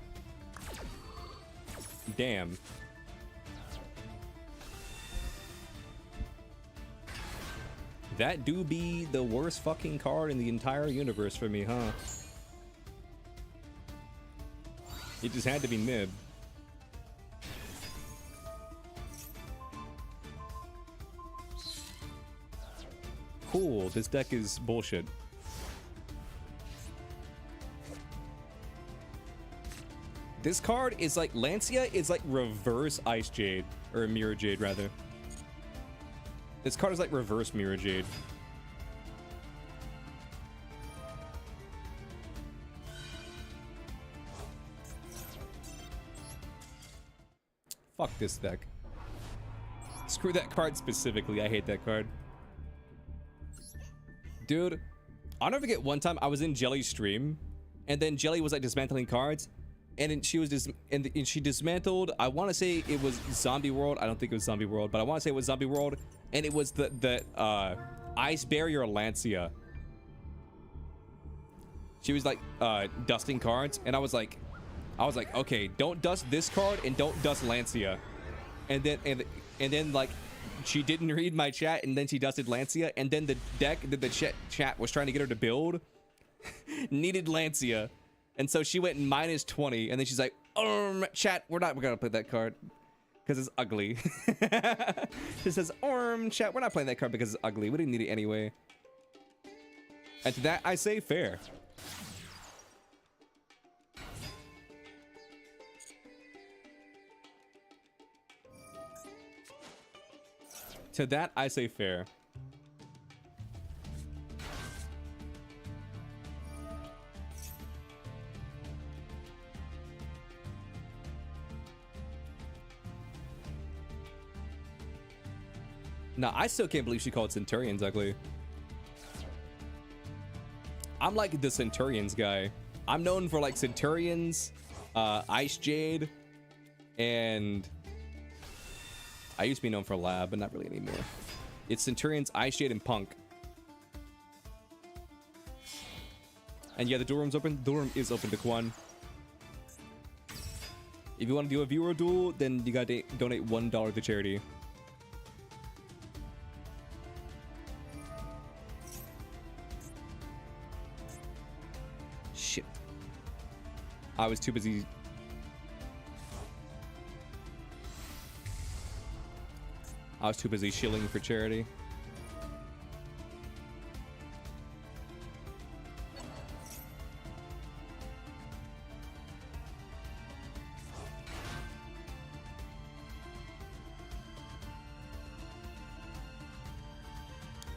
Damn. That do be the worst fucking card in the entire universe for me, huh? It just had to be Nib. Cool, this deck is bullshit. This card is like, Lancia is like reverse Ice Jade, or Mirror Jade rather. This card is like reverse Mirror Jade. Fuck this deck. Screw that card specifically, I hate that card. Dude, I'll never forget one time I was in Jelly's stream, and then Jelly was like dismantling cards, and then she was and she dismantled, I want to say it was Zombie World. I don't think it was Zombie World, but I want to say it was Zombie World, and it was the Ice Barrier Lancia. She was like dusting cards, and I was like, okay, don't dust this card and don't dust Lancia. And then like she didn't read my chat, and then she dusted Lancia, and then the deck that the chat was trying to get her to build needed Lancia. And so she went -20, and then she's like, chat, we're gonna play that card because it's ugly. She says, chat, we're not playing that card because it's ugly. We didn't need it anyway. And to that I say fair. To that I say fair. Nah, I still can't believe she called Centurions ugly. I'm like the Centurions guy. I'm known for like Centurions, Ice Jade, and I used to be known for Lab, but not really anymore. It's Centurions, Ice Jade, and Punk. And yeah, the duel room's open. The duel room is open to Quan. If you want to do a viewer duel, then you gotta donate $1 to charity. Shit. I was too busy. I was too busy shilling for charity.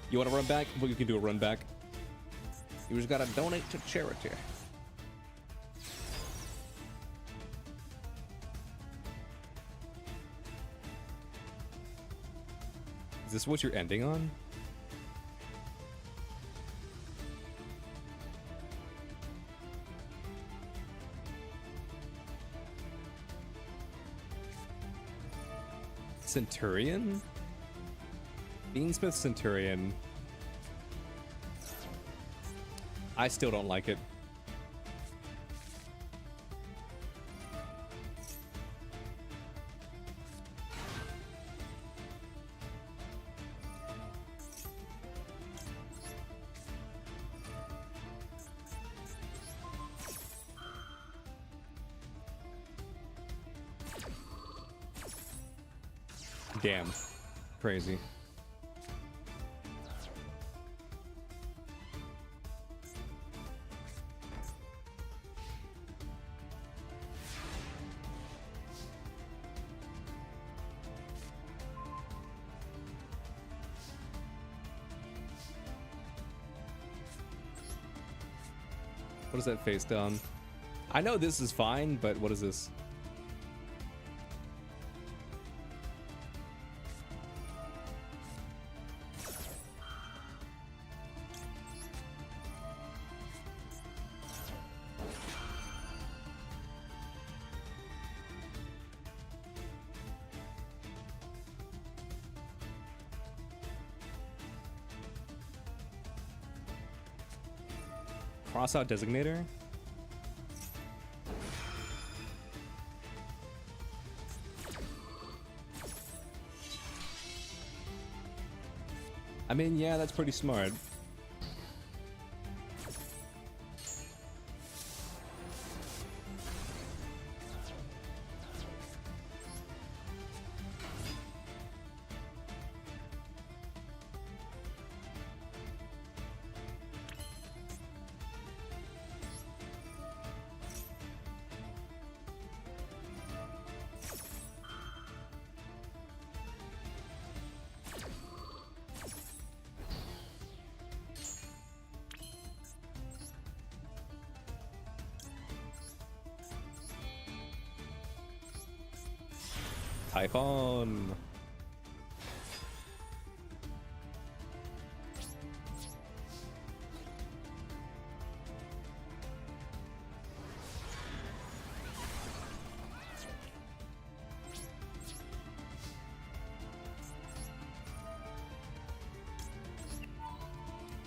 You want to run back? Well, you can do a run back. You just gotta donate to charity. Is this what you're ending on? Centurion? Beansmith Centurion. I still don't like it. Damn. Crazy. What is that face down? I know this is fine, but what is this? Cross out designator? I mean, yeah, that's pretty smart. Typhon.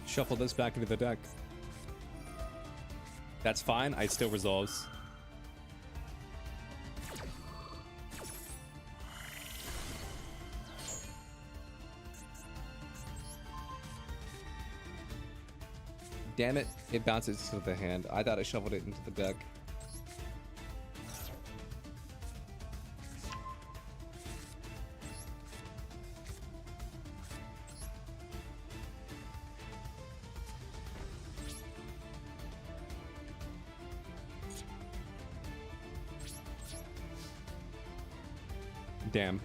Shuffle this back into the deck. That's fine. It still resolves. Damn it, it bounces to the hand. I thought I shuffled it into the deck. Damn.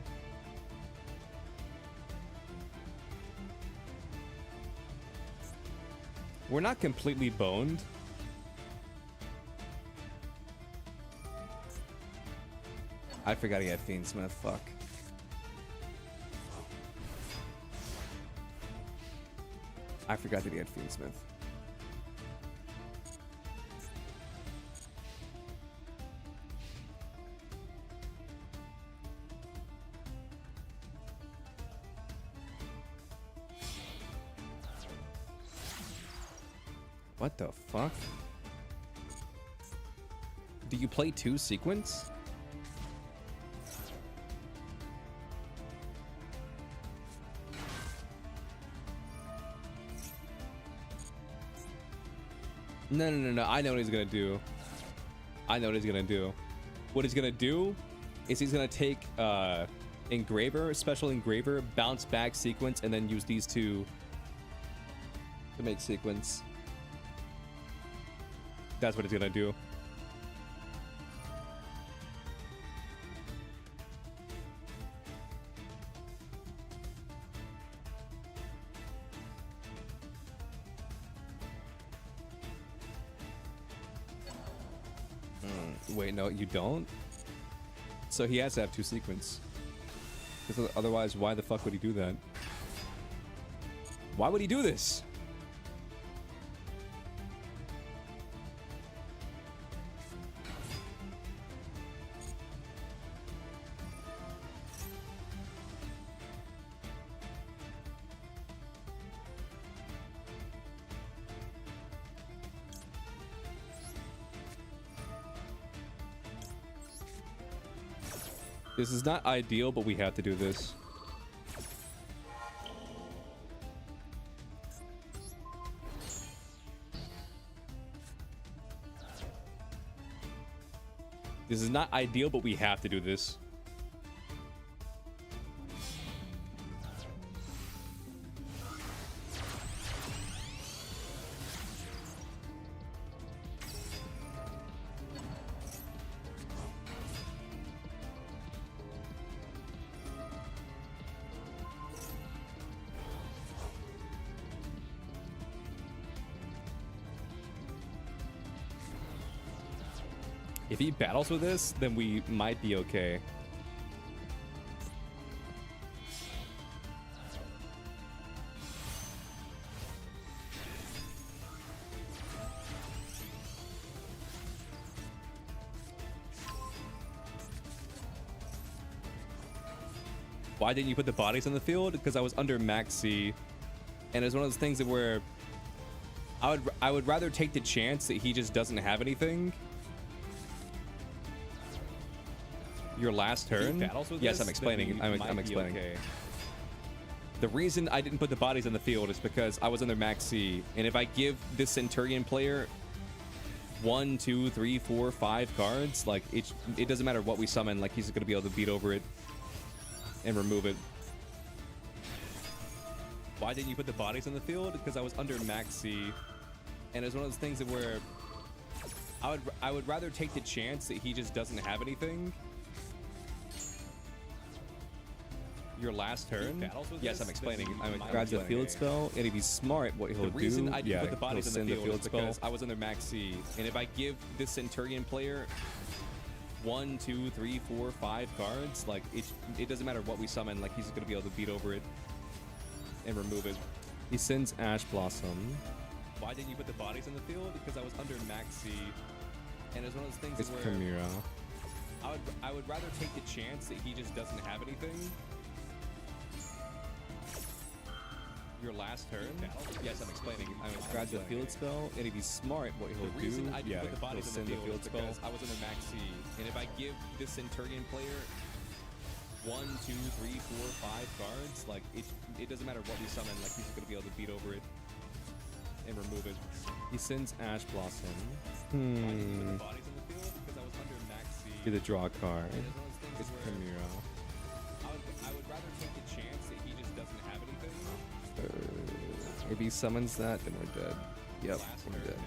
We're not completely boned. I forgot he had Fiendsmith, fuck. I forgot that he had Fiendsmith. What the fuck? Do you play 2 sequence? No. I know what he's gonna do. I know what he's gonna do. What he's gonna do is he's gonna take engraver, special engraver, bounce back sequence, and then use these two to make sequence. That's what he's gonna do. Wait, no, you don't? So he has to have 2 sequence. Because otherwise, why the fuck would he do that? Why would he do this? This is not ideal, but we have to do this. This is not ideal, but we have to do this. If he battles with this, then we might be okay. Why didn't you put the bodies on the field? Because I was under max C, and it's one of those things that where I would rather take the chance that he just doesn't have anything. Your last turn? Yes, I'm explaining. I'm explaining. Okay. The reason I didn't put the bodies on the field is because I was under max C, and if I give this Centurion player 1, 2, 3, 4, 5 cards, like it doesn't matter what we summon, like he's gonna be able to beat over it and remove it. Why didn't you put the bodies on the field? Because I was under max C, and it's one of those things that where I would rather take the chance that he just doesn't have anything. Your last turn? Yes, I'm explaining. I'm grabs a field spell, and if he's smart, what he'll do, the reason I didn't put the bodies in the field is because I was under max C, and if I give this Centurion player 1, 2, 3, 4, 5 cards, like it doesn't matter what we summon, like he's gonna be able to beat over it and remove it. He sends Ash Blossom. Why didn't you put the bodies in the field? Because I was under max C, and it's one of those things It's where Chimera. I would rather take the chance that he just doesn't have anything. Your last turn? Yes, I'm explaining. I'm grabs a field spell, and if he's smart, what he'll do, I didn't put the bodies in the field spell. I was under max C, and if I give this Centurion player 1, 2, 3, 4, 5 cards, like it doesn't matter what we summon, like he's gonna be able to beat over it and remove it. He sends Ash Blossom. Why didn't you put the bodies in the field? Because I was under max C. Get a draw card. It's Chimera. I would rather take the chance that he just doesn't have anything. If he summons that, then we're dead. Yep, we're dead.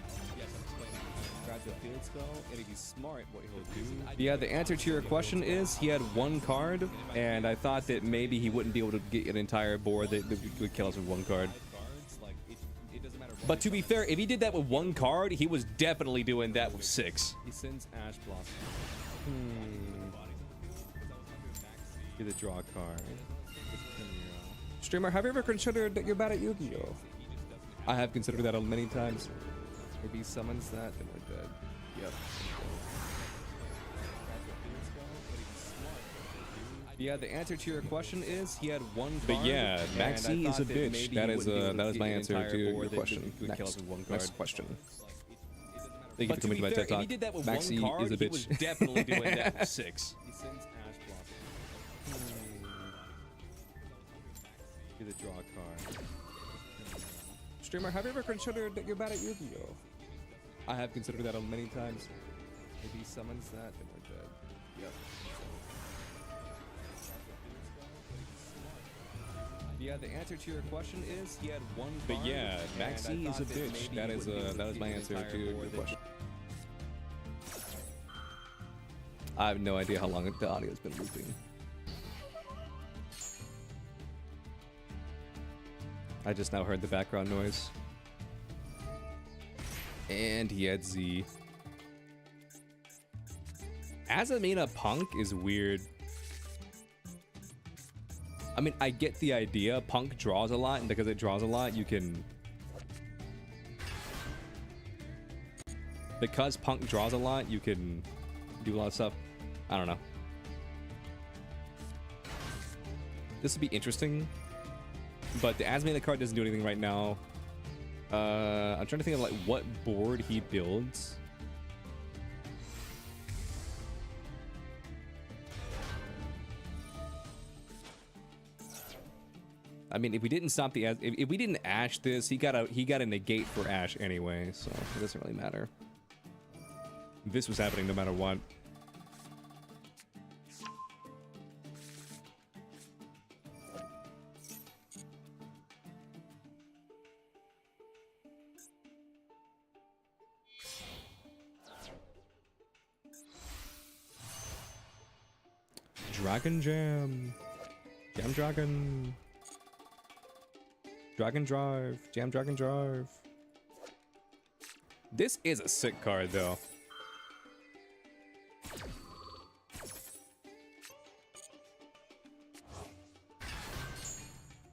Grabs a field spell, and if he's smart, what he'll do. Yeah, the answer to your question is he had 1 card, and I thought that maybe he wouldn't be able to get an entire board that would kill us with 1 card. But to be fair, if he did that with 1 card, he was definitely doing that with 6. He sends Ash Blossom. Get a draw card. Streamer, have you ever considered that you're bad at Yu-Gi-Oh? I have considered that many times. If he summons that, then we're dead. Yep. Yeah, the answer to your question is he had 1 card. But yeah, Maxi is a bitch. That is my answer to your question. Next question. Thank you for coming to my TED Talk. If he did that with Maxi 1 card, is a he bitch. was definitely doing that with 6. He sends Ash Blossom. Get a draw card. Streamer, have you ever considered that you're bad at Yu-Gi-Oh? I have considered that many times. If he summons that, then we're dead. Yep. Yeah, the answer to your question is he had 1 card. But yeah, Maxi is a bitch. That is my answer to your question. I have no idea how long the audio's been looping. I just now heard the background noise. And he had Z. Azamina Punk is weird. I mean, I get the idea. Punk draws a lot, and because it draws a lot, you can... Because Punk draws a lot, you can do a lot of stuff. I don't know. This would be interesting. But the Azamina card doesn't do anything right now. I'm trying to think of like what board he builds. I mean, if we didn't stop the if we didn't Ash this, he got a negate for Ash anyway, so it doesn't really matter. This was happening no matter what. Dragon Jam. Jam Dragon. Dragon Drive. Jam Dragon Drive. This is a sick card, though.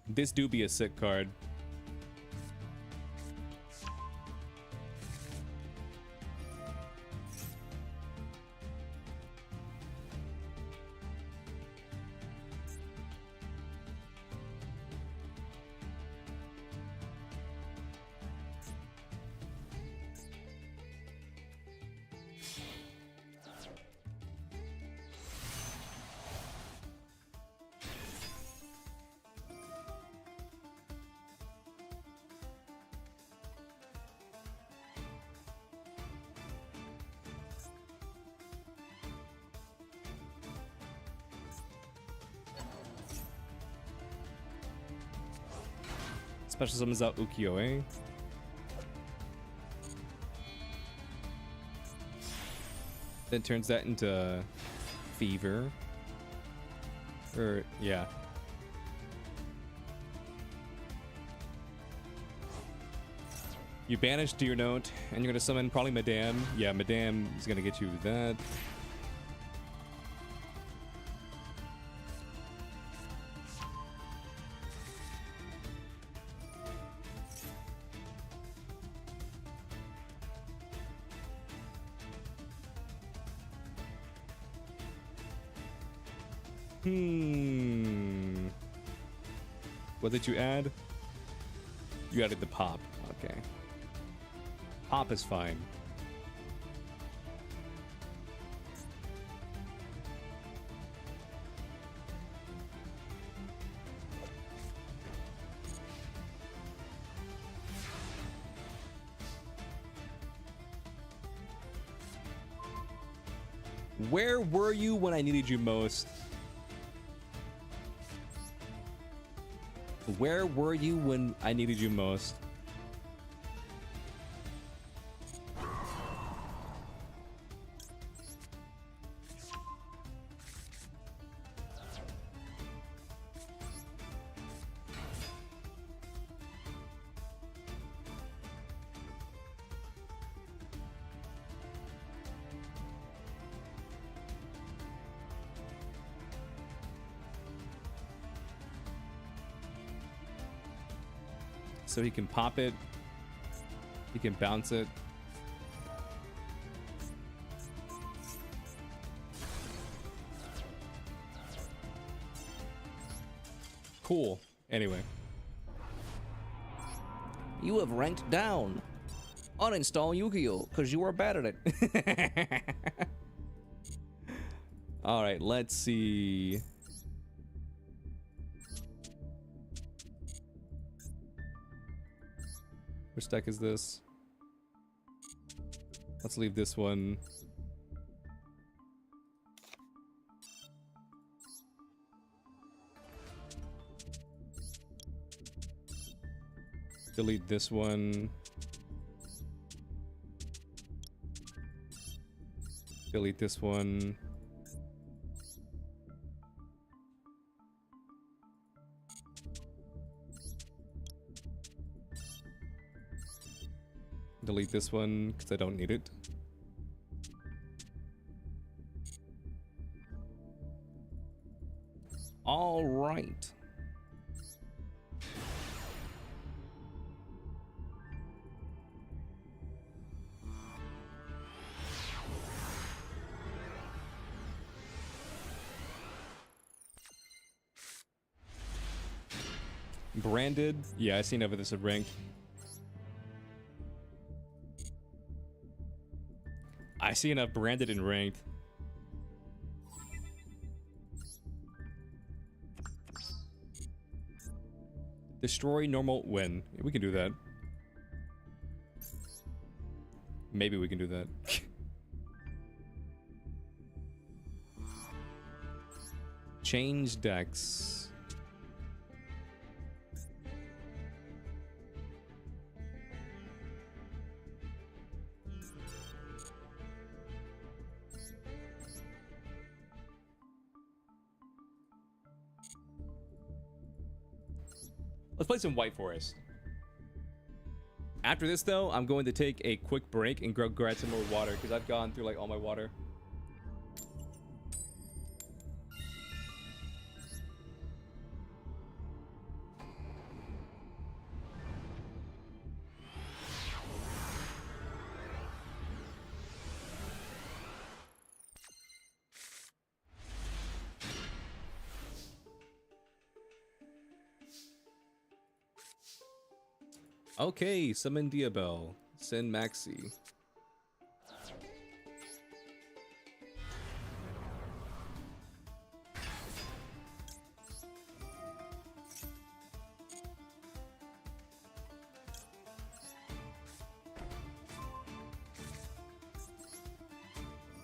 This do be a sick card. Special summons out Ukiyo-e. Then turns that into Fever. Or, yeah. You banish Deer Note, and you're gonna summon probably Madame. Yeah, Madame is gonna get you that. What did you add? You added the pop. Okay. Pop is fine. Where were you when I needed you most? Where were you when I needed you most? So he can pop it, he can bounce it. Cool. Anyway. You have ranked down. Uninstall Yu-Gi-Oh! Because you are bad at it. Alright, let's see. Which deck is this? Let's leave this one. Delete this one. Delete this one. Delete this one because I don't need it. All right. Branded. Yeah, I seen over this at ranked. I see enough branded and ranked. Destroy normal win. We can do that. Maybe we can do that. Change decks. Let's play some White Forest. After this, though, I'm going to take a quick break and grab some more water because I've gone through like all my water. Okay, summon Diabell. Send Maxi.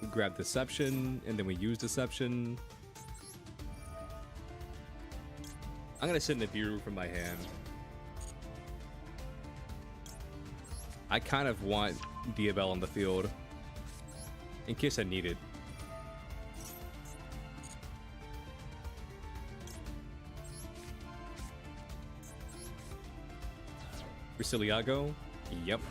We grab Deception, and then we use Deception. I'm gonna send Nibiru from my hand. I kind of want DUEL on the field in case I need it. Brasiliago? Yep.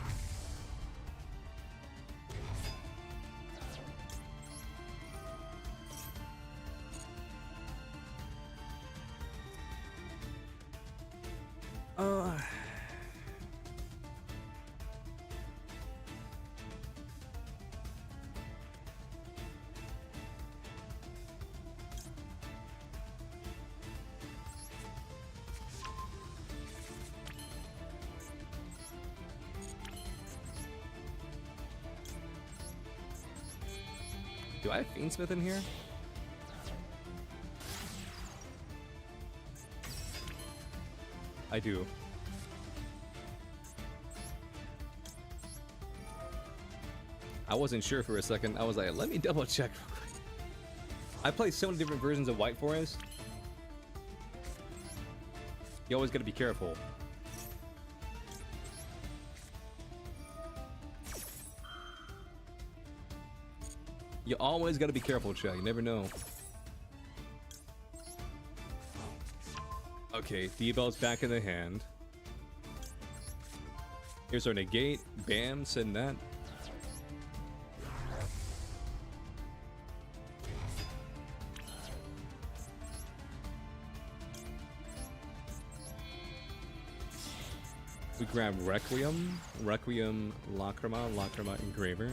Do I have Fiendsmith in here? I do. I wasn't sure for a second. I was like, let me double check real quick. I play so many different versions of White Forest. You always gotta be careful. You always gotta be careful, Chad. You never know. Okay, DUEL's back in the hand. Here's our negate. Bam, send that. We grab Requiem, Lacrima, Engraver.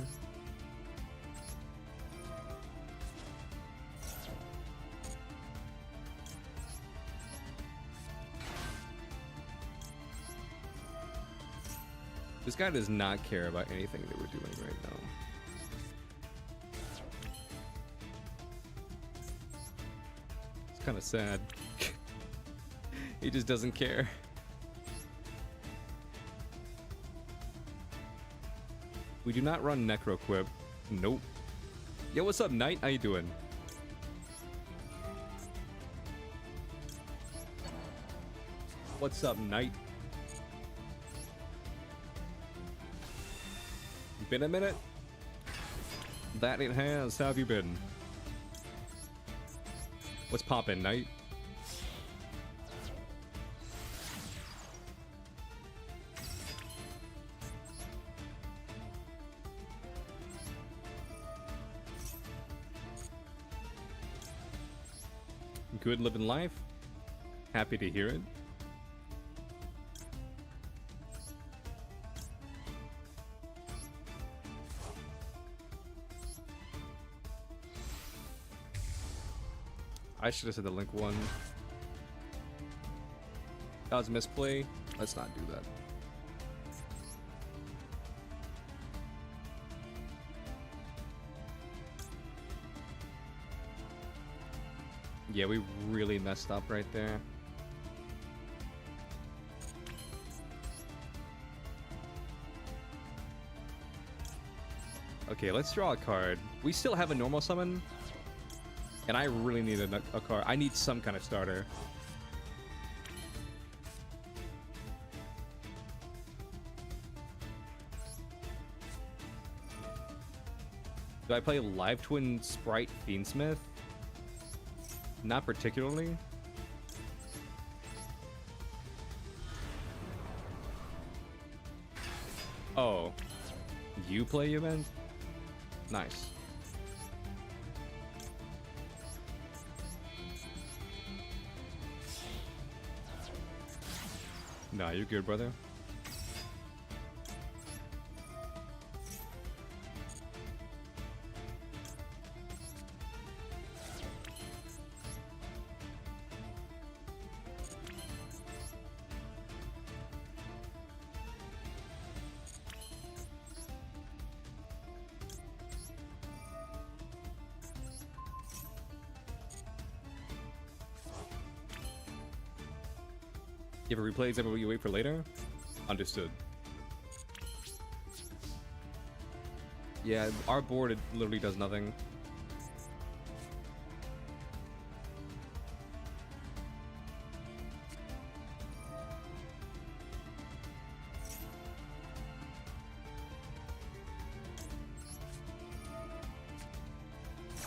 This guy does not care about anything that we're doing right now. It's kind of sad. He just doesn't care. We do not run Necroquip. Nope. Yo, what's up, Knight? How you doing? What's up, Knight? Been a minute? That it has. How have you been? What's poppin', Knight? Good living life? Happy to hear it. I should have said the link one. That was a misplay. Let's not do that. Yeah, we really messed up right there. Okay, let's draw a card. We still have a normal summon. And I really need a card. I need some kind of starter. Do I play Live Twin Sprite Fiendsmith? Not particularly. Oh. You play event? Nice. Nah, you're good, brother. You ever replay except what you wait for later? Understood. Yeah, our board, it literally does nothing.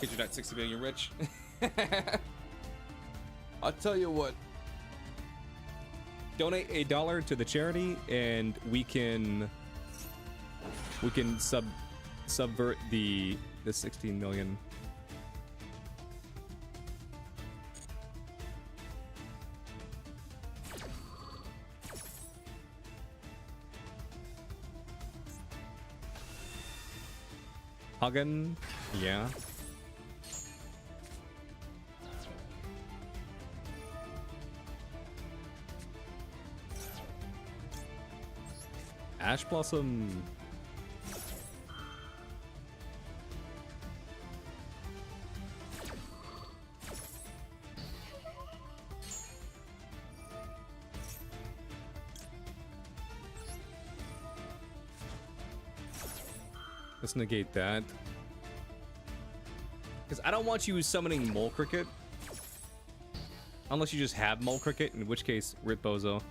Because you're not 60 million rich. I'll tell you what. Donate $1 to the charity, and we can subvert the 16 million. Hagen, yeah. Ash Blossom. Let's negate that. Because I don't want you summoning Mole Cricket. Unless you just have Mole Cricket, in which case, rip Bozo.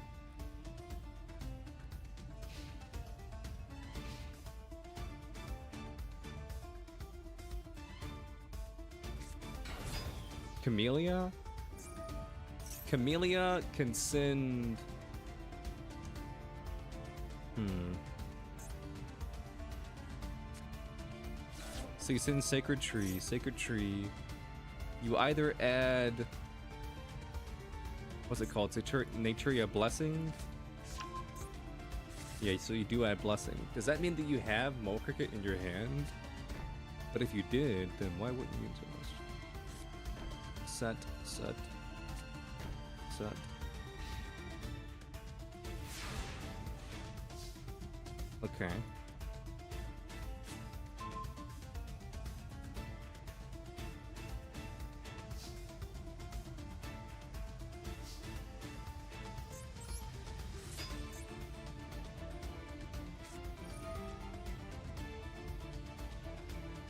Camellia? Camellia can send... So you send Sacred Tree. Sacred Tree. You either add... What's it called? Naturia Blessing? Yeah, so you do add Blessing. Does that mean that you have Mole Cricket in your hand? But if you did, then why wouldn't you use it? Set. Okay.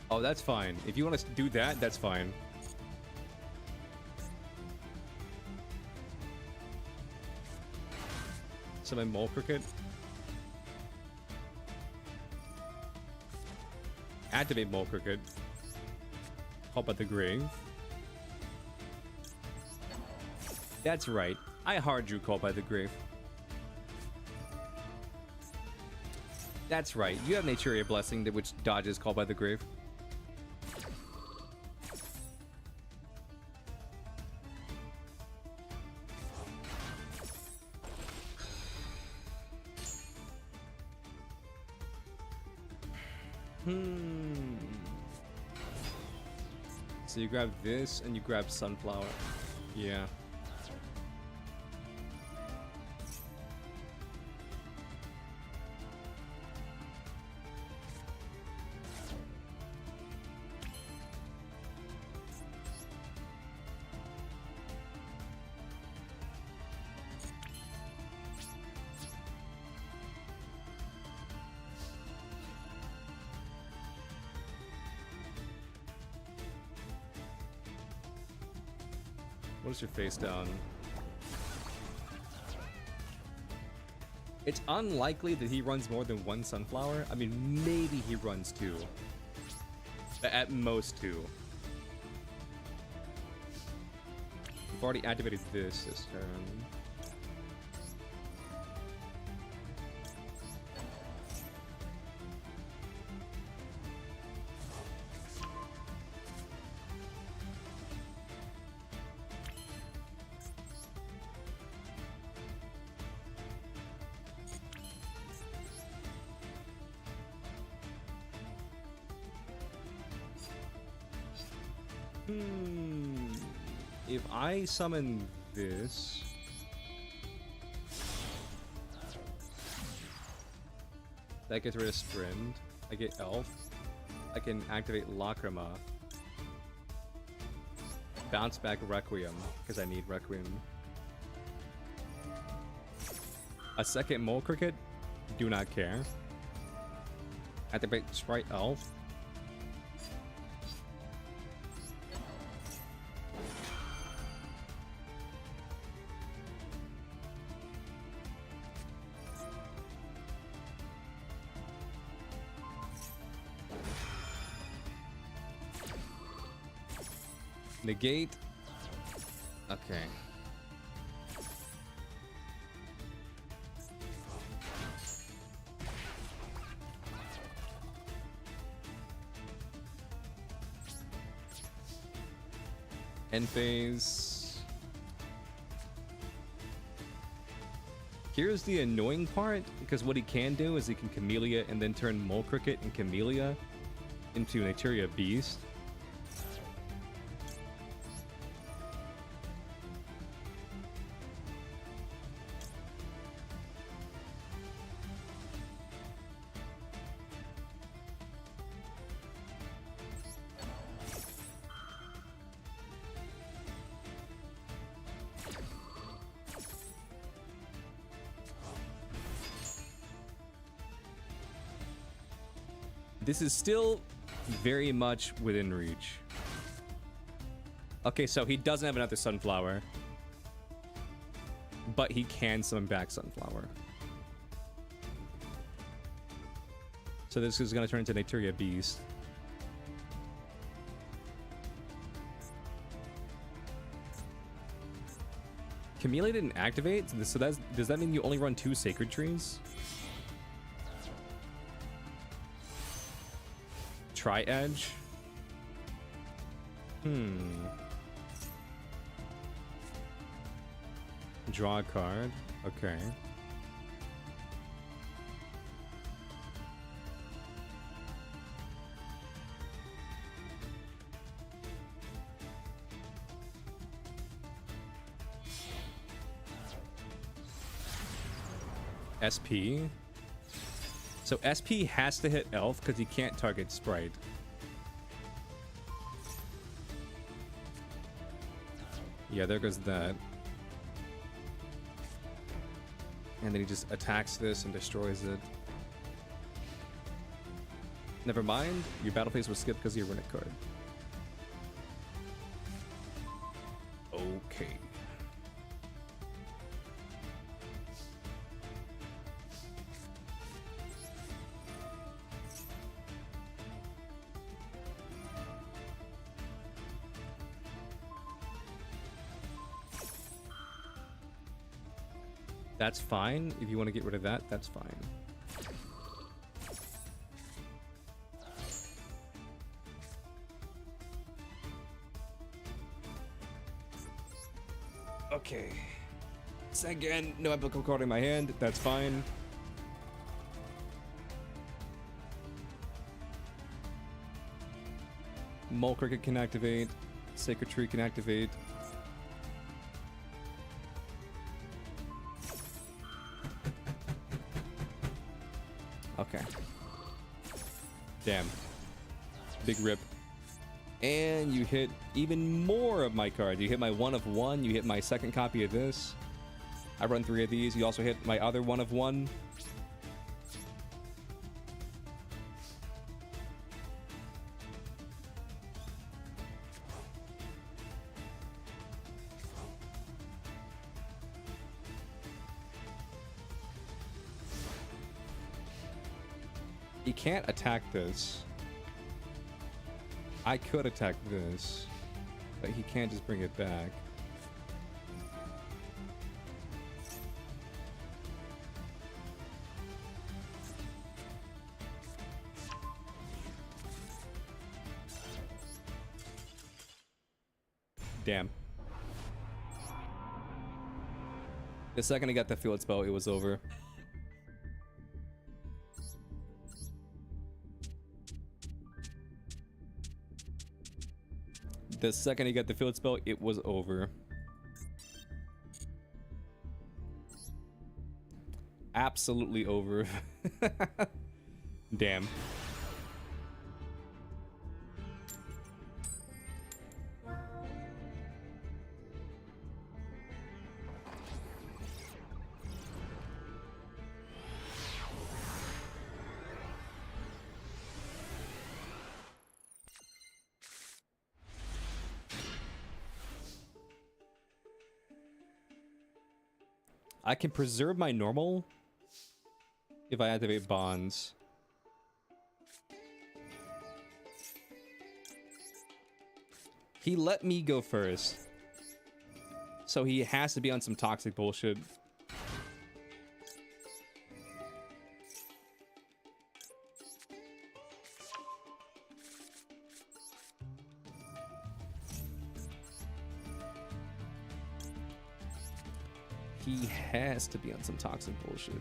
Oh, that's fine. If you want to do that, that's fine. Summon Mole Cricket. Activate Mole Cricket. Call by the grave. That's right. I hard drew Call by the grave. That's right. You have Naturia Blessing, which dodges Call by the grave. So you grab this and you grab Sunflower. Yeah. What is your face down? It's unlikely that he runs more than one Sunflower. I mean, maybe he runs two. At most two. We've already activated this turn. If I summon this... That gets rid of Strand. I get Elf. I can activate Lacrima. Bounce back Requiem, because I need Requiem. A second Mole Cricket? Do not care. Activate Sprite Elf. Negate. Okay. End phase. Here's the annoying part, because what he can do is he can Camellia and then turn Mole Cricket and Camellia into an Eteria Beast. This is still very much within reach. Okay, so he doesn't have another Sunflower, but he can summon back Sunflower. So this is going to turn into an Eteria Beast. Camellia didn't activate, so does that mean you only run 2 Sacred Trees? Tri-Edge? Draw a card. Okay. SP. So SP has to hit Elf because he can't target Sprite. Yeah, there goes that. And then he just attacks this and destroys it. Never mind, your battle phase was skipped because of your runic card. Okay. That's fine. If you want to get rid of that, that's fine. Okay. Second, no epical card in my hand. That's fine. Mole Cricket can activate. Sacred Tree can activate. Okay. Damn. Big rip. And you hit even more of my cards. You hit my 1 of 1. You hit my second copy of this. I run 3 of these. You also hit my other 1 of 1. He can't attack this. I could attack this, but he can't just bring it back. Damn. The second I got the field spell, it was over. The second he got the field spell, it was over. Absolutely over. Damn. I can preserve my normal if I activate bonds. He let me go first. So he has to be on some toxic bullshit. He has to be on some toxic bullshit.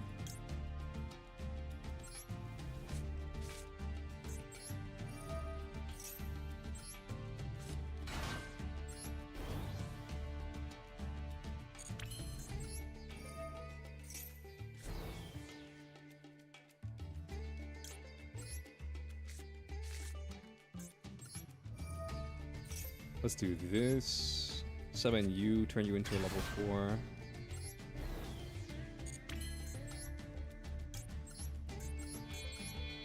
Let's do this. Summon you, turn you into a level 4.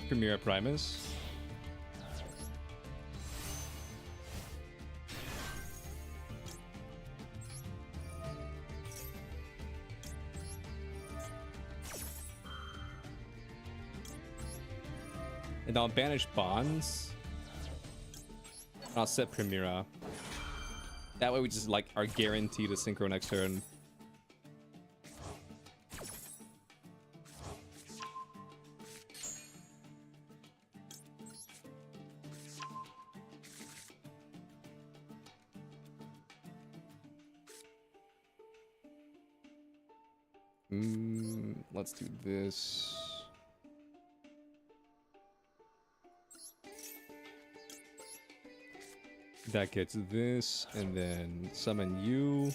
Chimera Primus. And I'll banish Bonds. And I'll set Primera. That way we just like are guaranteed to synchro next turn. Let's do this. That gets this, and then summon you.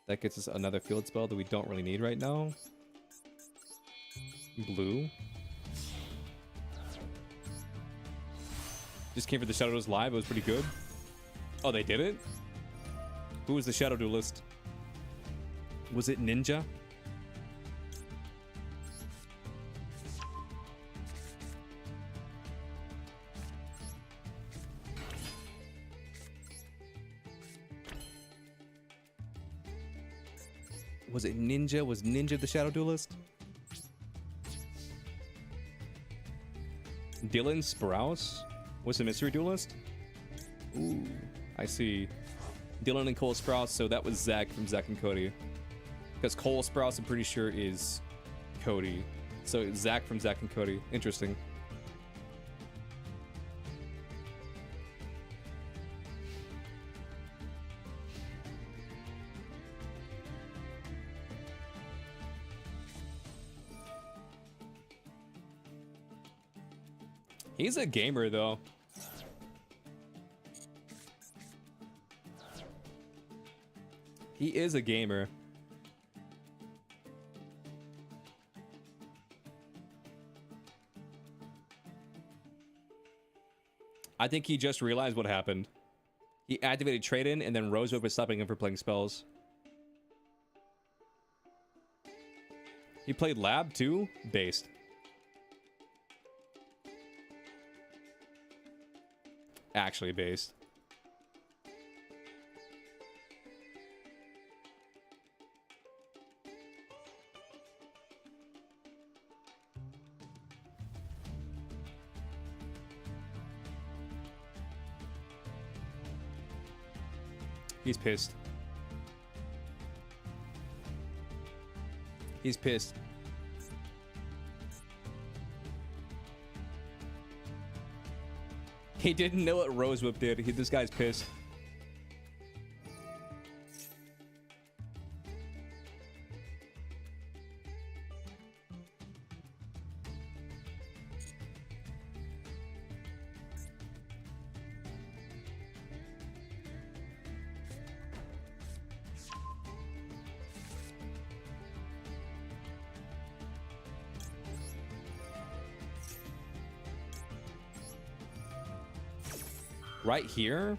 That gets us another field spell that we don't really need right now. Blue. Just came for the Shadow Duels live. It was pretty good. Oh, they did it? Who was the Shadow Duelist? Was it Ninja? Was it Ninja? Was Ninja the Shadow Duelist? Dylan Sprouse was the Mystery Duelist? Ooh, I see. Dylan and Cole Sprouse, so that was Zach from Zach and Cody. Because Cole Sprouse, I'm pretty sure, is Cody. So it's Zach from Zach and Cody. Interesting. He's a gamer, though. He is a gamer. I think he just realized what happened. He activated Trade-In, and then Rosewood was stopping him from playing spells. He played Lab, too? Based. Actually based. He's pissed. He's pissed. He didn't know what Rose Whip did. This guy's pissed. Right here,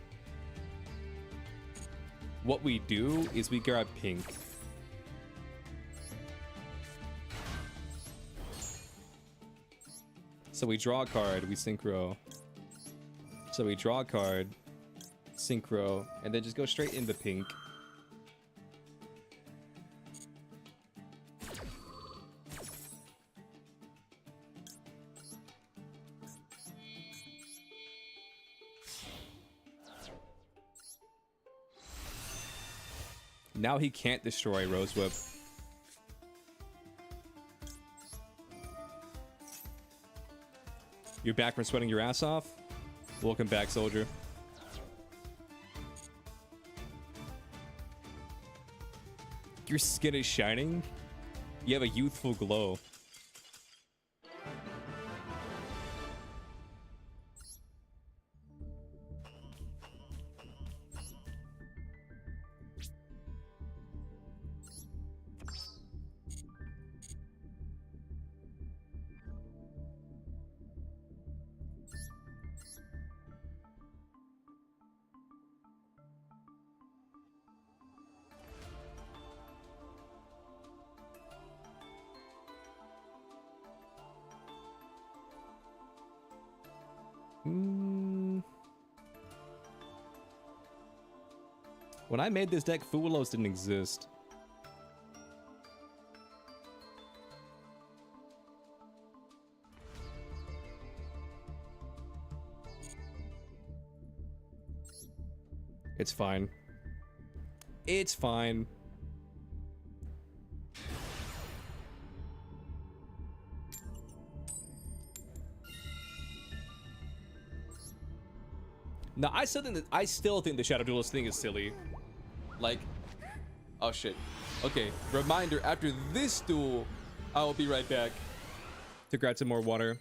what we do is we grab pink. So we draw a card, we synchro. So we draw a card, synchro, and then just go straight into pink. Now he can't destroy Rose Whip. You're back from sweating your ass off? Welcome back, soldier. Your skin is shining? You have a youthful glow. When I made this deck, Fulos didn't exist. It's fine. It's fine. No, I still think the Shadow Duelist thing is silly. Like, oh shit. Okay, reminder, after this duel, I will be right back to grab some more water.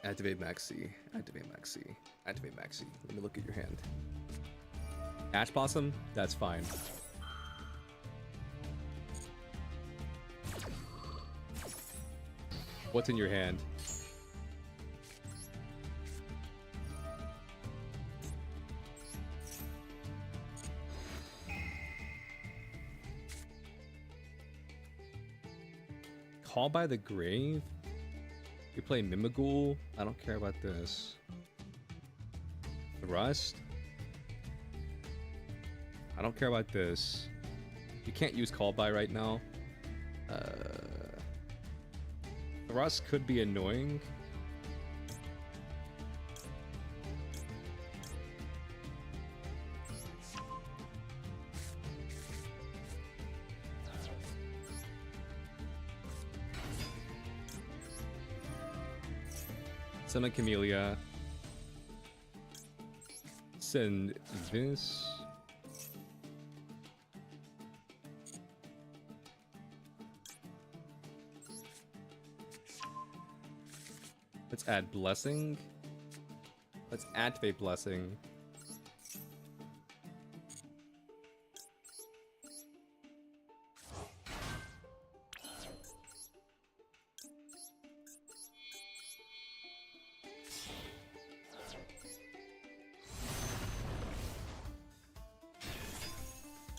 Activate Maxi. Activate Maxi. Activate Maxi. Let me look at your hand. Ash Blossom? That's fine. What's in your hand? Call by the Grave? You play Mimighoul? I don't care about this. Thrust? I don't care about this. You can't use Call by right now. Thrust could be annoying. Summon Camellia. Send this. Let's add Blessing. Let's activate Blessing.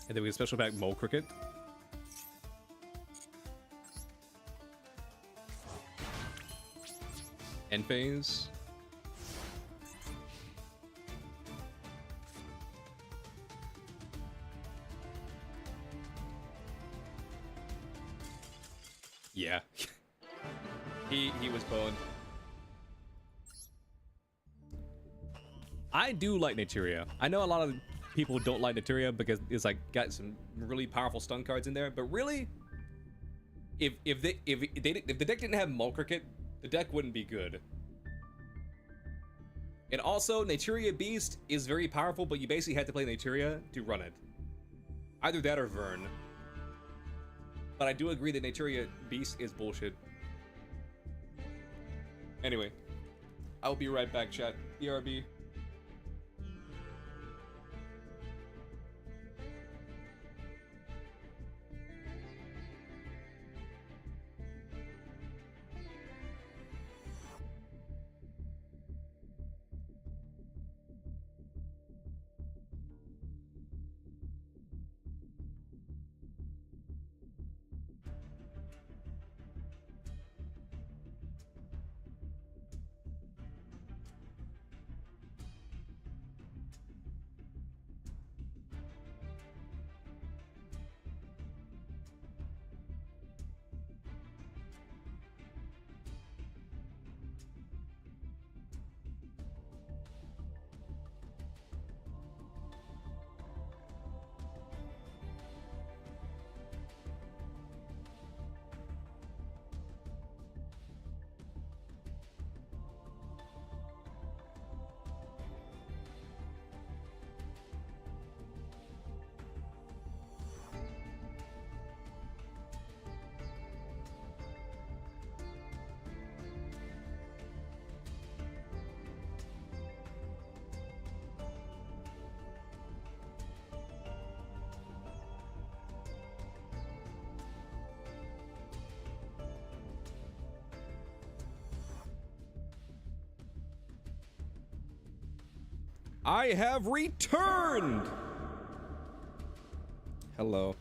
And then we can special back Mole Cricket. End phase. Yeah. he was boned. I do like Naturia. I know a lot of people don't like Naturia because it's like got some really powerful stun cards in there, but really, if the deck didn't have Mole Cricket, the deck wouldn't be good. And also, Naturia Beast is very powerful, but you basically have to play Naturia to run it. Either that or Vern. But I do agree that Naturia Beast is bullshit. Anyway, I'll be right back, chat. ERB. I have returned! Hello.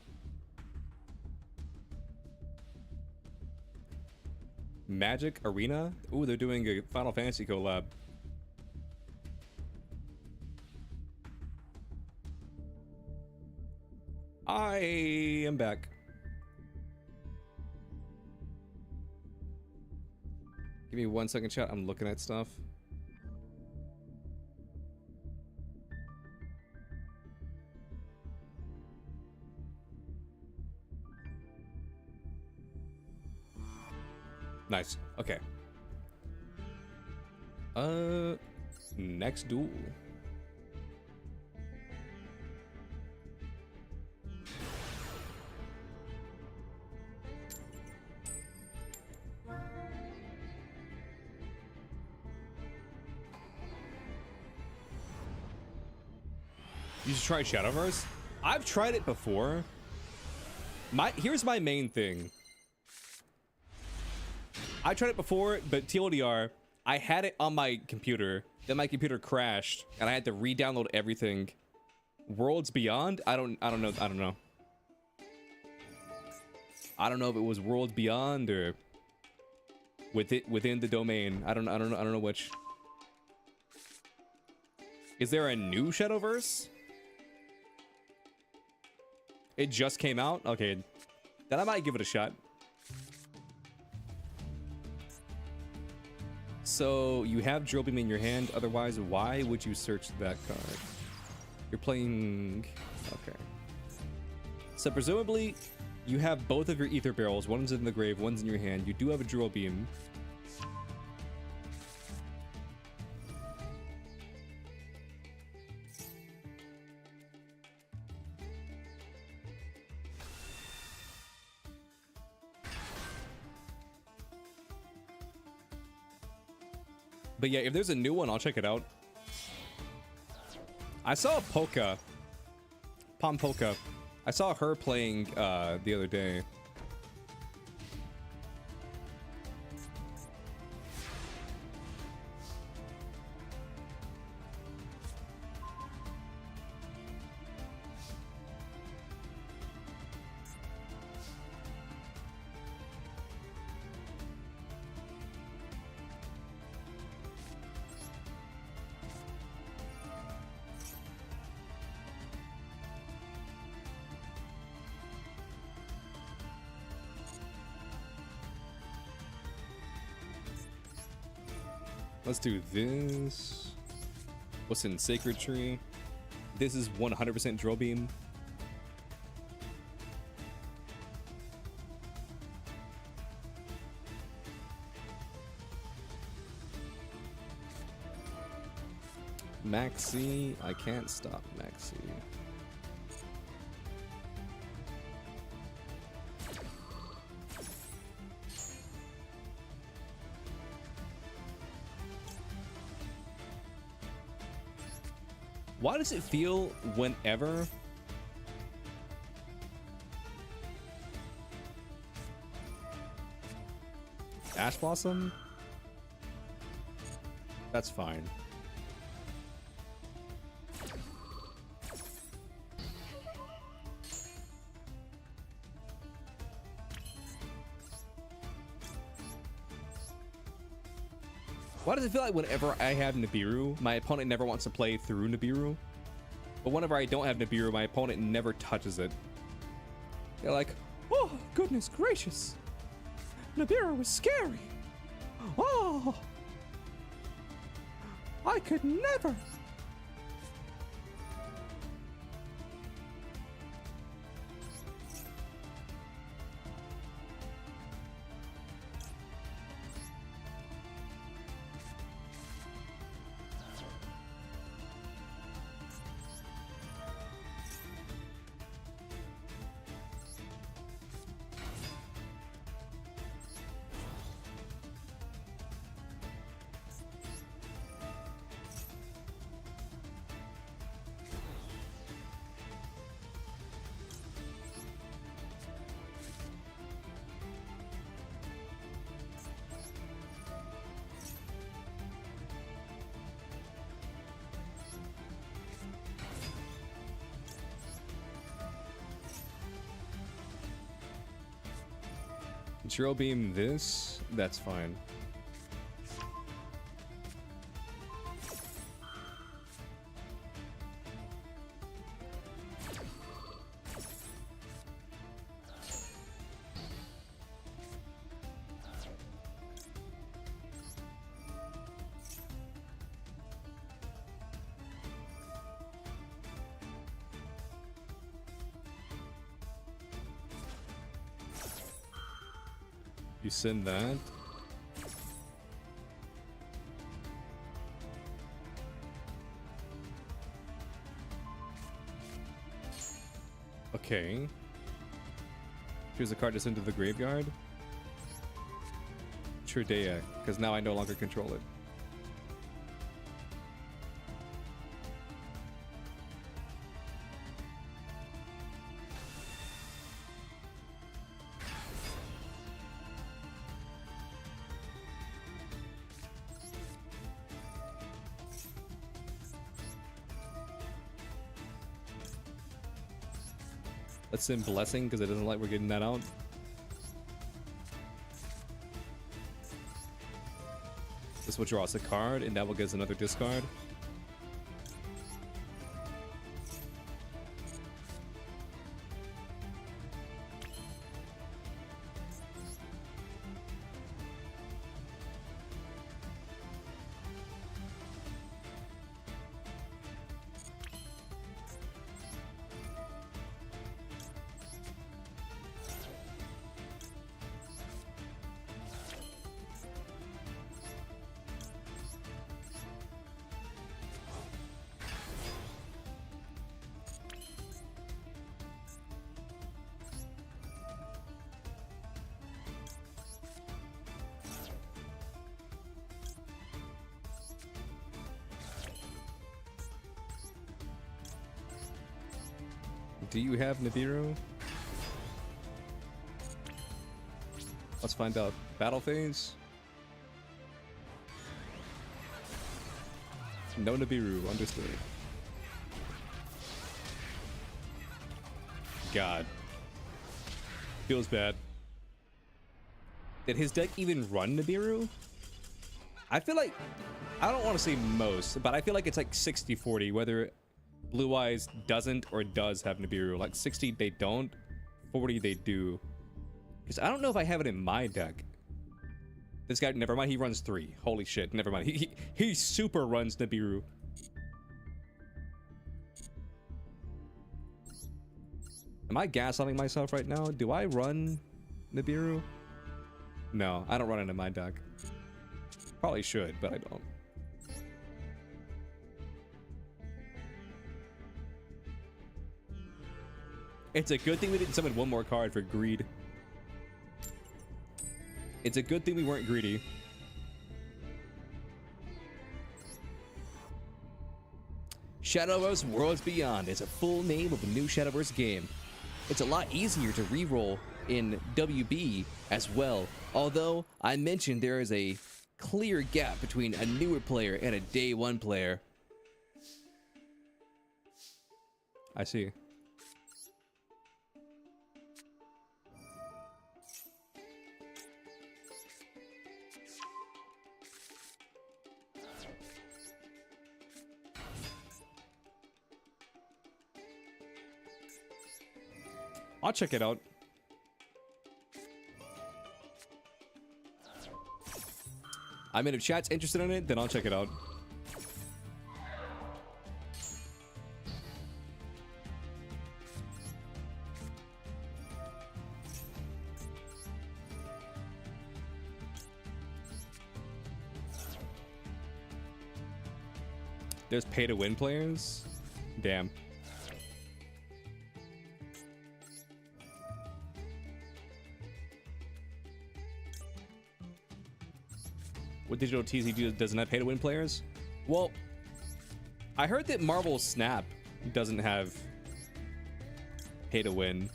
Magic Arena? Ooh, they're doing a Final Fantasy collab. I am back. Give me 1 second, chat. I'm looking at stuff. Nice. Okay. Next duel. You should try Shadowverse. I've tried it before. Here's my main thing. I tried it before, but TLDR, I had it on my computer. Then my computer crashed, and I had to re-download everything. Worlds Beyond? I don't know. I don't know. I don't know if it was Worlds Beyond or within the domain. I don't know which. Is there a new Shadowverse? It just came out? Okay. Then I might give it a shot. So, you have Drill Beam in your hand, otherwise, why would you search that card? You're playing... Okay. So, presumably, you have both of your Ether Barrels. One's in the grave, one's in your hand. You do have a Drill Beam. But yeah, if there's a new one, I'll check it out. I saw Polka. Pom Polka. I saw her playing the other day. Let's do this. What's in Sacred Tree? This is 100% Drill Beam. Maxi. I can't stop Maxi. Why does it feel whenever Ash Blossom? That's fine. Why does it feel like whenever I have Nibiru, my opponent never wants to play through Nibiru? But whenever I don't have Nibiru, my opponent never touches it. They're like, oh, goodness gracious. Nibiru was scary. Oh, I could never. Drill beam this? That's fine. You send that. Okay. Choose a card to send to the graveyard. Trudea, because now I no longer control it. Let's send Blessing because it doesn't like we're getting that out. This will draw us a card, and that will give us another discard. Do you have Nibiru? Let's find out. Battle phase? No Nibiru, understood. God. Feels bad. Did his deck even run Nibiru? I feel like, I don't want to say most, but I feel like it's like 60-40, whether Blue Eyes doesn't or does have Nibiru. Like 60 they don't, 40 they do. Because I don't know if I have it in my deck. This guy, never mind, he runs 3. Holy shit, never mind. He super runs Nibiru. Am I gaslighting myself right now? Do I run Nibiru? No, I don't run it in my deck. Probably should, but I don't. It's a good thing we didn't summon one more card for greed. It's a good thing we weren't greedy. Shadowverse Worlds Beyond is a full name of a new Shadowverse game. It's a lot easier to reroll in WB as well, although I mentioned there is a clear gap between a newer player and a day one player. I see. I'll check it out. I mean, if chat's interested in it, then I'll check it out. There's pay-to-win players? Damn. What digital TCG doesn't have pay-to-win players? Well, I heard that Marvel Snap doesn't have pay-to-win.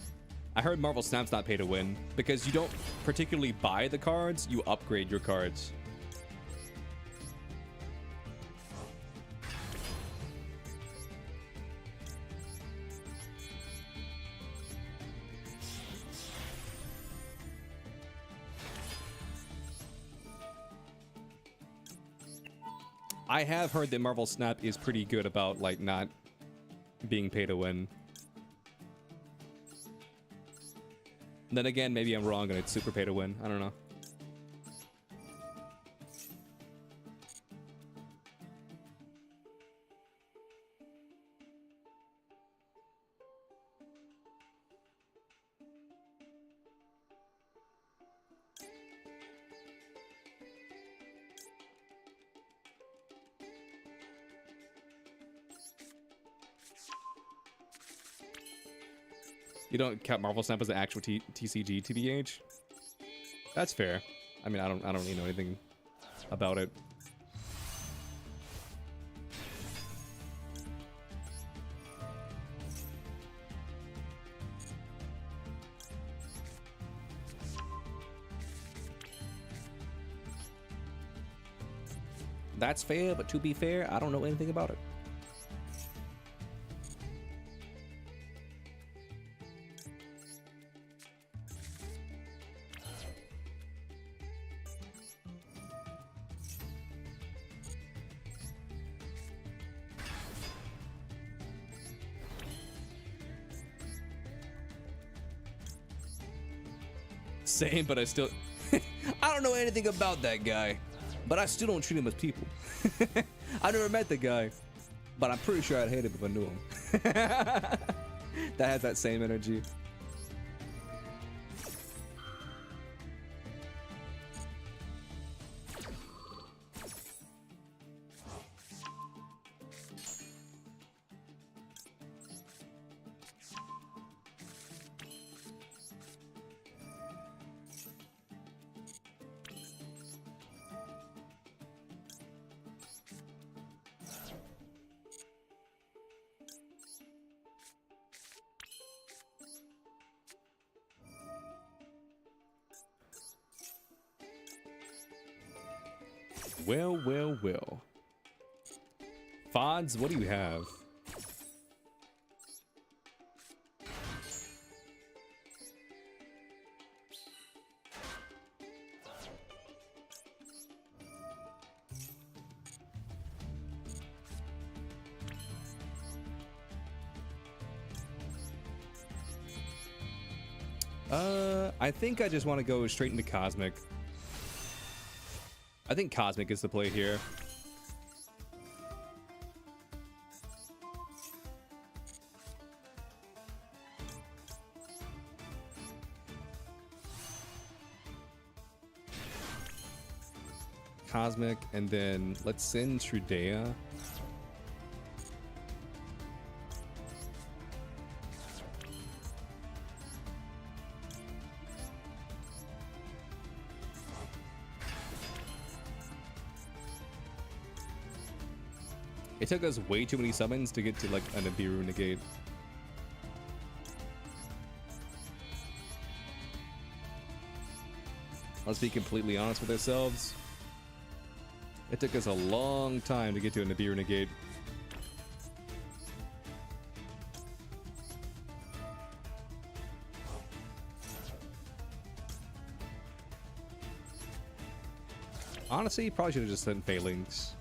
I heard Marvel Snap's not pay-to-win because you don't particularly buy the cards, you upgrade your cards. I have heard that Marvel Snap is pretty good about, like, not being pay to win. Then again, maybe I'm wrong and it's super pay to win. I don't know. You don't count Marvel Snap as an actual TCG, TBH? That's fair. I mean, I don't really know anything about it. That's fair, but to be fair, I don't know anything about it. Same, but I still... I don't know anything about that guy, but I still don't treat him as people. I never met the guy, but I'm pretty sure I'd hate him if I knew him. That has that same energy. Well, well, well. Fods, what do you have? I think I just want to go straight into Cosmic. I think Cosmic is the play here. Cosmic, and then let's send Trudea. It took us way too many summons to get to like a Nibiru negate. Let's be completely honest with ourselves. It took us a long time to get to a Nibiru negate. Honestly, probably should have just sent Phalanx.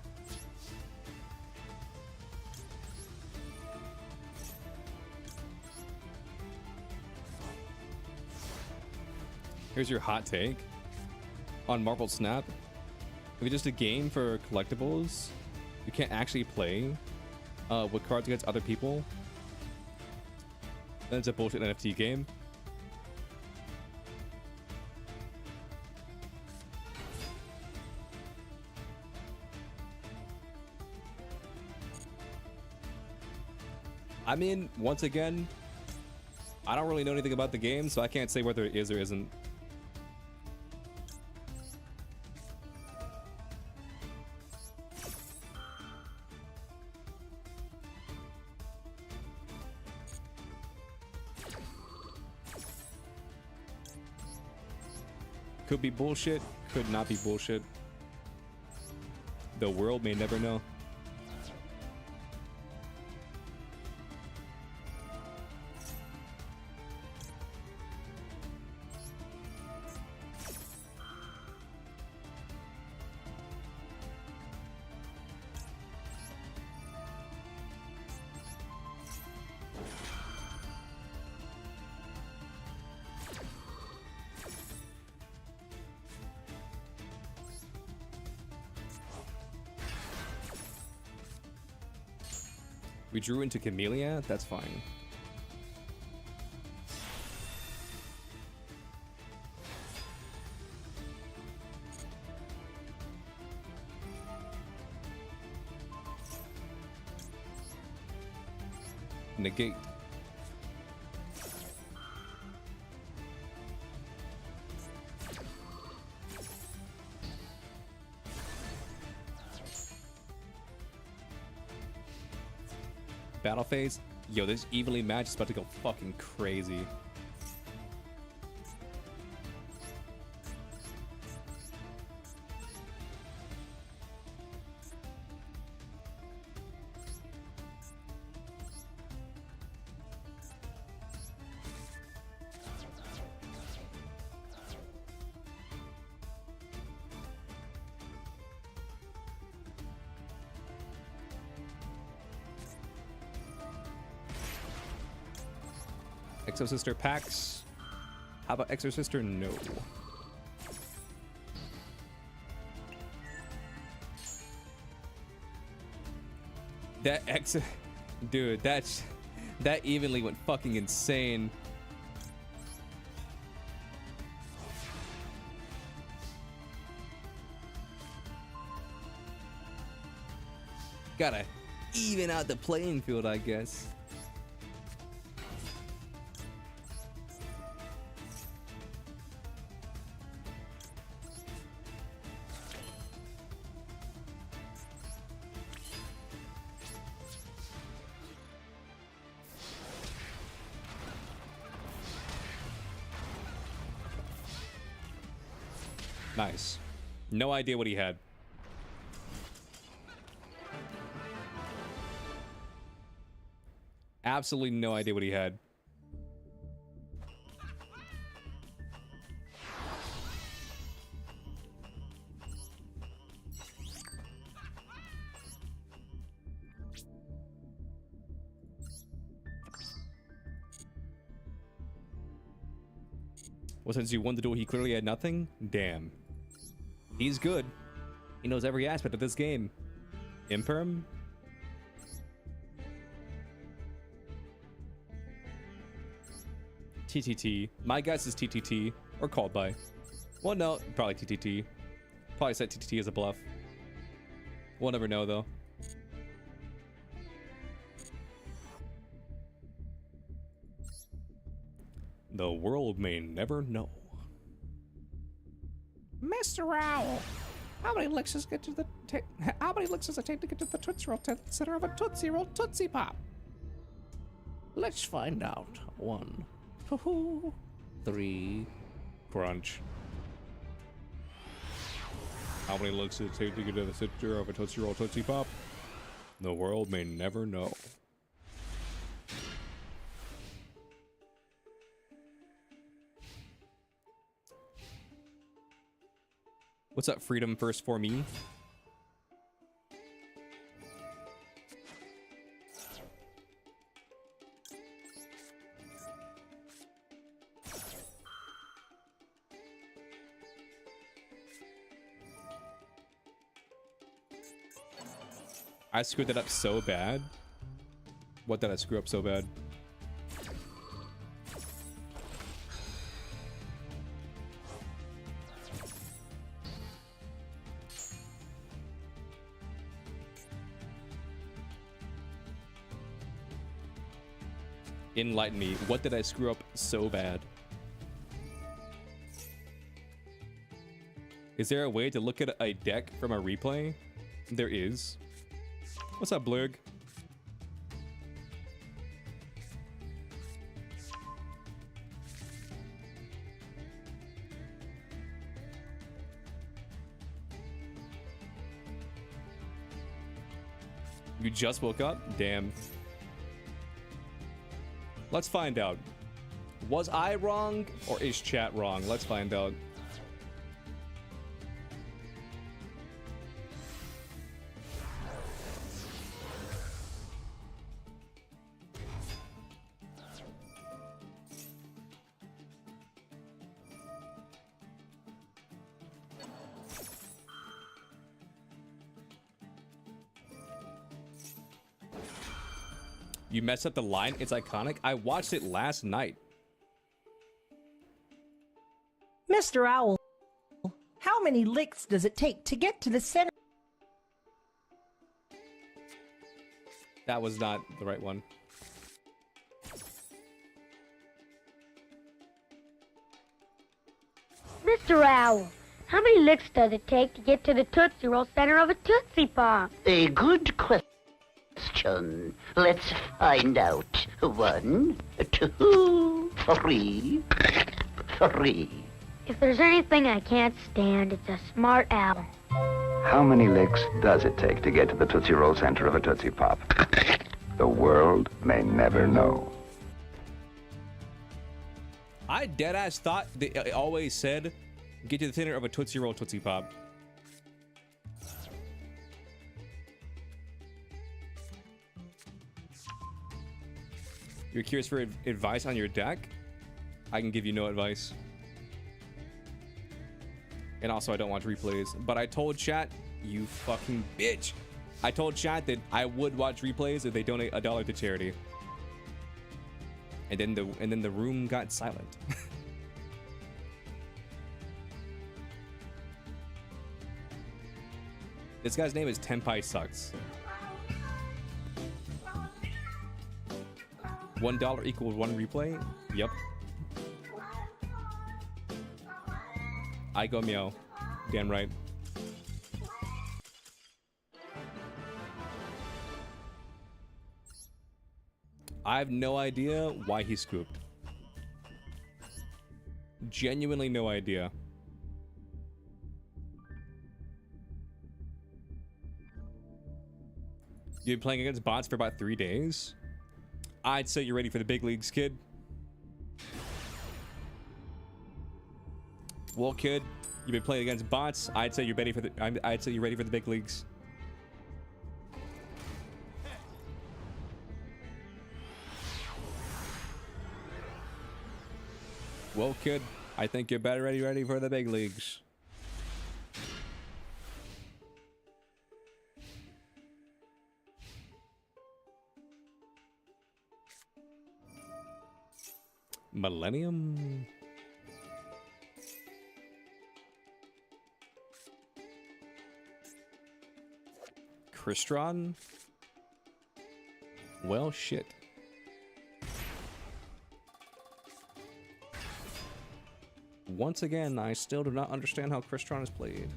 Here's your hot take on Marvel Snap. If it's just a game for collectibles, you can't actually play with cards against other people, then it's a bullshit NFT game. I mean, once again, I don't really know anything about the game, so I can't say whether it is or isn't. Could be bullshit, could not be bullshit. The world may never know. We drew into Camellia? That's fine. Negate. Battle phase? Yo, this evenly match is about to go fucking crazy. Exo-Sister packs. How about Exo-Sister? No. That Exo... Dude, that evenly went fucking insane. Gotta even out the playing field, I guess. Nice. No idea what he had. Absolutely no idea what he had. Well, since you won the duel, he clearly had nothing? Damn. He's good. He knows every aspect of this game. Imperm? TTT. My guess is TTT. Or called by. Well, no, probably TTT. Probably set TTT as a bluff. We'll never know, though. The world may never know. Mr. Owl, how many licks does it take to get to the Tootsie Roll center of a Tootsie Roll Tootsie Pop? Let's find out. 1, 2, 3. Crunch. How many licks does it take to get to the center of a Tootsie Roll Tootsie Pop? The world may never know. What's up, Freedom First for me? I screwed that up so bad. What did I screw up so bad? Enlighten me. What did I screw up so bad? Is there a way to look at a deck from a replay? There is. What's up, Blurg? You just woke up? Damn. Let's find out. Was I wrong or is chat wrong? Let's find out. You messed up the line. It's iconic. I watched it last night. Mr. Owl, how many licks does it take to get to the center? That was not the right one. Mr. Owl, how many licks does it take to get to the Tootsie Roll center of a Tootsie Pop? A good question. Let's find out. 1, 2, 3. If there's anything I can't stand, it's a smart owl. How many licks does it take to get to the Tootsie Roll center of a Tootsie Pop? The world may never know. I deadass thought they always said, get to the center of a Tootsie Roll Tootsie Pop. You're curious for advice on your deck? I can give you no advice. And also, I don't watch replays. But I told chat, you fucking bitch. I told chat that I would watch replays if they donate $1 to charity. And then the room got silent. This guy's name is Tenpai Sucks. $1 equals 1 replay? Yep. I go meow. Damn right. I have no idea why he scooped. Genuinely no idea. You've been playing against bots for about 3 days? I'd say you're ready for the big leagues, kid. Well, kid, you've been playing against bots. I'd say you're ready for the big leagues. Well, kid, I think you're better ready for the big leagues. Millennium? Crystron? Well, shit. Once again, I still do not understand how Crystron is played.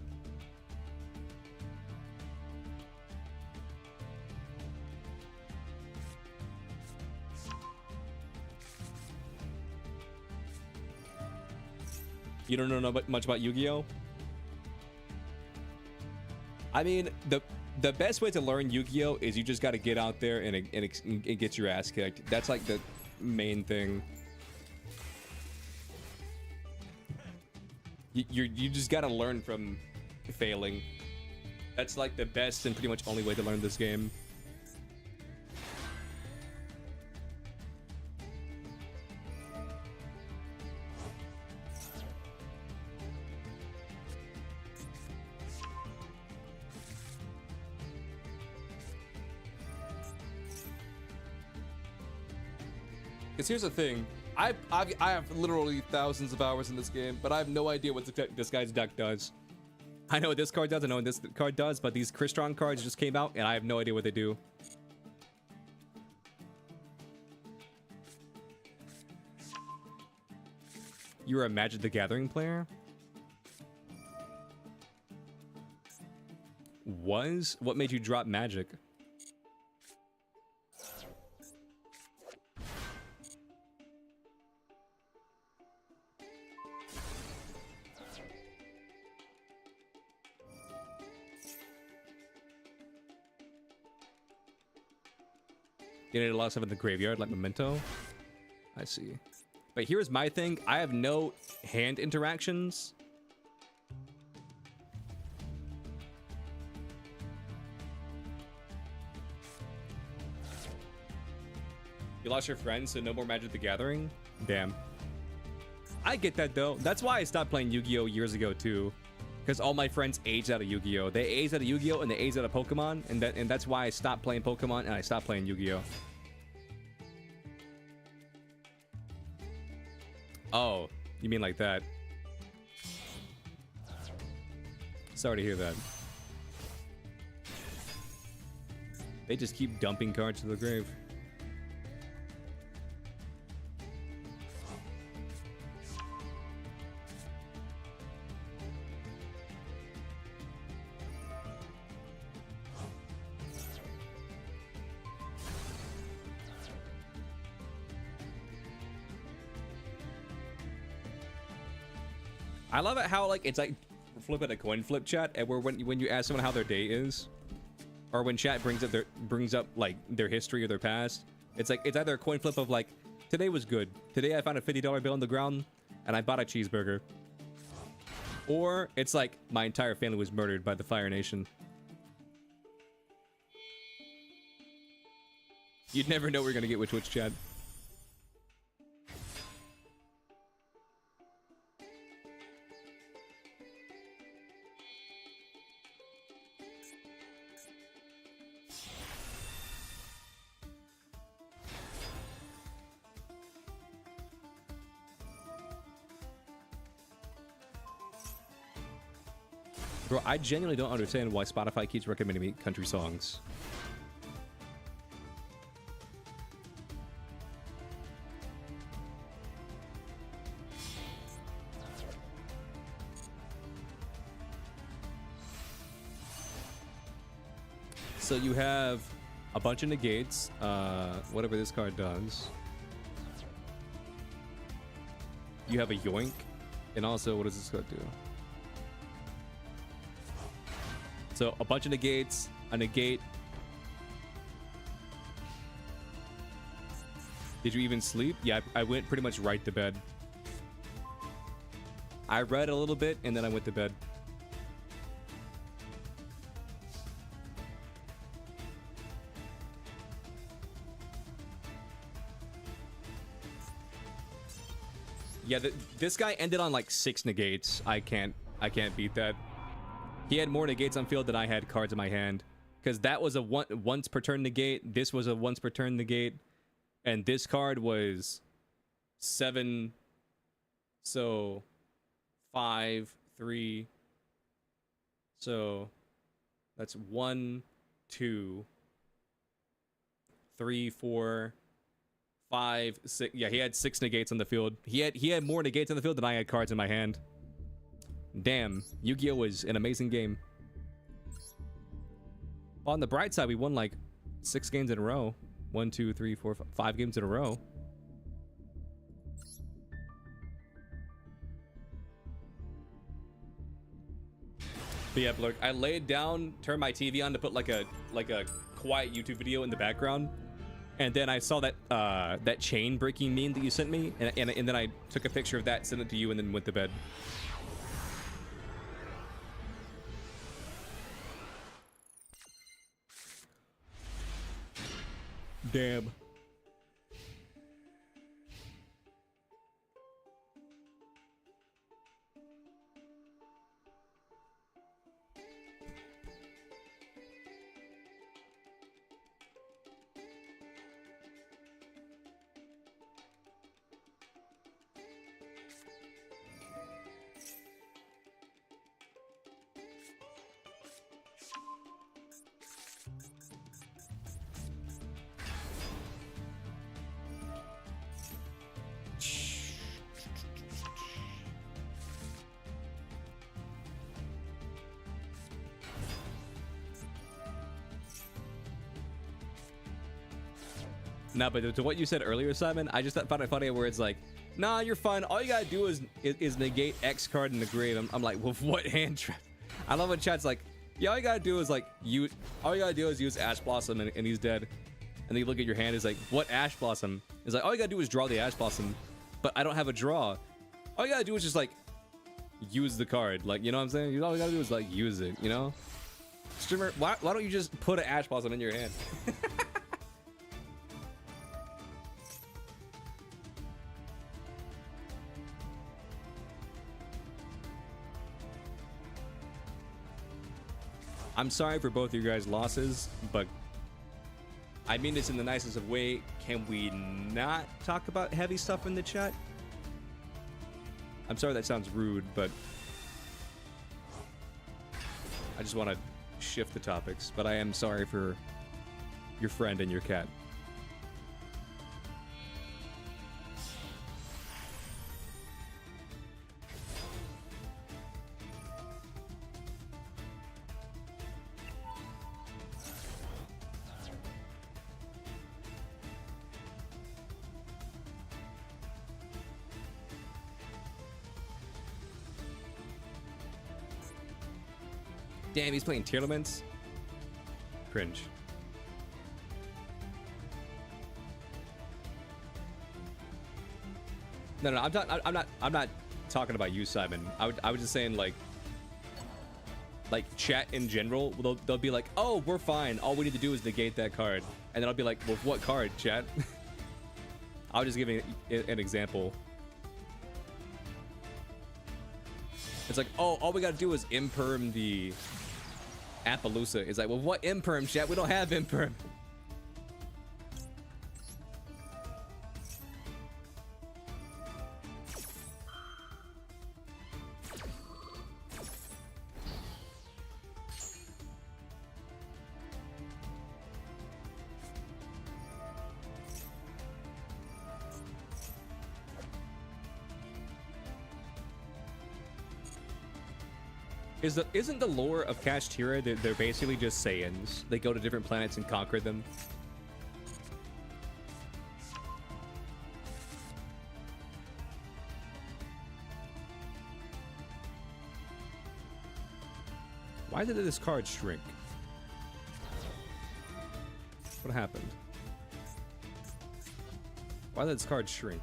You don't know much about Yu-Gi-Oh? I mean, the best way to learn Yu-Gi-Oh is you just got to get out there and get your ass kicked. That's like the main thing. You just got to learn from failing. That's like the best and pretty much only way to learn this game. Because here's the thing, I have literally thousands of hours in this game, but I have no idea what this guy's deck does. I know what this card does, I know what this card does, but these Crystron cards just came out, and I have no idea what they do. You're a Magic the Gathering player? What made you drop Magic? You need a lot of stuff in the graveyard, like Memento. I see. But here's my thing. I have no hand interactions. You lost your friends, so no more Magic the Gathering? Damn. I get that, though. That's why I stopped playing Yu-Gi-Oh! Years ago, too. Because all my friends aged out of Yu-Gi-Oh! They aged out of Yu-Gi-Oh! And they aged out of Pokemon. And that's why I stopped playing Pokemon and I stopped playing Yu-Gi-Oh! Oh, you mean like that? Sorry to hear that. They just keep dumping cards to the grave. I love it how like it's like flipping a coin flip, chat, and where when you ask someone how their day is, or when chat brings up like their history or their past, it's like it's either a coin flip of like today was good, today I found a $50 bill on the ground and I bought a cheeseburger, or it's like my entire family was murdered by the Fire Nation. You'd never know what you're gonna get with Twitch, chat. Bro, I genuinely don't understand why Spotify keeps recommending me country songs. So you have a bunch of negates, whatever this card does. You have a yoink, and also, what does this card do? So a bunch of negates, a negate. Did you even sleep? Yeah, I went pretty much right to bed. I read a little bit and then I went to bed. Yeah, this guy ended on like 6 negates. I can't beat that. He had more negates on field than I had cards in my hand, because that was a once per turn negate. This was a once per turn negate, and this card was 7. So 5, 3. So that's 1, 2, 3, 4, 5, 6. Yeah, he had 6 negates on the field. He had more negates on the field than I had cards in my hand. Damn, Yu-Gi-Oh! Was an amazing game. On the bright side, we won like 6 games in a row. 1, 2, 3, 4, 5 games in a row. But yeah, look, I laid down, turned my TV on to put like a quiet YouTube video in the background, and then I saw that that chain breaking meme that you sent me, and then I took a picture of that, sent it to you, and then went to bed. Damn. No, but to what you said earlier, Simon, I just found it funny where it's like, nah, you're fine. All you gotta do is negate X card in the grave. I'm like, well, what hand trap? I love when chat's like, yeah, all you gotta do is like, all you gotta do is use Ash Blossom and he's dead. And then you look at your hand, it's like, what Ash Blossom? It's like, all you gotta do is draw the Ash Blossom, but I don't have a draw. All you gotta do is just like, use the card. Like, you know what I'm saying? All you gotta do is like, use it, you know? Streamer, why don't you just put an Ash Blossom in your hand? I'm sorry for both of you guys' losses, but I mean this in the nicest of way. Can we not talk about heavy stuff in the chat? I'm sorry that sounds rude, but I just want to shift the topics. But I am sorry for your friend and your cat. Damn, he's playing Tearlaments? Cringe. No, I'm not talking about you, Simon. I was just saying, like chat in general, they'll be like, oh, we're fine. All we need to do is negate that card. And then I'll be like, well, what card, chat? I'll just give an example. It's like, oh, all we gotta do is imperm the Appaloosa. It's like, well, what imperm, chat? We don't have imperm. Isn't the lore of Kashtira that they're basically just Saiyans? They go to different planets and conquer them. Why did this card shrink? What happened? Why did this card shrink?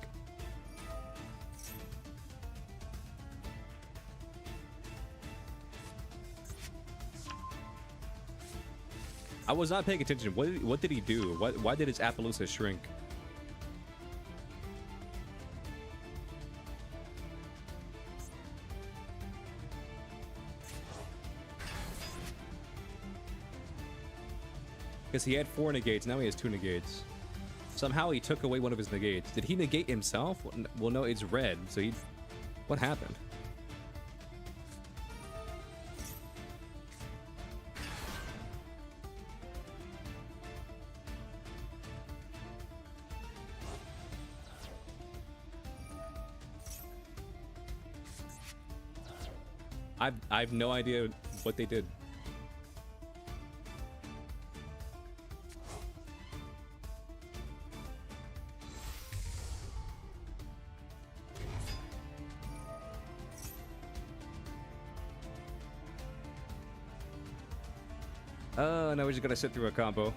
I was not paying attention. What did he do? Why did his Appaloosa shrink? Because he had 4 negates, now he has 2 negates. Somehow he took away one of his negates. Did he negate himself? Well, no, it's red, so he... What happened? I have no idea what they did. Oh, now we're just gonna sit through a combo.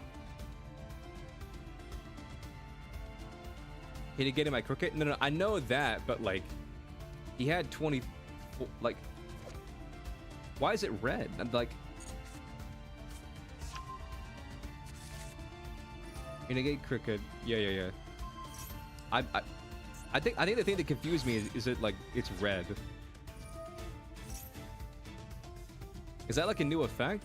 He did get in my crooked? No, I know that, but like, he had 20, like, why is it red? I'm like, negate crooked. Yeah. I think the thing that confused me is it like it's red. Is that like a new effect?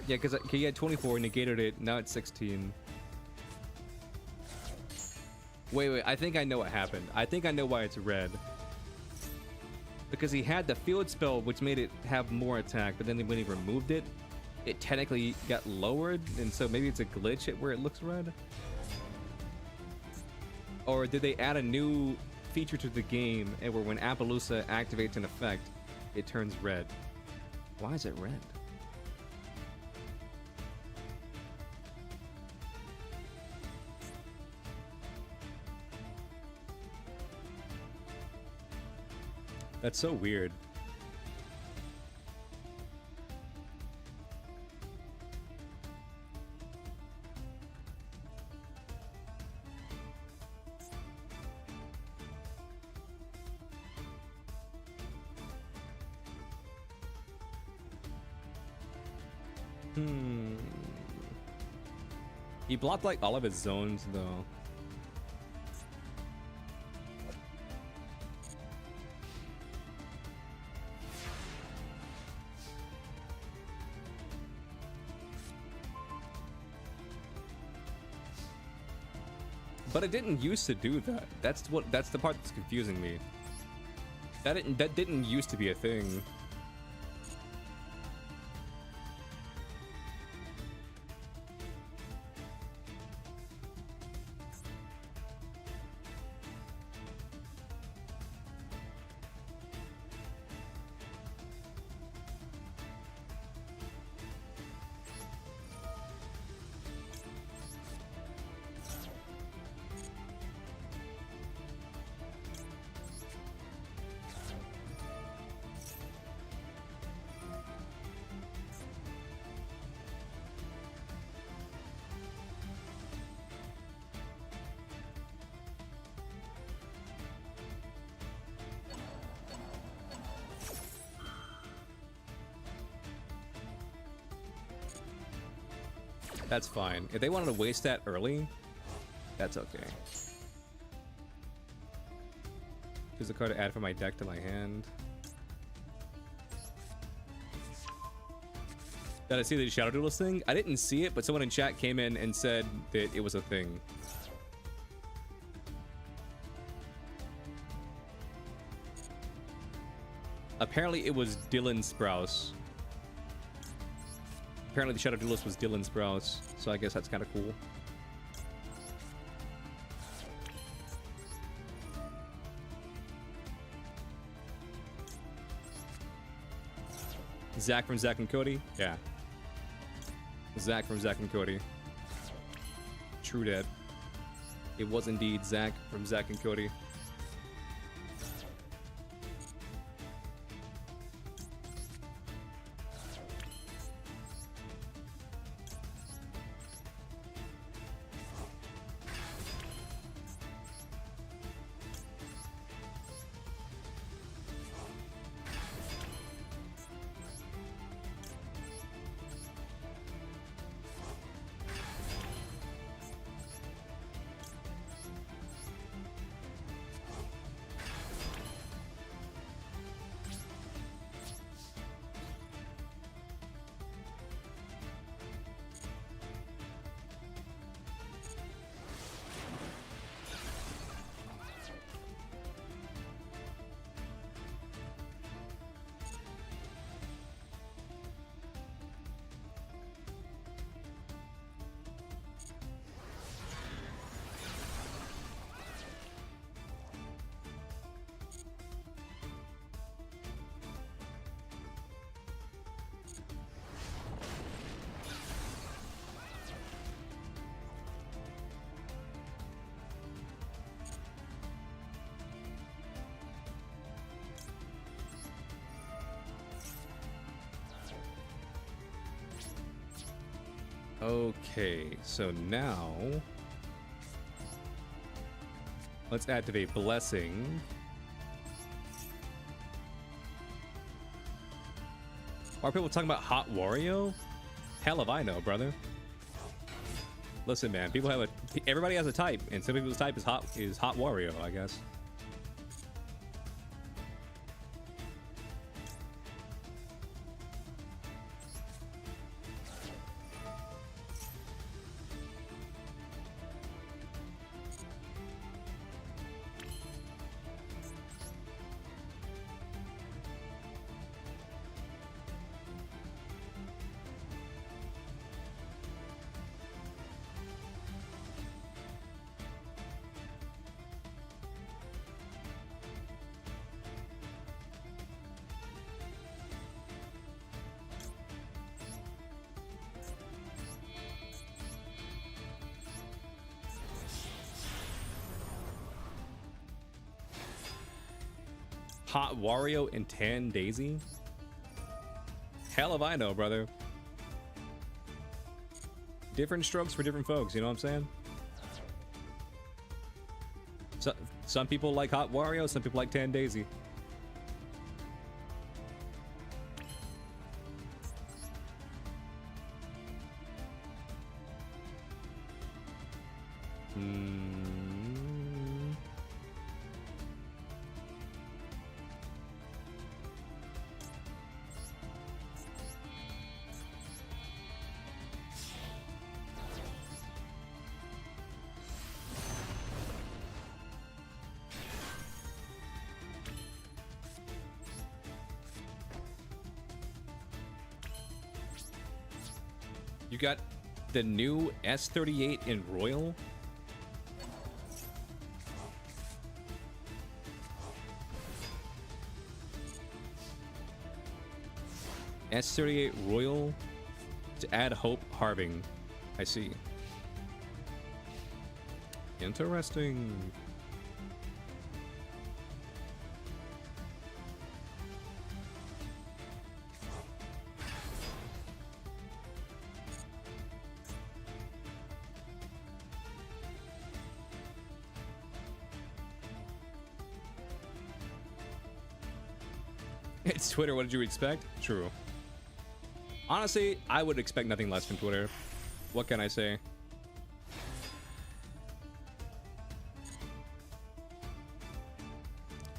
Yeah, because he had 24, negated it. Now it's 16. Wait. I think I know what happened. I think I know why it's red. Because he had the field spell, which made it have more attack, but then when he removed it, it technically got lowered, and so maybe it's a glitch at where it looks red? Or did they add a new feature to the game, and where when Appaloosa activates an effect, it turns red? Why is it red? That's so weird. He blocked like all of his zones though. But it didn't used to do that. That's the part that's confusing me. That didn't used to be a thing. That's fine. If they wanted to waste that early, that's okay. Choose a card to add from my deck to my hand. Did I see the Shadow Duelist thing? I didn't see it, but someone in chat came in and said that it was a thing. Apparently it was Dylan Sprouse. Apparently the Shadow Duelist was Dylan Sprouse, so I guess that's kind of cool. Zach from Zach and Cody? Yeah. Zach from Zach and Cody. True that. It was indeed Zach from Zach and Cody. Okay, so now let's activate Blessing. Are people talking about Hot Wario? Hell if I know, brother. Listen, man, people have everybody has a type, and some people's type is Hot Wario, I guess. Hot Wario and Tan Daisy? Hell if I know, brother. Different strokes for different folks, you know what I'm saying? So, some people like Hot Wario, some people like Tan Daisy. You got the new S38 in Royal? S38 Royal to add Hope Harbing. I see. Interesting. It's Twitter, what did you expect? True. Honestly, I would expect nothing less from Twitter. What can I say?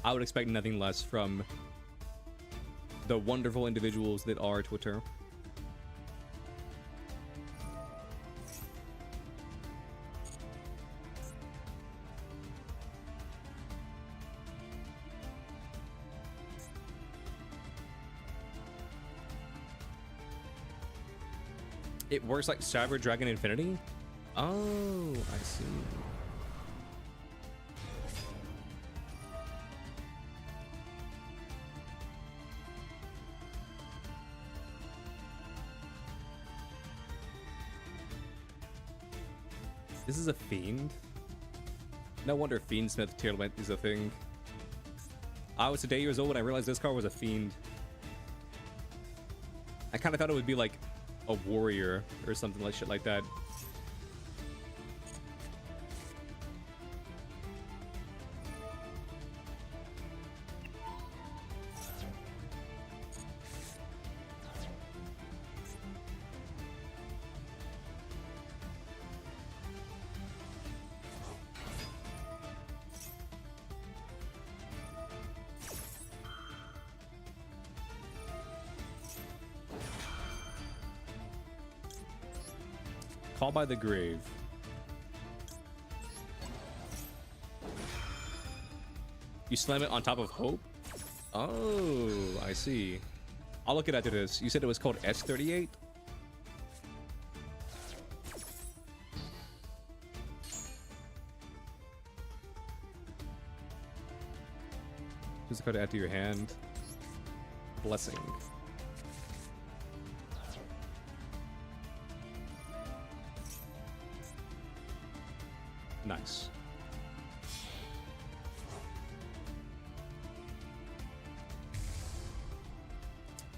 I would expect nothing less from the wonderful individuals that are Twitter. It works like Cyber Dragon Infinity? Oh, I see. This is a fiend? No wonder Fiendsmith Tearlament is a thing. I was today years old when I realized this card was a fiend. I kind of thought it would be like a warrior or something like shit like that. Call by the Grave. You slam it on top of Hope? Oh, I see. I'll look it after this. You said it was called S38? Just card to add to your hand. Blessing. Nice.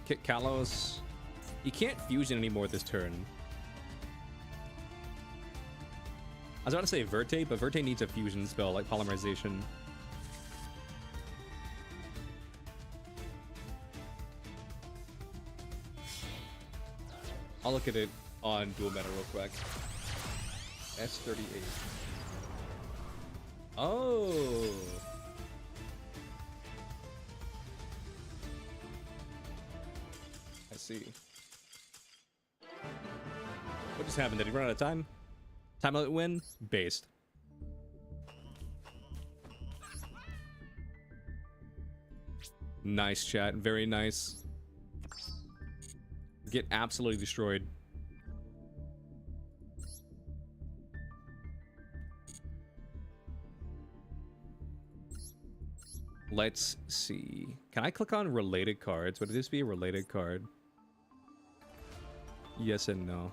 Kit Kalos. You can't fusion anymore this turn. I was about to say Verte, but Verte needs a fusion spell like Polymerization. I'll look at it on dual meta real quick. S38. Oh. I see. What just happened? Did he run out of time? Time limit win? Based. Nice chat. Very nice. Get absolutely destroyed. Let's see. Can I click on related cards? Would this be a related card? Yes and no.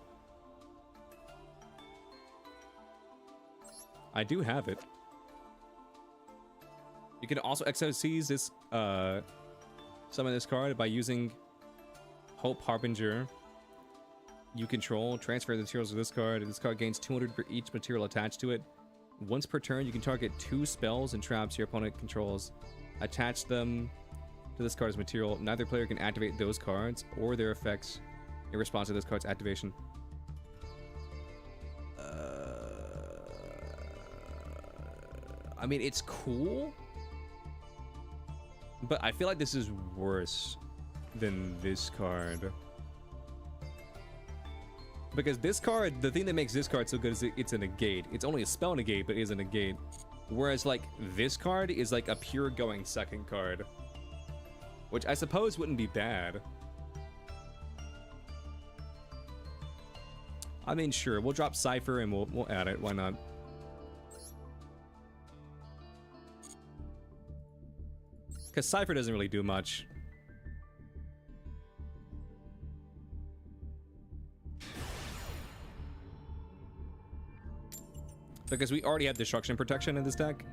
I do have it. You can also XOCs this summon this card by using Hope Harbinger. You control, transfer the materials of this card. This card gains 200 for each material attached to it. Once per turn, you can target 2 spells and traps your opponent controls. Attach them to this card's material. Neither player can activate those cards or their effects in response to this card's activation. I mean, it's cool, but I feel like this is worse than this card. Because this card, the thing that makes this card so good is it's a negate. It's only a spell negate, but it is a negate. Whereas, like, this card is like a pure going second card, which I suppose wouldn't be bad. I mean, sure, we'll drop Cypher and we'll add it. Why not? Because Cypher doesn't really do much. Because we already have destruction protection in this deck.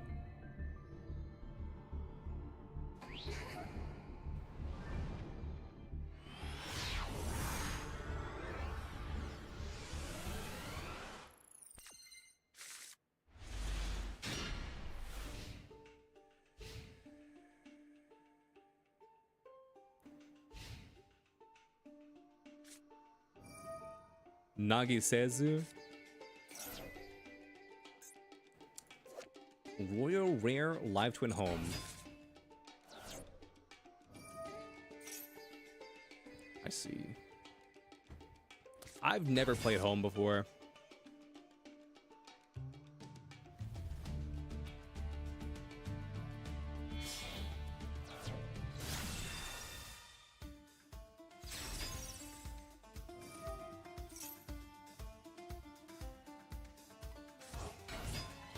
Nagisezu. Royal Rare Live Twin Home. I see. I've never played Home before.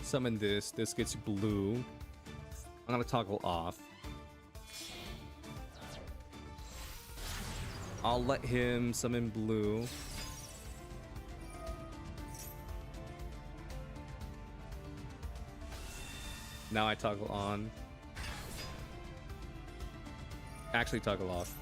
Summon this. This gets blue. I'm gonna toggle off. I'll let him summon blue. Now I toggle on. Actually toggle off.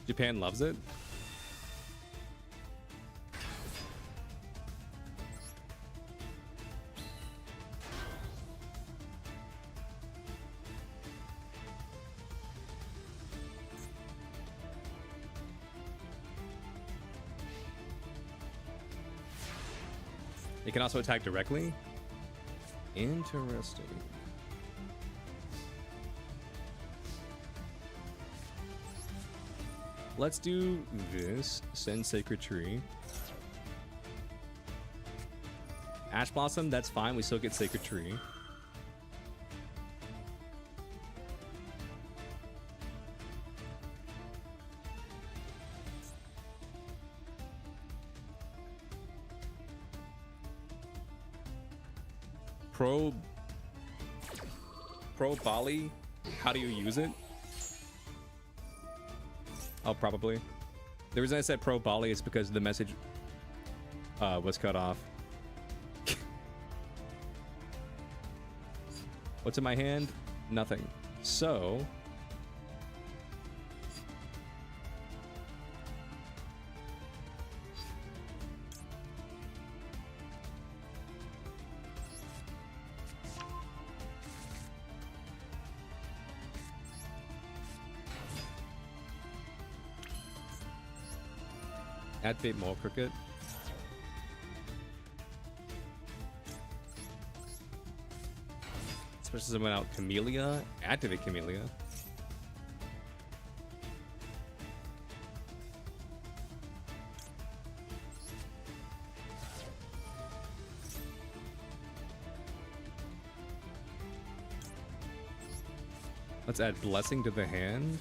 Japan loves it. It can also attack directly. Interesting. Let's do this. Send Sacred Tree. Ash Blossom, that's fine. We still get Sacred Tree. Pro Bali, how do you use it? Oh, probably. The reason I said Pro Bali is because the message was cut off. What's in my hand? Nothing. So... Activate Mole Cricket. Especially someone out Camellia. Activate Camellia. Let's add Blessing to the hand.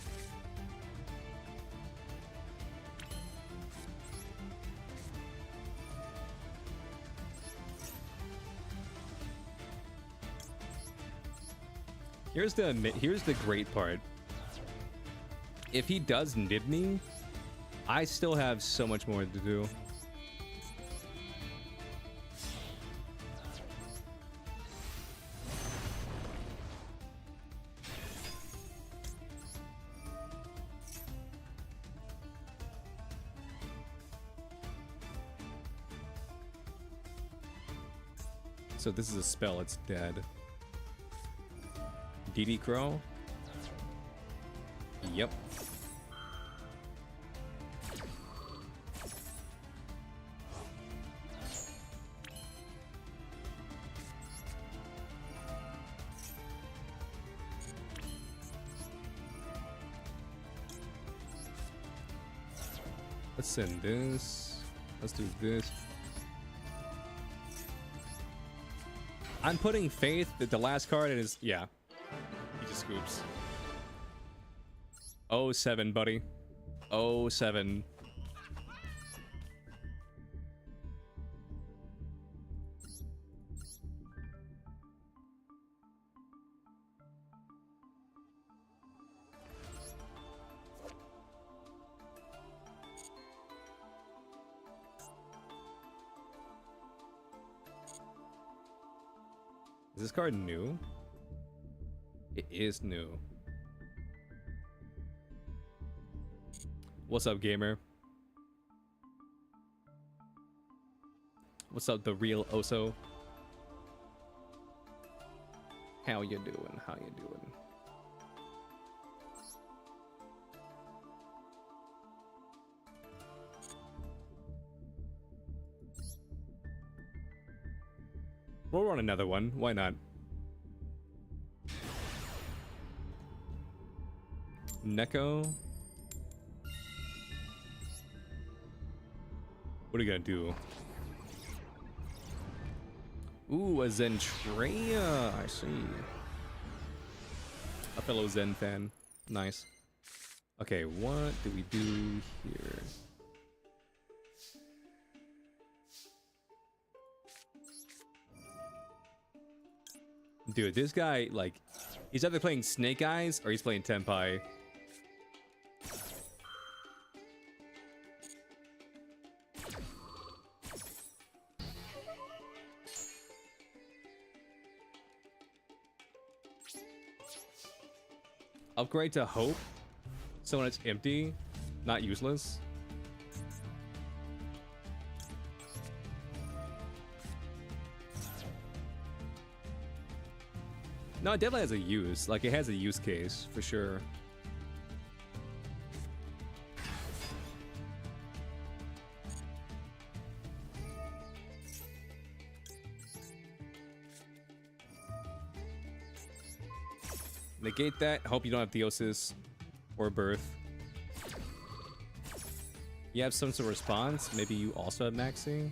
Here's the great part. If he does nib me, I still have so much more to do. So this is a spell, it's dead. DD Crow? Yep. Let's send this. Let's do this. I'm putting faith that the last card is, yeah. He just scoops. 07, buddy. 07. Is this card new? It is new. What's up, gamer? What's up, the real Oso? How you doing? How you doing? We'll run another one. Why not? Neko. What are you gonna do? Ooh, a Zentreya. I see. A fellow Zen fan. Nice. Okay, what do we do here? Dude, this guy, like, he's either playing Snake Eyes or he's playing Tenpai. Upgrade to Hope, so when it's empty, not useless. No, it definitely has a use. Like, it has a use case, for sure. Negate that. Hope you don't have Theosis or Birth. You have some sort of response. Maybe you also have Maxing.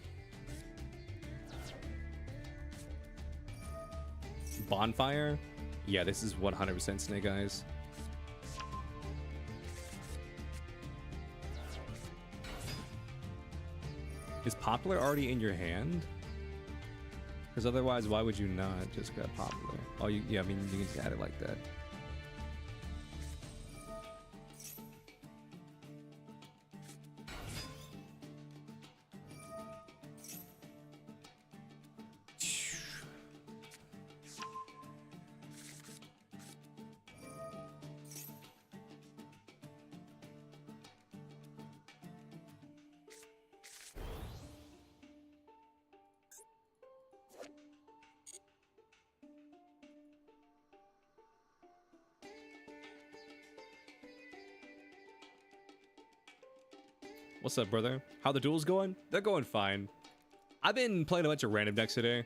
Bonfire? Yeah, this is 100% Snake Eyes. Is Popular already in your hand? Because otherwise, why would you not just grab Popular? Oh, yeah, I mean, you can just add it like that. What's up, brother? How the duels going? They're going fine. I've been playing a bunch of random decks today.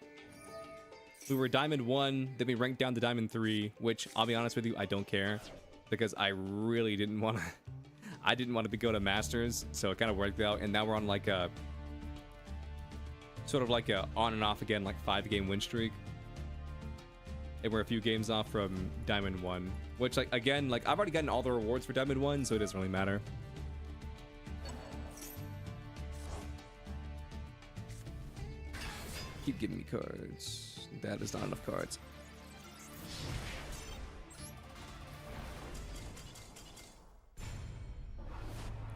We were Diamond 1, then we ranked down to Diamond 3, which, I'll be honest with you, I don't care. Because I really didn't want to... I didn't want to go to Masters, so it kind of worked out. And now we're on like a... sort of like a on and off again, like 5-game win streak. And we're a few games off from Diamond 1. Which, like, again, like, I've already gotten all the rewards for Diamond 1, so it doesn't really matter. Keep giving me cards. That is not enough cards.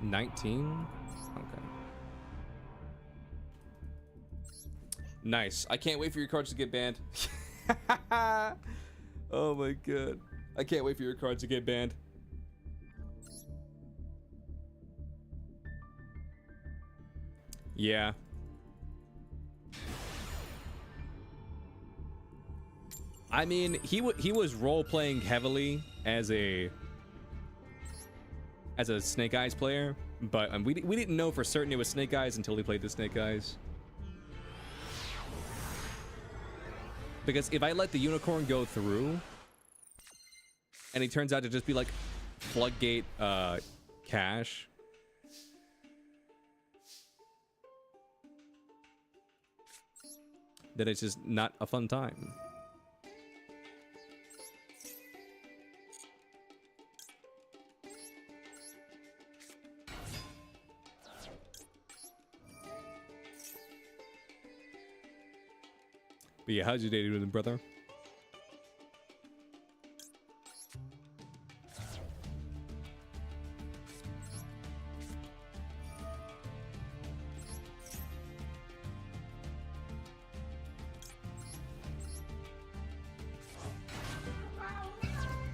$19? Okay. Nice. I can't wait for your cards to get banned. Oh my god. I can't wait for your cards to get banned. Yeah. I mean, he was role-playing heavily as a Snake Eyes player, but we didn't know for certain it was Snake Eyes until he played the Snake Eyes. Because if I let the Unicorn go through, and he turns out to just be like Floodgate Cash, then it's just not a fun time. But yeah, how's your day doing, brother?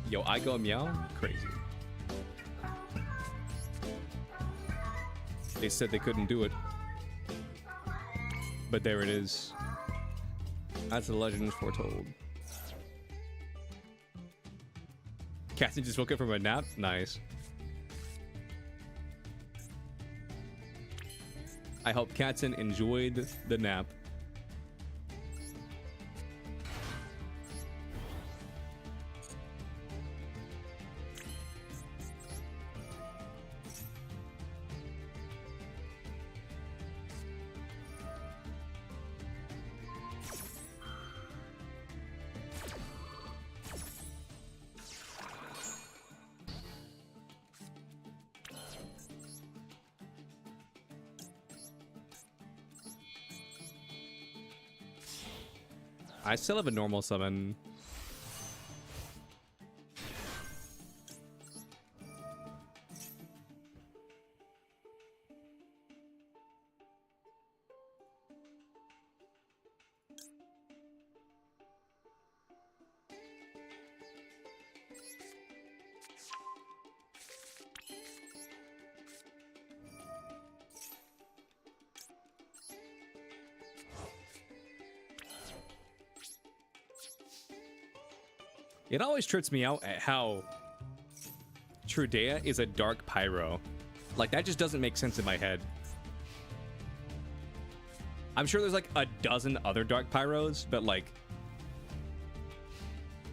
Yo, I go meow? Crazy. They said they couldn't do it. But there it is. As the legend is foretold. Cassie just woke up from a nap? Nice. I hope Katzen enjoyed the nap. I still have a normal summon. It always trips me out at how Trudea is a dark pyro. Like, that just doesn't make sense in my head. I'm sure there's like a dozen other dark pyros, but like,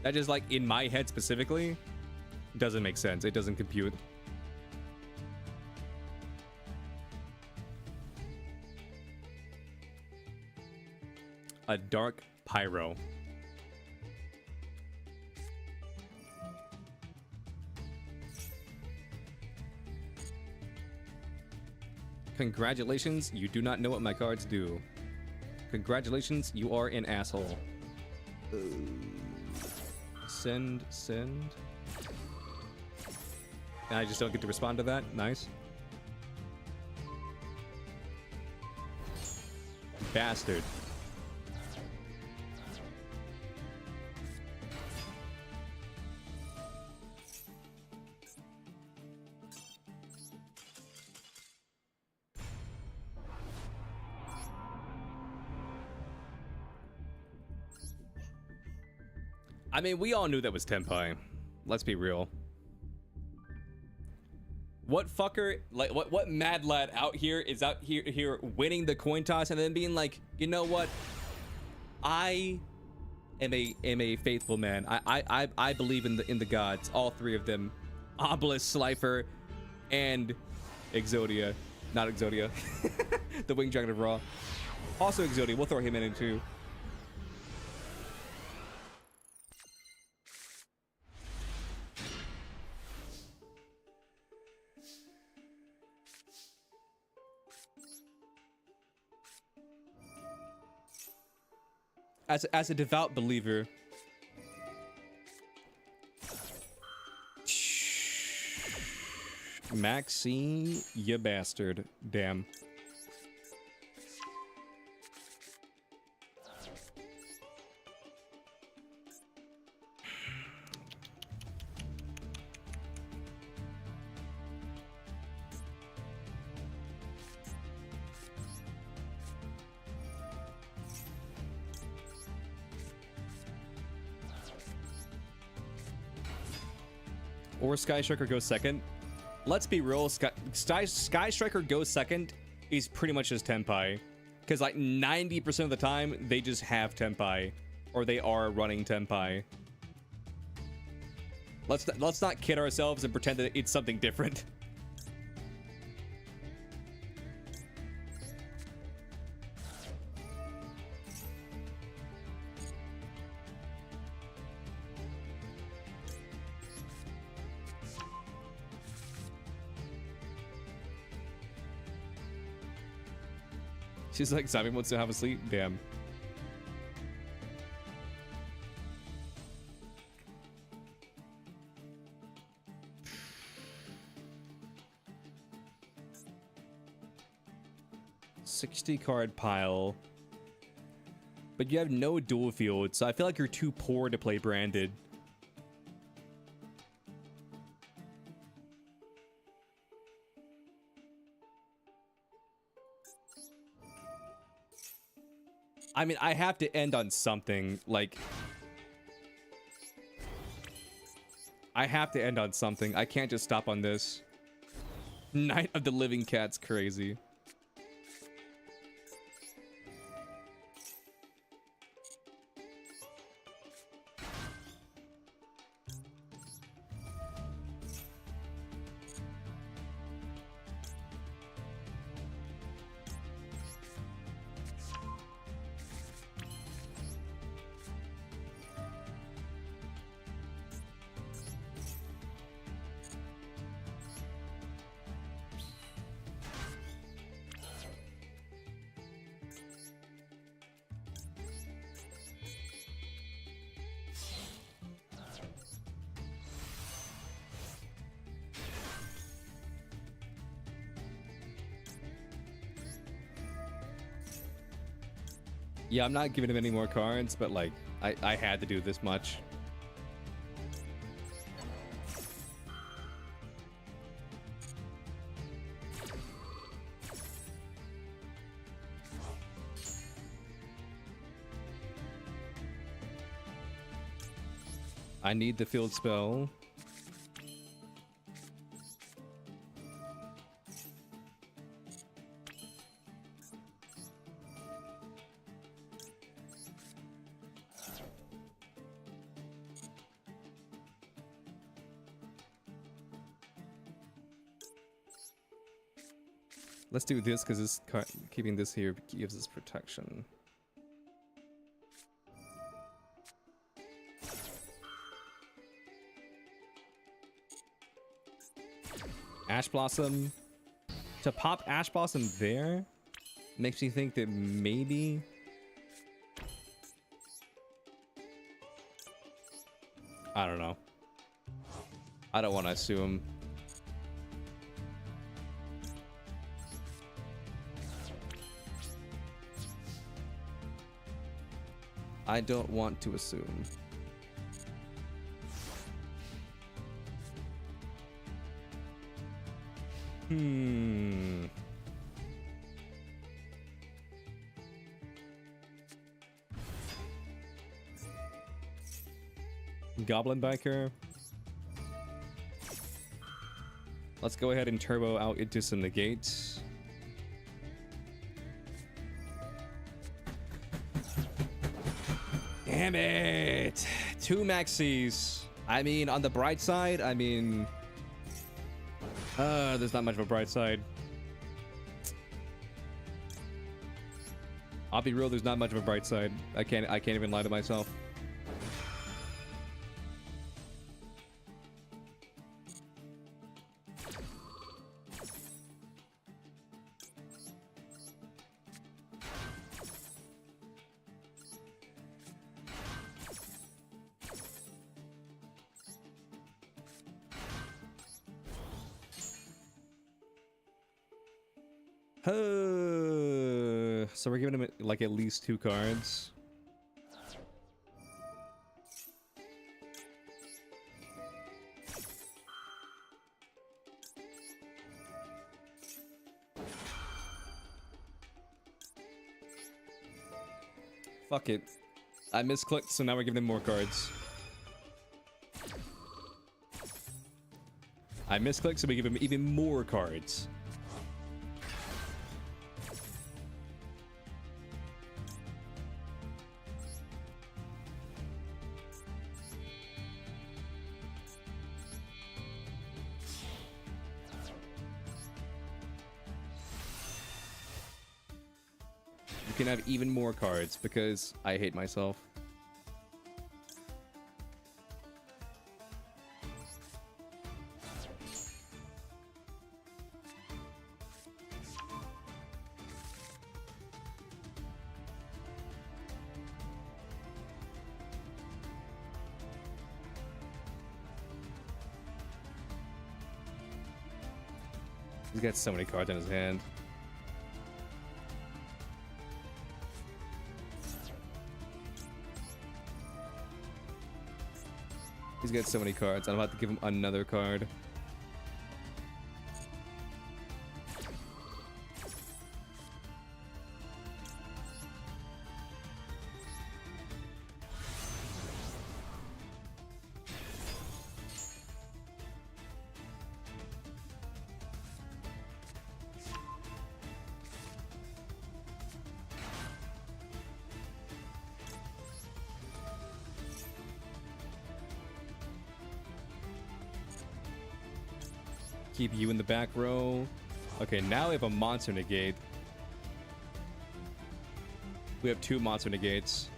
that just like in my head specifically doesn't make sense. It doesn't compute. A dark pyro. Congratulations, you do not know what my cards do. Congratulations, you are an asshole. Send. And I just don't get to respond to that? Nice. Bastard. I mean, we all knew that was Tenpai. Let's be real. What fucker, like, what mad lad out here is out here winning the coin toss and then being like, you know what? I am a faithful man. I believe in the gods, all three of them, Obelisk, Slifer, and Exodia. Not Exodia, the Winged Dragon of Ra. Also Exodia. We'll throw him in too. As a devout believer, Maxine, you bastard. Damn. Or Sky Striker goes second. Let's be real, Sky Striker goes second is pretty much just Tenpai. Because like 90% of the time, they just have Tenpai. Or they are running Tenpai. Let's not kid ourselves and pretend that it's something different. She's like, Simon wants to have a sleep. Damn. $60 card pile. But you have no dual field, so I feel like you're too poor to play branded. I mean, I have to end on something, like... I have to end on something. I can't just stop on this. Night of the Living Cat's crazy. Yeah, I'm not giving him any more cards, but like, I had to do this much. I need the field spell. Let's do this because this keeping this here gives us protection. Ash Blossom. To pop Ash Blossom there makes me think that maybe... I don't know. I don't want to assume. I don't want to assume. Goblin Biker. Let's go ahead and turbo out into some negates. Damn it! 2 maxis. I mean, on the bright side, I mean... there's not much of a bright side. I'll be real, there's not much of a bright side. I can't even lie to myself. So we're giving him like at least 2 cards. Fuck it. I misclicked, so now we're giving him more cards. I misclicked, so we give him even more cards. You can have even more cards because I hate myself. He's got so many cards in his hand. He's got so many cards. I'm about to give him another card. Keep you in the back row. Okay, now we have a monster negate. We have 2 monster negates.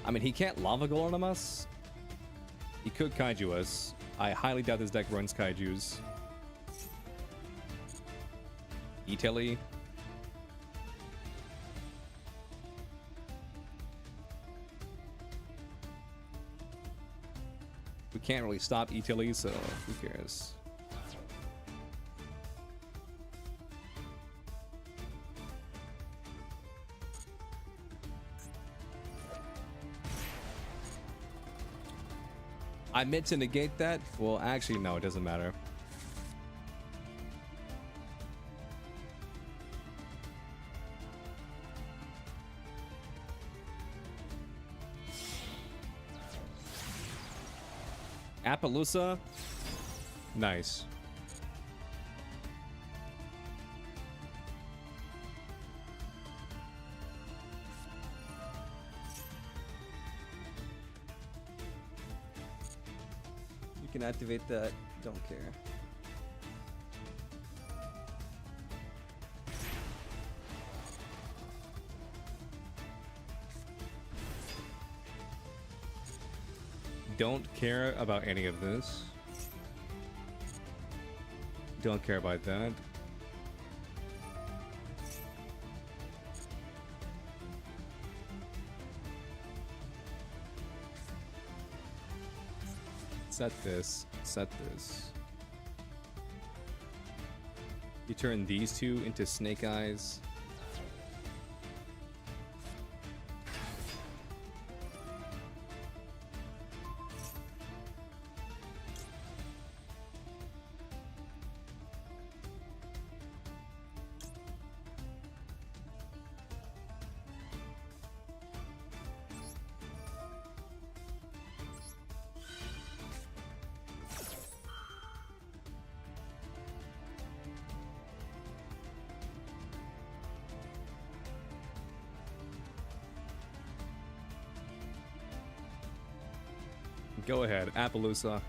I mean, he can't lava golem us. He could kaiju us. I highly doubt this deck runs kaijus. Italy. We can't really stop Italy, so who cares? I meant to negate that. Well, actually, no, it doesn't matter. Appaloosa? Nice. You can activate that. Don't care. Don't care about any of this. Don't care about that. Set this. Set this. You turn these 2 into Snake Eyes. Go ahead, Appaloosa.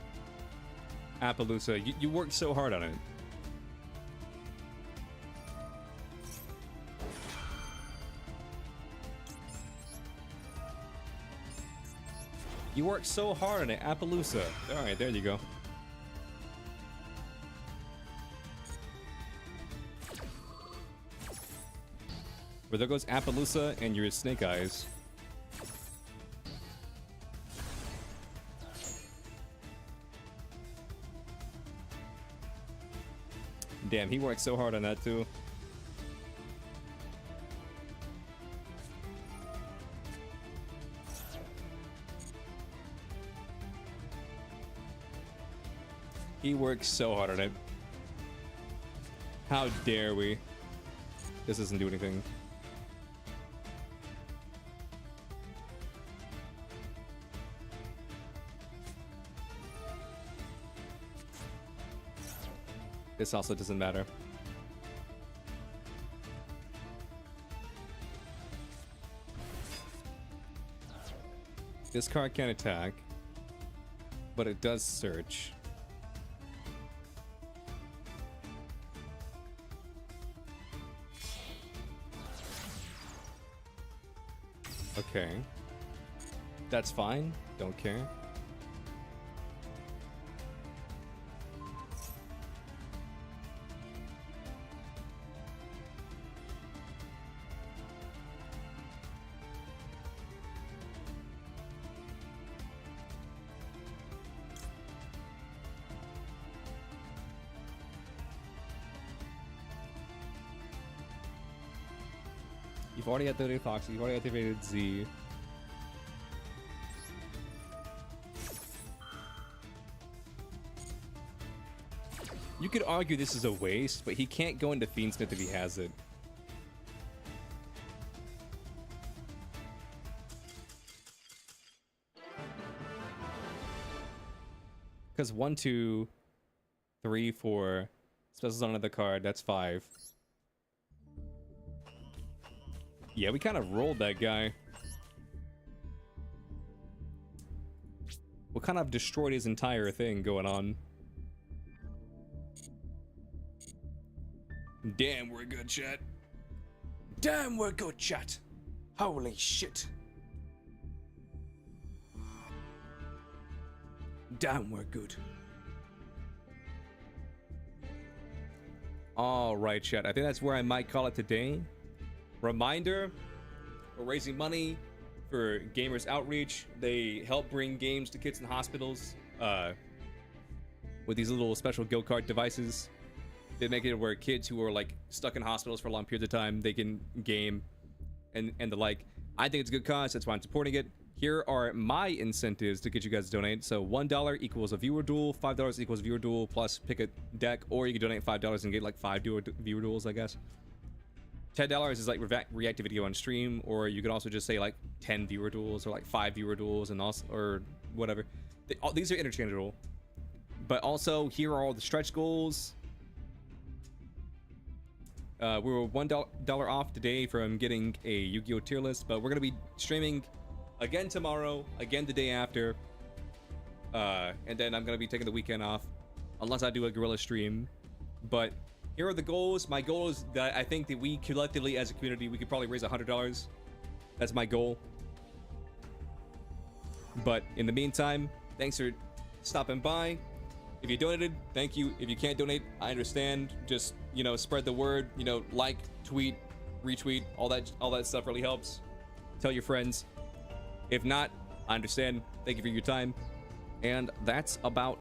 Appaloosa, you worked so hard on it. You worked so hard on it, Appaloosa. Alright, there you go. Well, there goes Appaloosa and your Snake Eyes. Damn, he worked so hard on that too. He worked so hard on it. How dare we? This doesn't do anything. This also doesn't matter. This card can't attack, but it does search. Okay. That's fine. Don't care. already activated Foxy. You've already activated Z. You could argue this is a waste, but he can't go into Fiendsmith if he has it. Because 1, 2, 3, 4 specials on another card. That's 5. Yeah, we kind of rolled that guy. We kind of destroyed his entire thing going on. Damn, we're good, chat. Damn, we're good, chat. Holy shit. Damn, we're good. All right, chat. I think that's where I might call it today. Reminder, we're raising money for Gamers Outreach. They help bring games to kids in hospitals with these little special go-kart devices. They make it where kids who are like stuck in hospitals for long periods of time, they can game and the like. I think it's a good cause. That's why I'm supporting it. Here are my incentives to get you guys to donate. So $1 equals a viewer duel, $5 equals viewer duel plus pick a deck, or you can donate $5 and get like 5 viewer duels, I guess. $10 is like reactive video on stream, or you could also just say like 10 viewer duels or like 5 viewer duels and also or whatever. These are interchangeable. But also here are all the stretch goals. We were $1 off today from getting a Yu-Gi-Oh tier list, but we're gonna be streaming again tomorrow, again the day after, and then I'm gonna be taking the weekend off unless I do a guerrilla stream. But here are the goals. My goal is that I think that we collectively as a community, we could probably raise $100. That's my goal. But in the meantime, thanks for stopping by. If you donated, thank you. If you can't donate, I understand. Just, you know, spread the word, you know, like, tweet, retweet, all that stuff really helps. Tell your friends. If not, I understand. Thank you for your time. And that's about